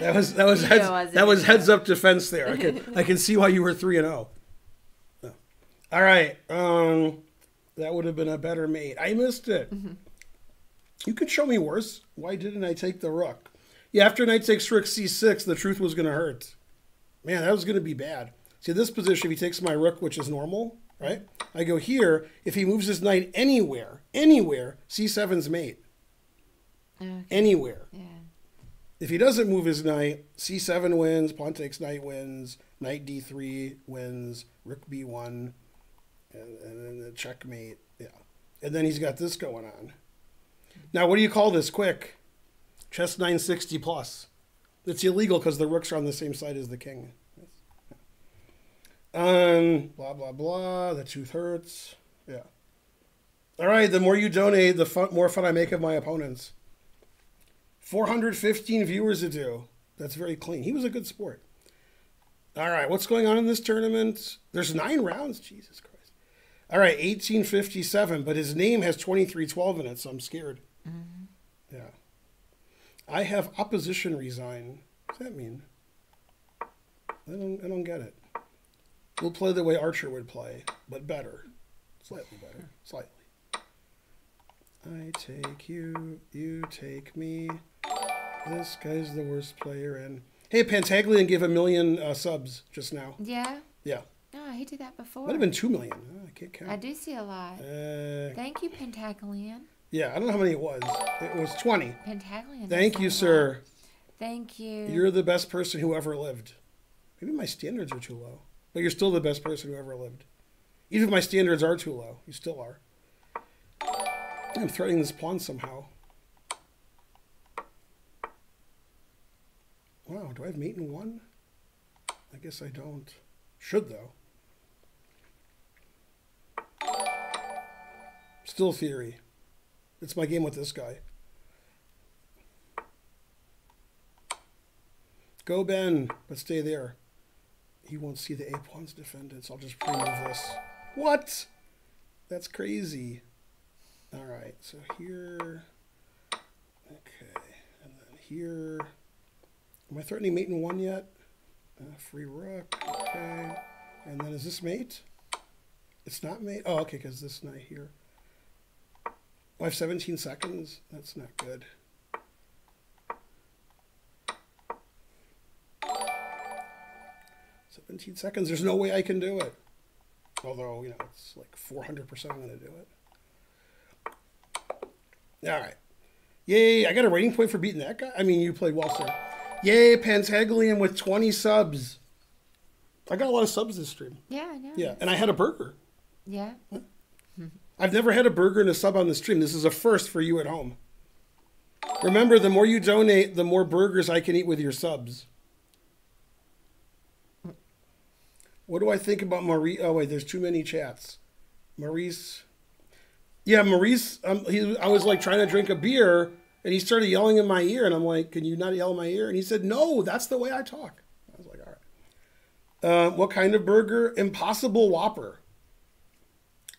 That was heads up defense there. I can see why you were 3-0. Oh. All right, that would have been a better mate. I missed it. You could show me worse. Why didn't I take the rook? Yeah, after knight takes rook c6, the truth was going to hurt. Man, that was going to be bad. See, this position, if he takes my rook, which is normal, right? I go here. If he moves his knight anywhere, c7's mate. Okay. Anywhere. Yeah. If he doesn't move his knight, c7 wins, pawn takes knight wins, knight d3 wins, rook b1, and then the checkmate. Yeah. And then he's got this going on. Now, what do you call this? Quick. Chess 960 plus. It's illegal because the rooks are on the same side as the king. Blah, blah, blah. The tooth hurts. Yeah. All right, the more you donate, the more fun I make of my opponents. 415 viewers a do. That's very clean. He was a good sport. All right, what's going on in this tournament? There's 9 rounds. Jesus Christ. All right, 1857, but his name has 2312 in it, so I'm scared. Yeah. I have opposition resign. What does that mean? I don't get it. We'll play the way Archer would play, but better. Slightly better. Slightly. I take you, you take me. This guy's the worst player in. Hey, Pantaglian gave 1 million subs just now. Yeah? Yeah. No, he did that before. Might have been 2 million. Oh, I can't count. I do see a lot. Thank you, Pentaglian. Yeah, I don't know how many it was. It was 20. Pentaglian. Thank you, sir. Thank you. You're the best person who ever lived. Maybe my standards are too low. But you're still the best person who ever lived. Even if my standards are too low, you still are. I'm threatening this pawn somehow. Wow, do I have mate in 1? I guess I don't. Should, though. Still theory. It's my game with this guy. Go, Ben, but stay there. He won't see the A-pawn's defended, so I'll just pre-move this. What? That's crazy. All right, so here. Okay, and then here. Am I threatening mate in 1 yet? Free rook, okay. And then is this mate? It's not mate? Oh, okay, because this knight here. I have 17 seconds. That's not good. "17 seconds. There's no way I can do it." Although, you know, it's like 400% I'm going to do it. All right. Yay, I got a rating point for beating that guy. I mean, you played well, sir. Yay, Pantaglian with 20 subs. I got a lot of subs this stream. Yeah, I know. Yeah, and I had a burger. Yeah. I've never had a burger and a sub on the stream. This is a first for you at home. Remember, the more you donate, the more burgers I can eat with your subs. What do I think about Maurice? Oh, wait, there's too many chats. Maurice. Yeah, Maurice, I was like trying to drink a beer and he started yelling in my ear and I'm like, can you not yell in my ear? And he said, no, that's the way I talk. I was like, all right. What kind of burger? Impossible Whopper.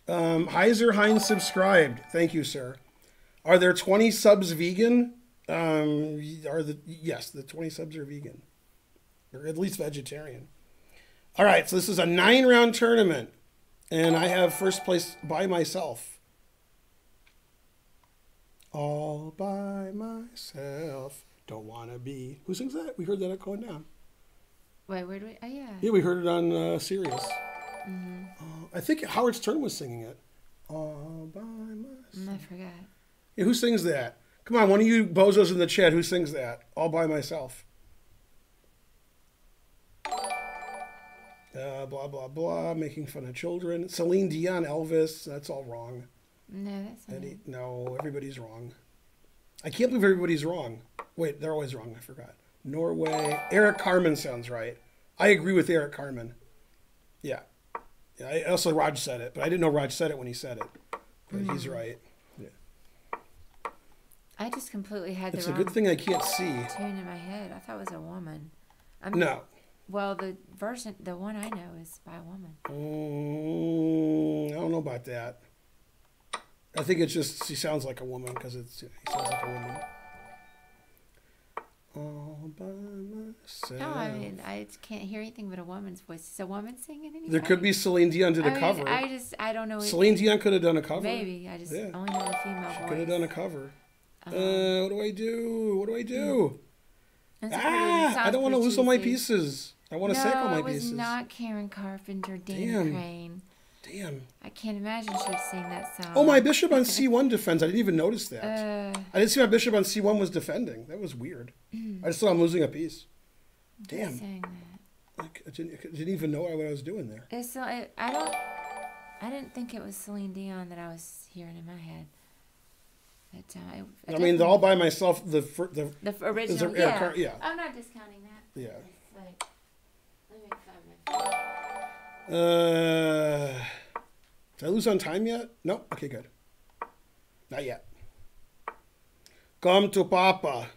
Heiser Heinz subscribed. Thank you, sir. Are there 20 subs vegan? Yes, the 20 subs are vegan. Or at least vegetarian. All right, so this is a 9-round tournament. And I have first place by myself. All by myself. Don't want to be. Who sings that? We heard that at Going Down. Wait, where do we? Oh, yeah. Yeah, we heard it on Sirius. Mm-hmm. I think Howard Stern was singing it. All by myself. I forgot. Yeah, who sings that? Come on, one of you bozos in the chat, who sings that? All by myself. Blah, blah, blah. Making fun of children. Celine Dion, Elvis. That's all wrong. No, that's not it. No, everybody's wrong. I can't believe everybody's wrong. Wait, they're always wrong. I forgot. Norway. Eric Carmen sounds right. I agree with Eric Carmen. Yeah. I also, Raj said it, but I didn't know Raj said it when he said it. But he's right. Yeah. I just completely had the It's wrong a good thing I can't see. tune in my head. I thought it was a woman. No. Well, the one I know is by a woman. I don't know about that. I think it's just she sounds like a woman because he sounds like a woman. All by myself. No, I mean, I can't hear anything but a woman's voice. Is a woman singing anything? There could be Celine Dion did a cover. I don't know. Celine Dion could have done a cover. Maybe. I just only know the female voice. She could have done a cover. What do I do? What do I do? I don't want to lose all my pieces. I want to save all my pieces. No, it was not Karen Carpenter, Dan Crane. Damn. I can't imagine she would sing that song. Oh, my bishop on C1 defends. I didn't even notice that. I didn't see my bishop on C1 was defending. That was weird. I just thought I'm losing a piece. Damn. Saying that. I didn't even know what I was doing there. I didn't think it was Celine Dion that I was hearing in my head. I mean, All by Myself, the original, yeah. I'm not discounting that. Yeah. Like, let me find my phone. Did I lose on time yet? No? Okay, good. Not yet. Come to Papa.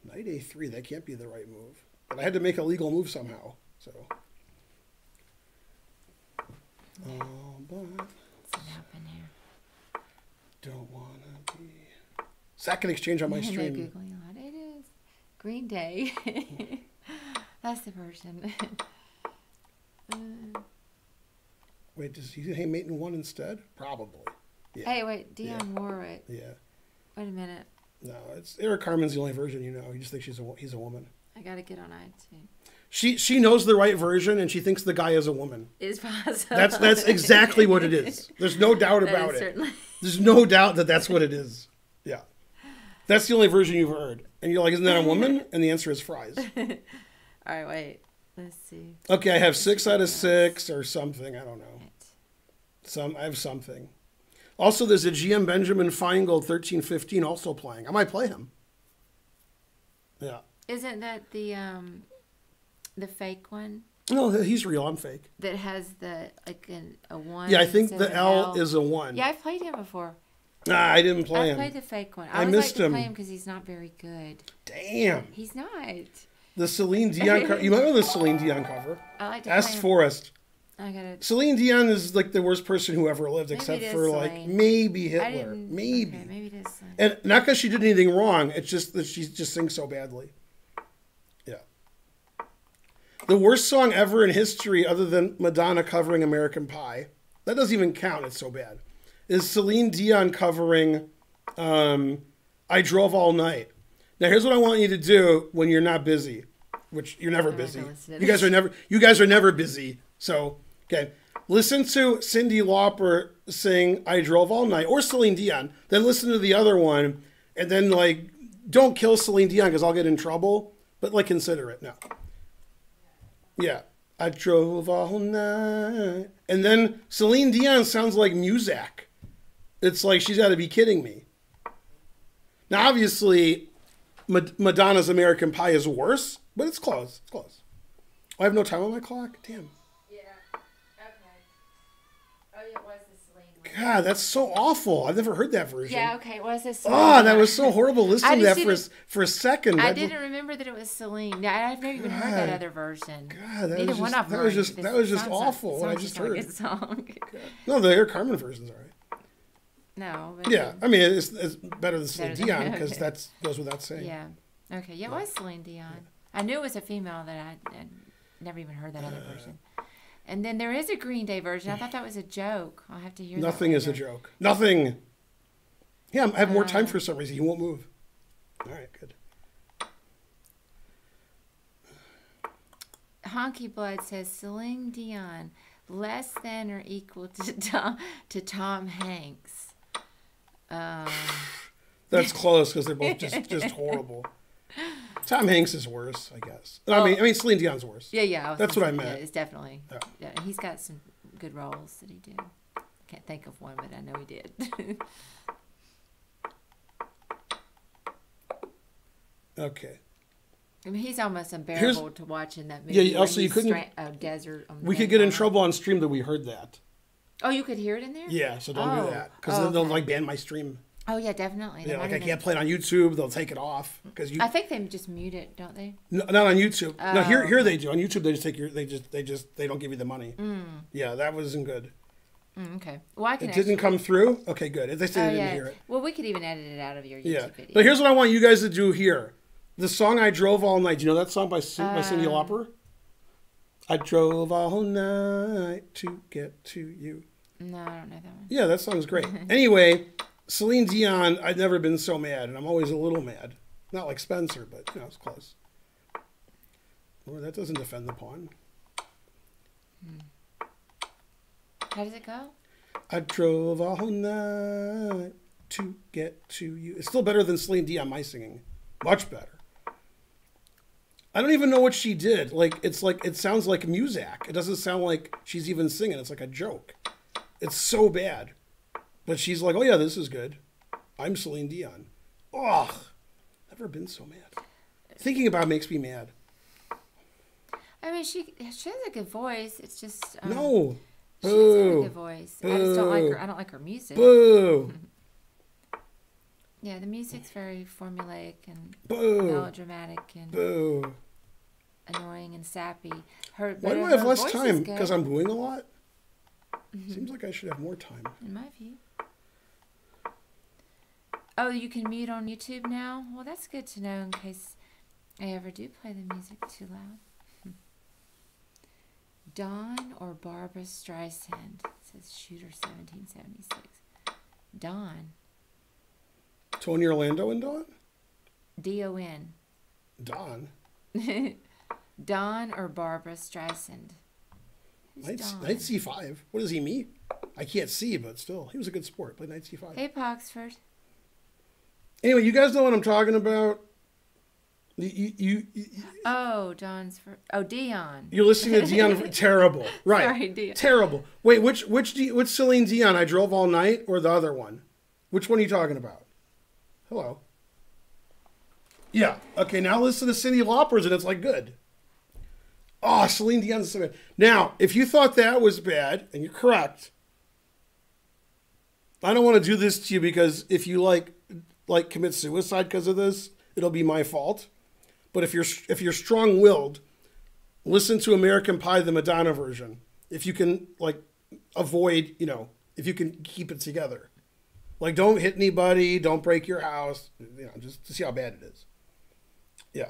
Knight A3, that can't be the right move. But I had to make a legal move somehow, so. What's happening here? Don't want to be. Second exchange on my stream. Googling a lot. It is Green Day. That's the person. Wait, does he say mate in one instead? Probably. Yeah. Hey, wait, Dionne Warwick. Yeah. Wait a minute. No, it's Eric Carmen's the only version you know. You just think he's a woman. I gotta get on iTunes. She knows the right version and she thinks the guy is a woman. Is possible. That's exactly what it is. There's no doubt about it. Certainly. There's no doubt that that's what it is. Yeah. That's the only version you've heard. And you're like, isn't that a woman? And the answer is fries. All right, wait. Let's see. Okay, I have 6 out of 6 or something. I don't know. I have something. Also, there's a GM Benjamin Finegold 1315 also playing. I might play him. Yeah. Isn't that the fake one? No, he's real. I'm fake. That has the a 1. Yeah, I think the L is a 1. Yeah, I've played him before. Nah, I didn't play him. I played the fake one. I missed him. Play him because he's not very good. Damn. He's not. The Celine Dion cover. You might know the Celine Dion cover. I like to Ask play him. Forrest. I gotta. Celine Dion is like the worst person who ever lived, except for like maybe Hitler. Maybe. Okay, maybe it is. And not because she did anything wrong. It's just that she just sings so badly. Yeah. The worst song ever in history, other than Madonna covering American Pie, that doesn't even count. It's so bad. Is Celine Dion covering I Drove All Night. Now here's what I want you to do when you're not busy, which you're never busy. You guys are never busy. So, okay. Listen to Cyndi Lauper sing I Drove All Night or Celine Dion, then listen to the other one and then like don't kill Celine Dion because I'll get in trouble, but like consider it. No. Yeah. I drove all night. And then Celine Dion sounds like Muzak. It's like she's got to be kidding me. Now, obviously, Madonna's American Pie is worse, but it's close. It's close. I have no time on my clock? Damn. Yeah. Okay. Oh, yeah, it was the Celine one. God, that's so awful. I've never heard that version. Yeah, okay, it was the Celine Oh, that one. was so horrible listening to just that for a second. I didn't remember that it was Celine. Yeah, I've never even heard that other version. God, that Neither was one just, of them. that was just awful. What I just heard. A good song. No, the Increment version's all right. No. But Yeah, I mean it's better than Celine than- Dion because okay. that goes without saying. Yeah. Okay. Yeah, it was Celine Dion. I knew it was a female that I'd never even heard that other version. And then there is a Green Day version. I thought that was a joke. I'll have to hear that. Nothing is a joke. Nothing. Yeah, I have more time for some reason. You won't move. All right, good. Honky Blood says Celine Dion less than or equal to Tom Hanks. That's close because they're both just horrible. Tom Hanks is worse, I guess. I mean Celine Dion's worse. Yeah. That's what I meant. Yeah, it's definitely. Yeah. Yeah, he's got some good roles that he did. I can't think of one, but I know he did. Okay. I mean, he's almost unbearable to watch in that movie. Yeah. Also, you couldn't. Desert. We could get in trouble on stream that we heard that. Oh, you could hear it in there. Yeah, so don't do that because then they'll like ban my stream. Oh yeah, definitely. Yeah, like I can't play it on YouTube. They'll take it off because you. I think they just mute it, don't they? No, not on YouTube. No, here they do. On YouTube, they just take your. They don't give you the money. Yeah, that wasn't good. Okay. Well, I can. It didn't come through. Okay, good. They said they didn't hear it. Well, we could even edit it out of your YouTube video. But here's what I want you guys to do here. The song "I Drove All Night." Do you know that song by Cyndi Lauper? I drove all night to get to you. No, I don't know that one. Yeah, that song's great. Anyway, Celine Dion, I've never been so mad, and I'm always a little mad. Not like Spencer, but, it's close. Well, that doesn't defend the pawn. How does it go? I drove all night to get to you. It's still better than Celine Dion, my singing. Much better. I don't even know what she did. It sounds like Muzak. It doesn't sound like she's even singing. It's like a joke. It's so bad. But she's like, oh yeah, this is good. I'm Celine Dion. Ugh. Never been so mad. Thinking about it makes me mad. I mean, she has a good voice. It's just no. She has a really good voice. Boo. I just don't like her. I don't like her music. Boo. Yeah, the music's very formulaic and Boo. melodramatic and Boo. annoying and sappy. Why do I have less time? Because I'm booing a lot? Seems like I should have more time. In my view. Oh, you can mute on YouTube now? Well, that's good to know in case I ever do play the music too loud. Dawn or Barbara Streisand? It says Shooter 1776. Dawn. Tony Orlando and Dawn? D-O-N. Dawn? Dawn or Barbara Streisand? Knight C5. What is he, me? I can't see, but still. He was a good sport. Played Knight C5. Hey, Poxford. Anyway, you guys know what I'm talking about? Dawn's for... Oh, Dion. You're listening to Dion. Terrible. Right. Sorry, Dion. Terrible. Wait, which Celine Dion? I Drove All Night or the other one? Which one are you talking about? Hello. Yeah. Okay, now listen to Cyndi Lauper's and it's like good. Oh, Celine Dion's so bad. Now, if you thought that was bad, and you're correct, I don't want to do this to you because if you like commit suicide because of this, it'll be my fault. But if you're strong-willed, listen to American Pie, the Madonna version. If you can avoid, if you can keep it together. Don't hit anybody, don't break your house, just to see how bad it is. Yeah.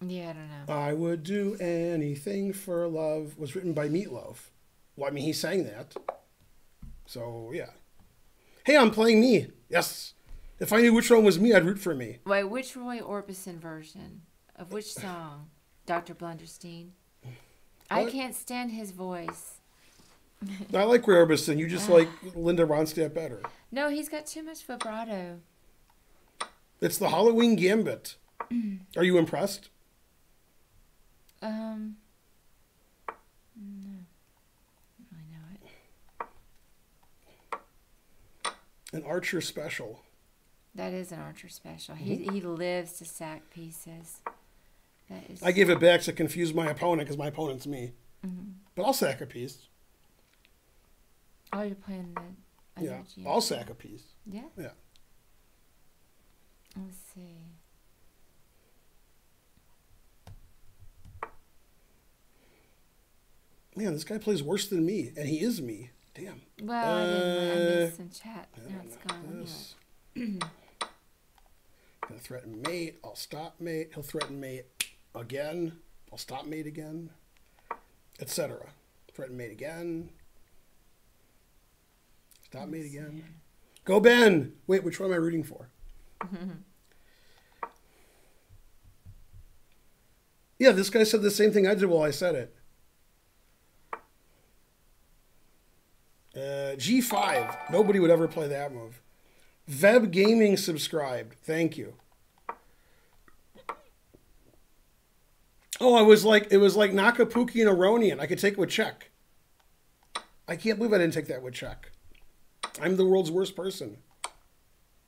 Yeah, I don't know. I would do anything for love was written by Meatloaf. Well, I mean, he sang that. So, yeah. Hey, I'm playing me. Yes. If I knew which one was me, I'd root for me. Wait, which Roy Orbison version? Of which song? Dr. Blunderstein? I can't stand his voice. I like Roy Orbison. You just like Linda Ronstadt better. No, he's got too much vibrato. It's the Halloween Gambit. Are you impressed? No. I don't really know it. An Archer special. That is an Archer special. He lives to sack pieces. That is. I give it back to confuse my opponent because my opponent's me. But I'll sack a piece. Oh, you're playing the. Yeah, I'll sack a piece. Yeah. Yeah. Let's see. Man, this guy plays worse than me, and he is me. Damn. Well, I missed some chat. Now it's gone. Gonna threaten mate. I'll stop mate. He'll threaten mate again. I'll stop mate again, etc. Threaten mate again. Stop mate again. Go Ben. Wait, which one am I rooting for? Yeah, this guy said the same thing I did while I said it. G5. Nobody would ever play that move. Veb Gaming subscribed. Thank you. Oh, it was like Nakapuki and Aronian. I could take it with check. I can't believe I didn't take that with check. I'm the world's worst person.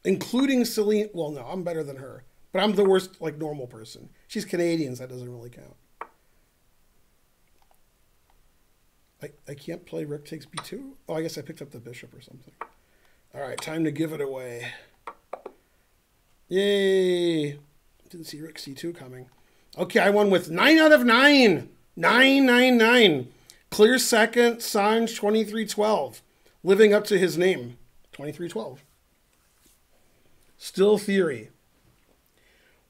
Including Celine. Well, no, I'm better than her. But I'm the worst, like, normal person. She's Canadian, so that doesn't really count. I can't play Rook takes B2? Oh, I guess I picked up the bishop or something. All right, time to give it away. Yay. Didn't see Rook C2 coming. Okay, I won with 9 out of 9. 999. Clear second, Sanj 2312. Living up to his name. 2312. Still theory.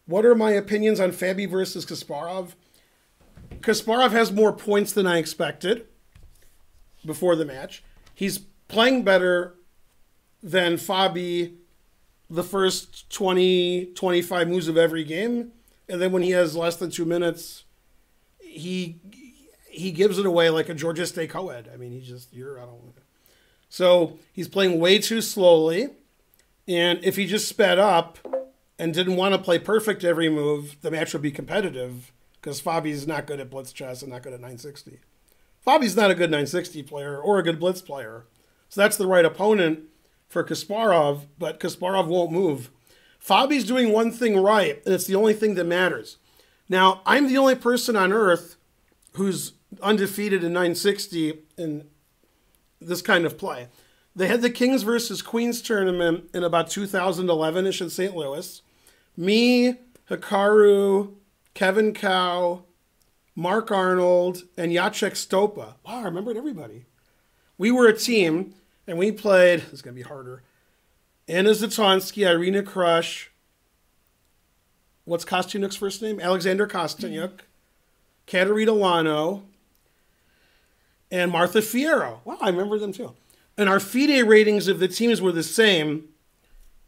What are my opinions on Fabbi versus Kasparov? Kasparov has more points than I expected before the match. He's playing better than Fabbi the first 20, 25 moves of every game. And then when he has less than 2 minutes, he gives it away like a Georges Day co-ed. I mean, I don't want to. So he's playing way too slowly. And if he just sped up and didn't want to play perfect every move, the match would be competitive because Fabbi's not good at blitz chess and not good at 960. Fabbi's not a good 960 player or a good blitz player. So that's the right opponent for Kasparov, but Kasparov won't move. Fabbi's doing one thing right, and it's the only thing that matters. Now, I'm the only person on earth who's undefeated in 960 in this kind of play. They had the Kings versus Queens tournament in about 2011-ish in St. Louis. Me, Hikaru, Kevin Cow, Mark Arnold, and Jacek Stopa. Wow, I remembered everybody. We were a team, and we played, this is going to be harder, Anna Zatonsky, Irina Krush, what's Kostyuk's first name? Alexander Kostyuk, Katerina Lano, and Martha Fierro. Wow, I remember them too. And our FIDE ratings of the teams were the same,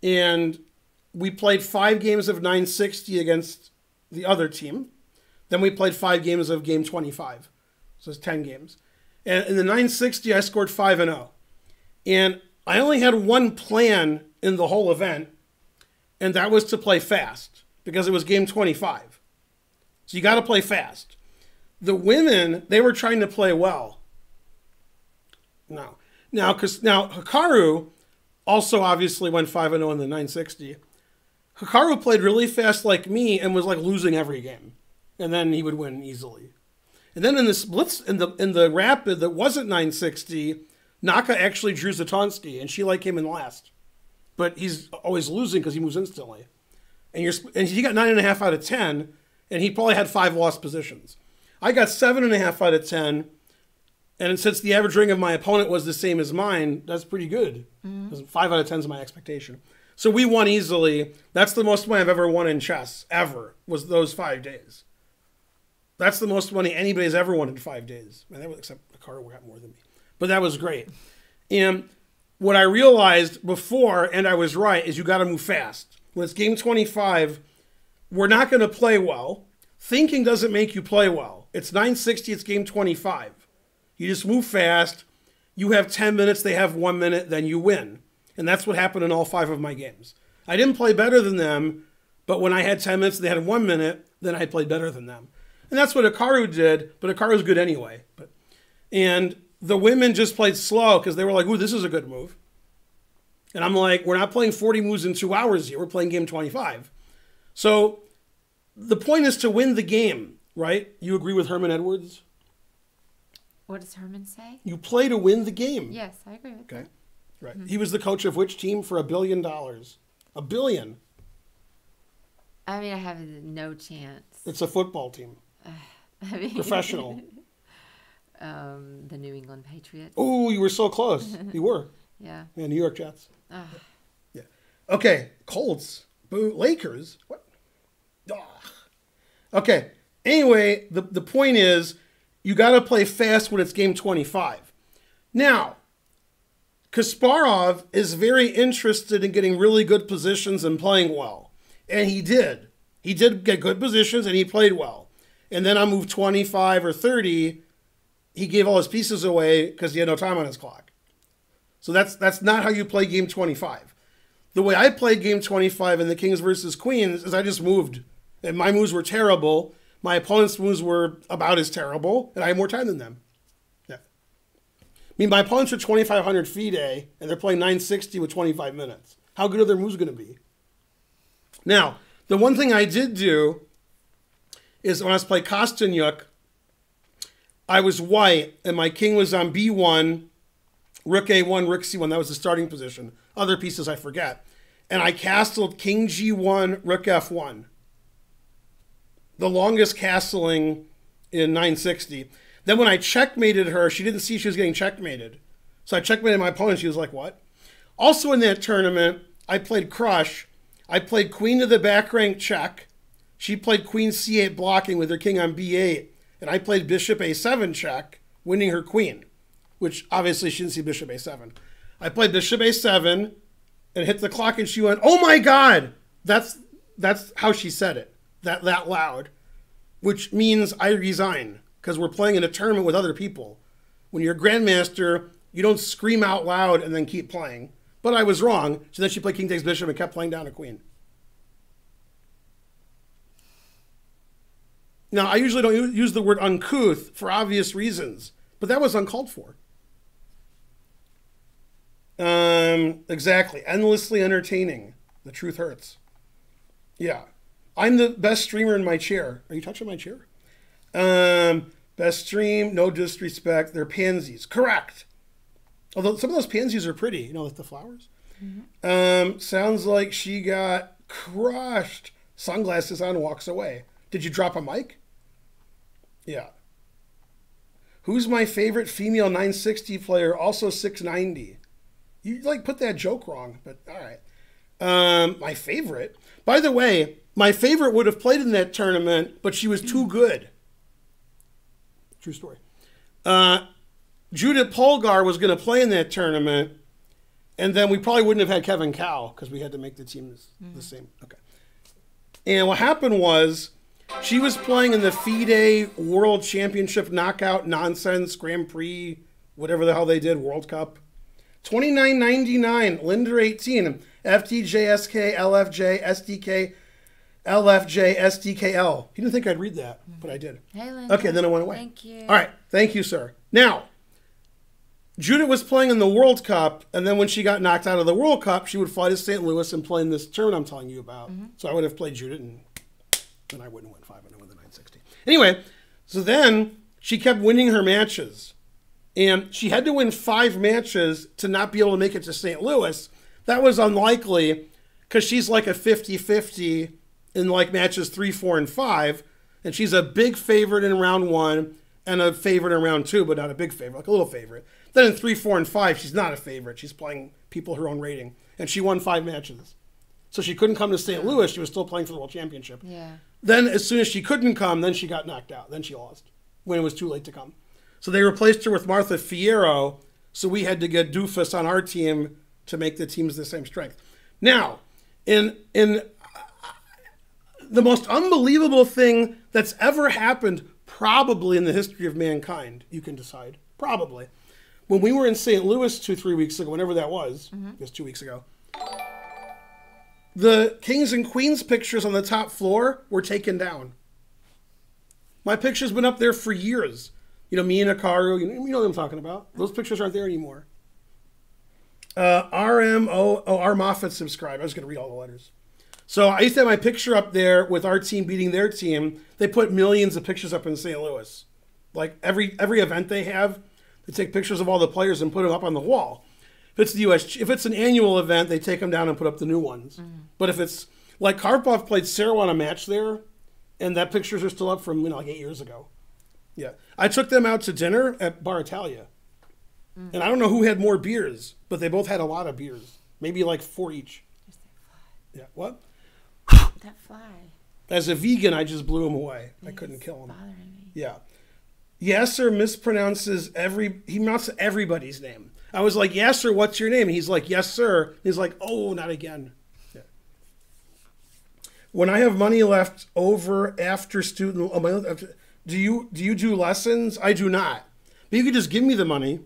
and we played 5 games of 960 against the other team. Then we played 5 games of game 25. So it's 10 games. And in the 960, I scored 5-0. And I only had one plan in the whole event, and that was to play fast because it was game 25. So you got to play fast. The women, they were trying to play well. No. Now, Hikaru also obviously went 5-0 in the 960. Hikaru played really fast like me and was like losing every game. And then he would win easily. And then in the splits, in the rapid that wasn't 960, Naka actually drew Zatonsky, and she like came in last. But he's always losing because he moves instantly. And he got 9.5 out of 10, and he probably had 5 lost positions. I got 7.5 out of 10, and since the average ring of my opponent was the same as mine, that's pretty good. 5 out of 10 is my expectation. So we won easily. That's the most money I've ever won in chess, ever, was those 5 days. That's the most money anybody's ever won in 5 days. And that was, except Hikaru got more than me. But that was great. And what I realized before, and I was right, is you got to move fast. When it's game 25, we're not going to play well. Thinking doesn't make you play well. It's 960, it's game 25. You just move fast. You have 10 minutes, they have 1 minute, then you win. And that's what happened in all 5 of my games. I didn't play better than them, but when I had 10 minutes, they had 1 minute, then I played better than them. And that's what Hikaru did, but Hikaru's good anyway. And the women just played slow because they were like, ooh, this is a good move. And I'm like, we're not playing 40 moves in 2 hours here. We're playing game 25. So the point is to win the game, right? You agree with Herman Edwards? What does Herman say? You play to win the game. Yes, I agree with that. Right. He was the coach of which team for $1 billion? $1 billion. I mean, I have no chance. It's a football team. I mean, Professional. The New England Patriots. Oh, you were so close. You were. Yeah. Yeah, New York Jets. Yeah. Okay, Colts. Boo. Lakers. What? Ugh. Okay. Anyway, the point is, you got to play fast when it's game 25. Now, Kasparov is very interested in getting really good positions and playing well. And he did. He did get good positions and he played well. And then on move 25 or 30, he gave all his pieces away because he had no time on his clock. So that's not how you play game 25. The way I played game 25 in the Kings versus Queens is I just moved. And my moves were terrible. My opponent's moves were about as terrible. And I had more time than them. Yeah. I mean, my opponents are 2,500 FIDE, and they're playing 960 with 25 minutes. How good are their moves going to be? Now, the one thing I did do is when I was playing Kostanyuk, I was white, and my king was on B1, rook A1, rook C1. That was the starting position. Other pieces I forget. And I castled king G1, rook F1. The longest castling in 960. Then when I checkmated her, she didn't see she was getting checkmated. So I checkmated my opponent. She was like, what? Also in that tournament, I played Crush. I played queen to the back rank check. She played queen C8 blocking with her king on B8. And I played bishop A7 check, winning her queen, which obviously she didn't see bishop A7. I played bishop A7 and hit the clock, and she went, oh my God! That's how she said it, that loud, which means I resign, because we're playing in a tournament with other people. When you're a grandmaster, you don't scream out loud and then keep playing. But I was wrong, so then she played king takes bishop and kept playing down a queen. Now, I usually don't use the word uncouth for obvious reasons, but that was uncalled for. Exactly. Endlessly entertaining. The truth hurts. Yeah. I'm the best streamer in my chair. Are you touching my chair? Best stream, no disrespect. They're pansies. Correct. Although some of those pansies are pretty, you know, like the flowers. Mm-hmm. Sounds like she got crushed. Sunglasses on, walks away. Did you drop a mic? Yeah. Who's my favorite female 960 player, also 690? You, like, put that joke wrong, but all right. My favorite? By the way, my favorite would have played in that tournament, but she was too good. True story. Judith Polgar was going to play in that tournament, and then we probably wouldn't have had Kevin Cow because we had to make the teams the same. Okay. And what happened was she was playing in the FIDE World Championship Knockout Nonsense Grand Prix, whatever the hell they did, World Cup. $29.99, Linder 18, FTJ, SK, LFJ, SDK, LFJ, SDKL. You didn't think I'd read that, but I did. Hey, Linda. Okay, then it went away. Thank you. All right, thank you, sir. Now, Judith was playing in the World Cup, and then when she got knocked out of the World Cup, she would fly to St. Louis and play in this tournament I'm telling you about. So I would have played Judith, and then I wouldn't win 5, I would win the 960. Anyway, so then she kept winning her matches. And she had to win 5 matches to not be able to make it to St. Louis. That was unlikely because she's like a 50-50 in like matches 3, 4, and 5. And she's a big favorite in round 1 and a favorite in round 2, but not a big favorite, like a little favorite. Then in 3, 4, and 5, she's not a favorite. She's playing people her own rating. And she won 5 matches. So she couldn't come to St. Louis. She was still playing for the World Championship. Yeah. Then as soon as she couldn't come, then she got knocked out. Then she lost when it was too late to come. So they replaced her with Martha Fierro, so we had to get Doofus on our team to make the teams the same strength. Now, in the most unbelievable thing that's ever happened probably in the history of mankind, you can decide, probably. When we were in St. Louis 2-3 weeks ago, whenever that was, it was 2 weeks ago, the Kings and Queens pictures on the top floor were taken down. My picture's been up there for years. You know, me and Akaru, you know what I'm talking about. Those pictures aren't there anymore. R Moffat subscribed. I was going to read all the letters. So I used to have my picture up there with our team beating their team. They put millions of pictures up in St. Louis. Like every event they have, they take pictures of all the players and put them up on the wall. If it's an annual event, they take them down and put up the new ones. But if it's like Karpov played Sarah on a match there, and that pictures are still up from like 8 years ago. Yeah, I took them out to dinner at Bar Italia, and I don't know who had more beers, but they both had a lot of beers, maybe like 4 each. Yeah, what? That fly. As a vegan, I just blew him away. I couldn't kill him. Bothering me. Yeah. Yasser mispronounces he pronounces everybody's name. I was like, Yasser, what's your name? And he's like, yes, sir. He's like, oh, not again. Yeah. When I have money left over after student, do you do lessons? I do not. But you could just give me the money.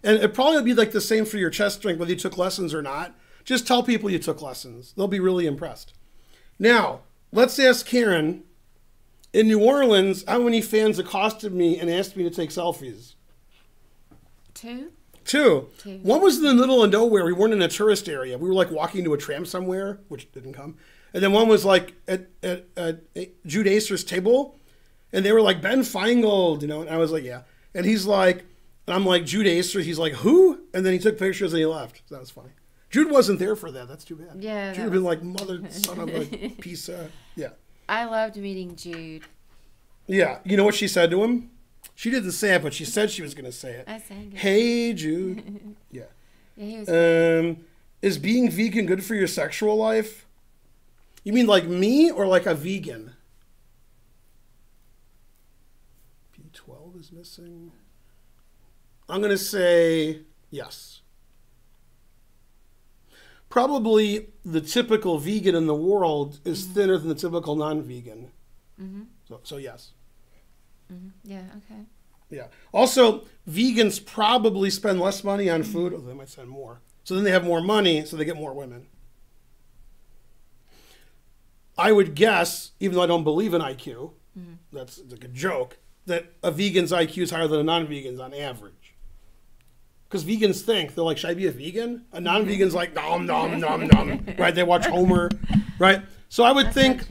And it probably would be like the same for your chess strength, whether you took lessons or not. Just tell people you took lessons. They'll be really impressed. Now, let's ask Karen, in New Orleans, how many fans accosted me and asked me to take selfies? Two. One was in the middle of nowhere. We weren't in a tourist area. We were like walking to a tram somewhere, which didn't come. And then one was like at Jude Acer's table. And they were like, Ben Finegold, and I was like, yeah. And he's like, and I'm like, Jude Acer. He's like, who? And then he took pictures and he left. So that was funny. Jude wasn't there for that. That's too bad. Yeah. Jude would have been like, mother, son of a piece of, yeah. I loved meeting Jude. Yeah. You know what she said to him? She didn't say it, but she said she was going to say it. I sang it. Hey, Jude. Yeah. Yeah, he was is being vegan good for your sexual life? You mean like me or like a vegan? P12 is missing. I'm going to say yes. Probably the typical vegan in the world is thinner than the typical non-vegan. So yes. Yeah, okay. Yeah. Also, vegans probably spend less money on food, or they might spend more. So then they have more money, so they get more women. I would guess, even though I don't believe in IQ, that's like a joke, that a vegan's IQ is higher than a non-vegan's on average. Because vegans think, they're like, should I be a vegan? A non-vegan's like, nom, nom, nom, nom. Right? They watch Homer. Right? So I would That's think, not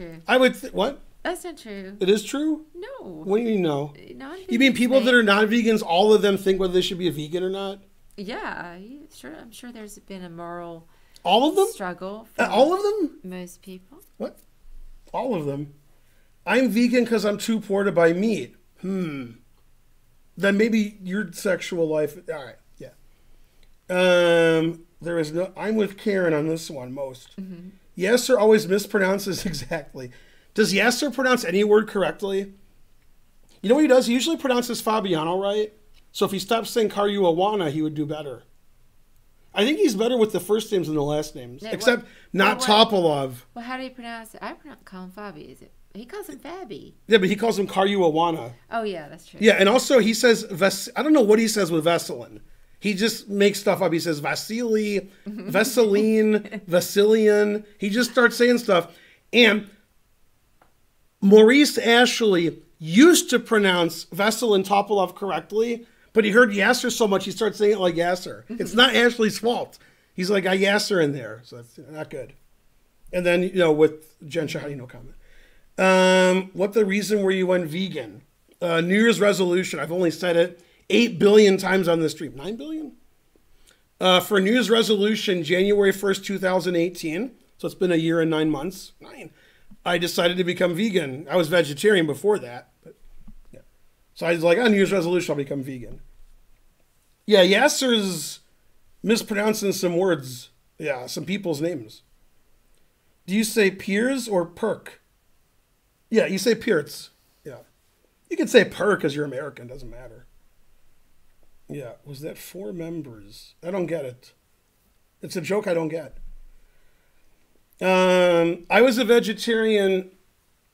true. What? That's not true. It is true? No. What do you mean no? Non-vegans You mean people think- that are non-vegans, all of them think whether they should be a vegan or not? Yeah, I'm sure there's been a moral All of them? struggle for All of them? most people. What? All of them? I'm vegan because I'm too poor to buy meat. Then maybe your sexual life. All right. Yeah. There is no. I'm with Karen on this one most. Yasser always mispronounces exactly. Does Yasser pronounce any word correctly? You know what he does? He usually pronounces Fabiano right. So if he stops saying Caruana, he would do better. I think he's better with the first names than the last names. Yeah, Except not Topolov. Well, how do you pronounce it? Call him Fabbi. Is it? He calls him Fabbi. Yeah, but he calls him Caruana. Oh, yeah, that's true. Yeah, and also he says, I don't know what he says with Veselin. He just makes stuff up. He says Vasily, Veseline, Vasilian. He just starts saying stuff. And Maurice Ashley used to pronounce Veselin Topolov correctly, but he heard Yasser so much he started saying it like Yasser. It's not Ashley's fault. He's like, got Yasser in there, so that's not good. And then, with Jen Shahadi, no comment. What the reason were you went vegan? New Year's resolution. I've only said it 8 billion times on this stream. 9 billion? For New Year's resolution, January 1st, 2018. So it's been a year and 9 months. 9. I decided to become vegan. I was vegetarian before that. But yeah. So I was like, on New Year's resolution, I'll become vegan. Yeah, Yasser's mispronouncing some words. Yeah, some people's names. Do you say Piers or Perk? Yeah, you say Pierce. Yeah. You can say Per because you're American. Doesn't matter. Yeah. Was that 4 members? I don't get it. It's a joke I don't get. I was a vegetarian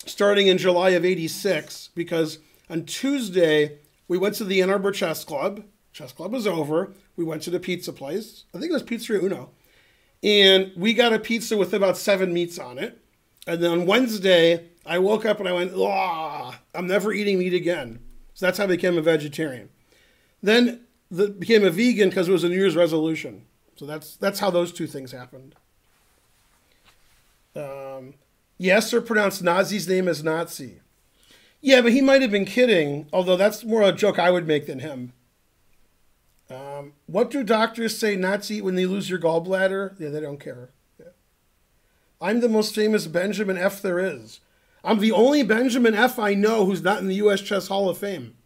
starting in July of '86 because on Tuesday we went to the Ann Arbor Chess Club. Chess Club was over. We went to the pizza place. I think it was Pizzeria Uno. And we got a pizza with about 7 meats on it. And then on Wednesday, I woke up and I went, I'm never eating meat again. So that's how I became a vegetarian. Then became a vegan because it was a New Year's resolution. So that's how those two things happened. Yes, or pronounced Nazi's name as Nazi. Yeah, but he might have been kidding, although that's more a joke I would make than him. What do doctors say not to eat when they lose your gallbladder? Yeah, they don't care. Yeah. I'm the most famous Benjamin F. there is. I'm the only Benjamin F. I know who's not in the U.S. Chess Hall of Fame.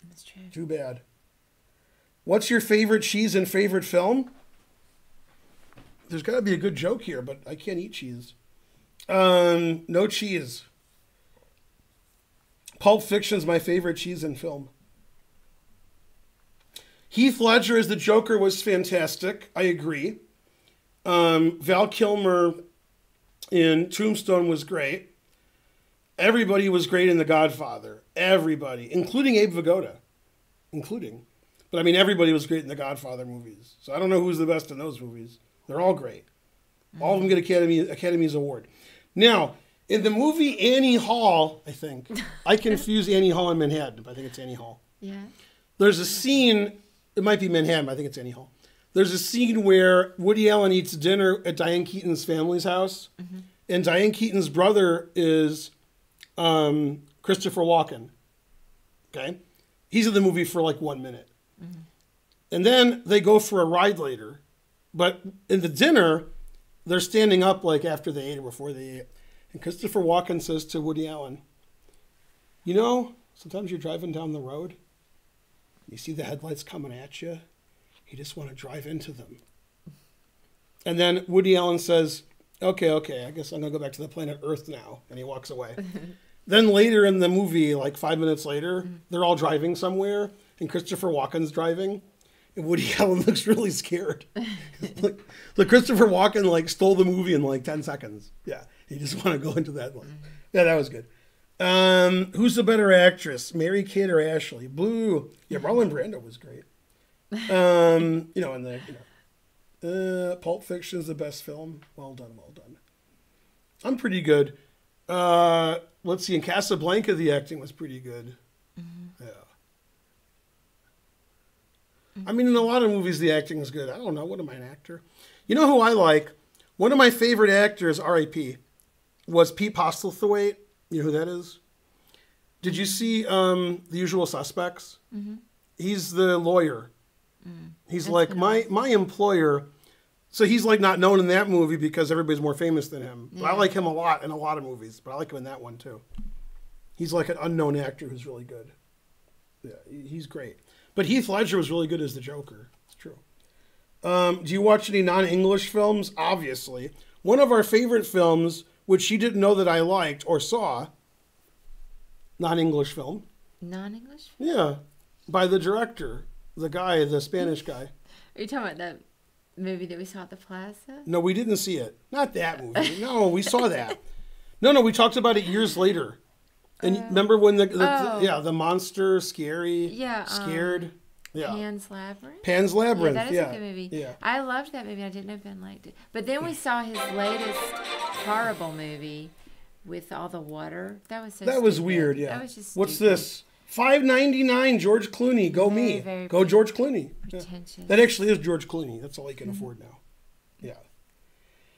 That's true. Too bad. What's your favorite cheese and favorite film? There's got to be a good joke here, but I can't eat cheese. No cheese. Pulp Fiction's my favorite cheese and film. Heath Ledger as the Joker was fantastic. I agree. Val Kilmer in Tombstone was great. Everybody was great in The Godfather. Everybody, including Abe Vigoda. But I mean, everybody was great in the Godfather movies. So I don't know who's the best in those movies. They're all great. All of them get Academy's Award. Now, in the movie Annie Hall, I think, I confuse Annie Hall and Manhattan, but I think it's Annie Hall. Yeah. There's a scene, it might be Manhattan, but I think it's Annie Hall. There's a scene where Woody Allen eats dinner at Diane Keaton's family's house, and Diane Keaton's brother is Christopher Walken. Okay? He's in the movie for like 1 minute. And then they go for a ride later, but in the dinner, they're standing up like after they ate or before they ate. And Christopher Walken says to Woody Allen, you know, sometimes you're driving down the road, you see the headlights coming at you, you just want to drive into them. And then Woody Allen says, okay, I guess I'm going to go back to the planet Earth now. And he walks away. Then later in the movie, like 5 minutes later, they're all driving somewhere, and Christopher Walken's driving, and Woody Allen looks really scared. like Christopher Walken like stole the movie in like 10 seconds. Yeah. You just want to go into that one. Yeah, that was good. Who's the better actress, Mary-Kate or Ashley? Boo. Yeah, Marlon Brando was great. Pulp Fiction is the best film. Well done. I'm pretty good. Let's see. In Casablanca, the acting was pretty good. Yeah. I mean, in a lot of movies, the acting is good. I don't know. What am I, an actor? You know who I like? One of my favorite actors, R.I.P., was Pete Postlethwaite. You know who that is? Did you see The Usual Suspects? He's the lawyer. He's That's like, my employer. So he's like not known in that movie because everybody's more famous than him. But I like him a lot in a lot of movies. But I like him in that one too. He's like an unknown actor who's really good. Yeah, he's great. But Heath Ledger was really good as the Joker. It's true. Do you watch any non-English films? Obviously. One of our favorite films, which she didn't know that I liked or saw, non-English film. Non-English? Yeah, by the director, the Spanish guy. Are you talking about that movie that we saw at the Plaza? No, we didn't see it. Not that movie. No, we saw that. No, we talked about it years later. And remember when the monster, scared? Yeah. Pan's Labyrinth? Pan's Labyrinth, that is a good movie. Yeah. I loved that movie. I didn't know Ben liked it. But then we saw his latest horrible movie with all the water. That was so That was weird, yeah. That was just What's stupid. this? $5.99, George Clooney. Go me. Go George Clooney. Yeah. That actually is George Clooney. That's all he can afford now. Yeah.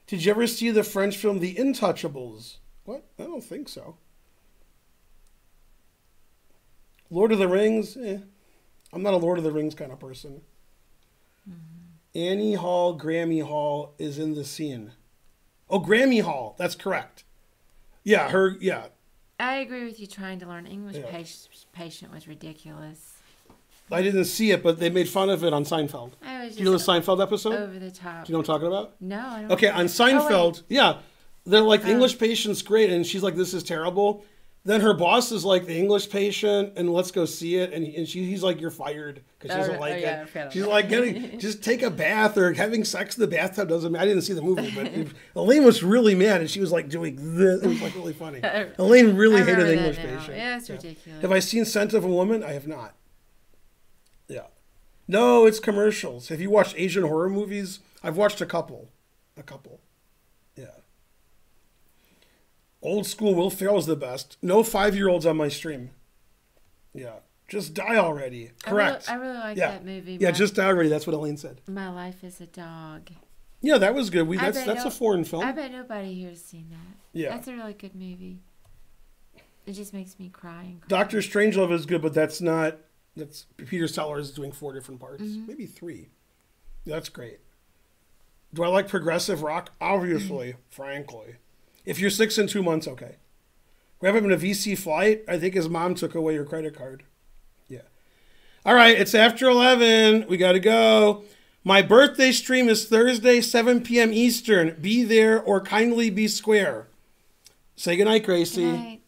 Did you ever see the French film The Intouchables? What? I don't think so. Lord of the Rings? I'm not a Lord of the Rings kind of person. Annie Hall, Grammy Hall is in the scene. Oh, Grammy Hall. That's correct. Yeah, her, yeah. I agree with you. Trying to learn English patient was ridiculous. I didn't see it, but they made fun of it on Seinfeld. Do you know the Seinfeld episode? Over the top. Do you know what I'm talking about? No, I don't. Okay, on Seinfeld, they're like, the English patient's great, and she's like, this is terrible. Then her boss is like, the English patient, and let's go see it. And he's like, you're fired because she doesn't like it. She's like, just take a bath or having sex in the bathtub doesn't matter. I didn't see the movie, but Elaine was really mad, and she was like doing this. It was like really funny. Elaine really hated the English patient. Yeah, it's ridiculous. Have I seen Scent of a Woman? I have not. Yeah. No, it's commercials. Have you watched Asian horror movies? I've watched a couple. Yeah. Old school Will Ferrell's the best. No 5-year-olds on my stream. Yeah. Just die already. Correct. I really like Yeah. that movie. Yeah, just die already. That's what Elaine said. My Life as a Dog. Yeah, that was good. I That's bet a foreign film. I bet nobody here has seen that. Yeah. That's a really good movie. It just makes me cry and cry. Doctor Strangelove is good, but that's Peter Sellers is doing 4 different parts. Mm-hmm. Maybe 3. That's great. Do I like progressive rock? Obviously, frankly. If you're 6 in 2 months, okay. We have him in a VC flight. I think his mom took away your credit card. Yeah. All right, it's after 11. We got to go. My birthday stream is Thursday, 7 p.m. Eastern. Be there or kindly be square. Say goodnight, Gracie. Good night.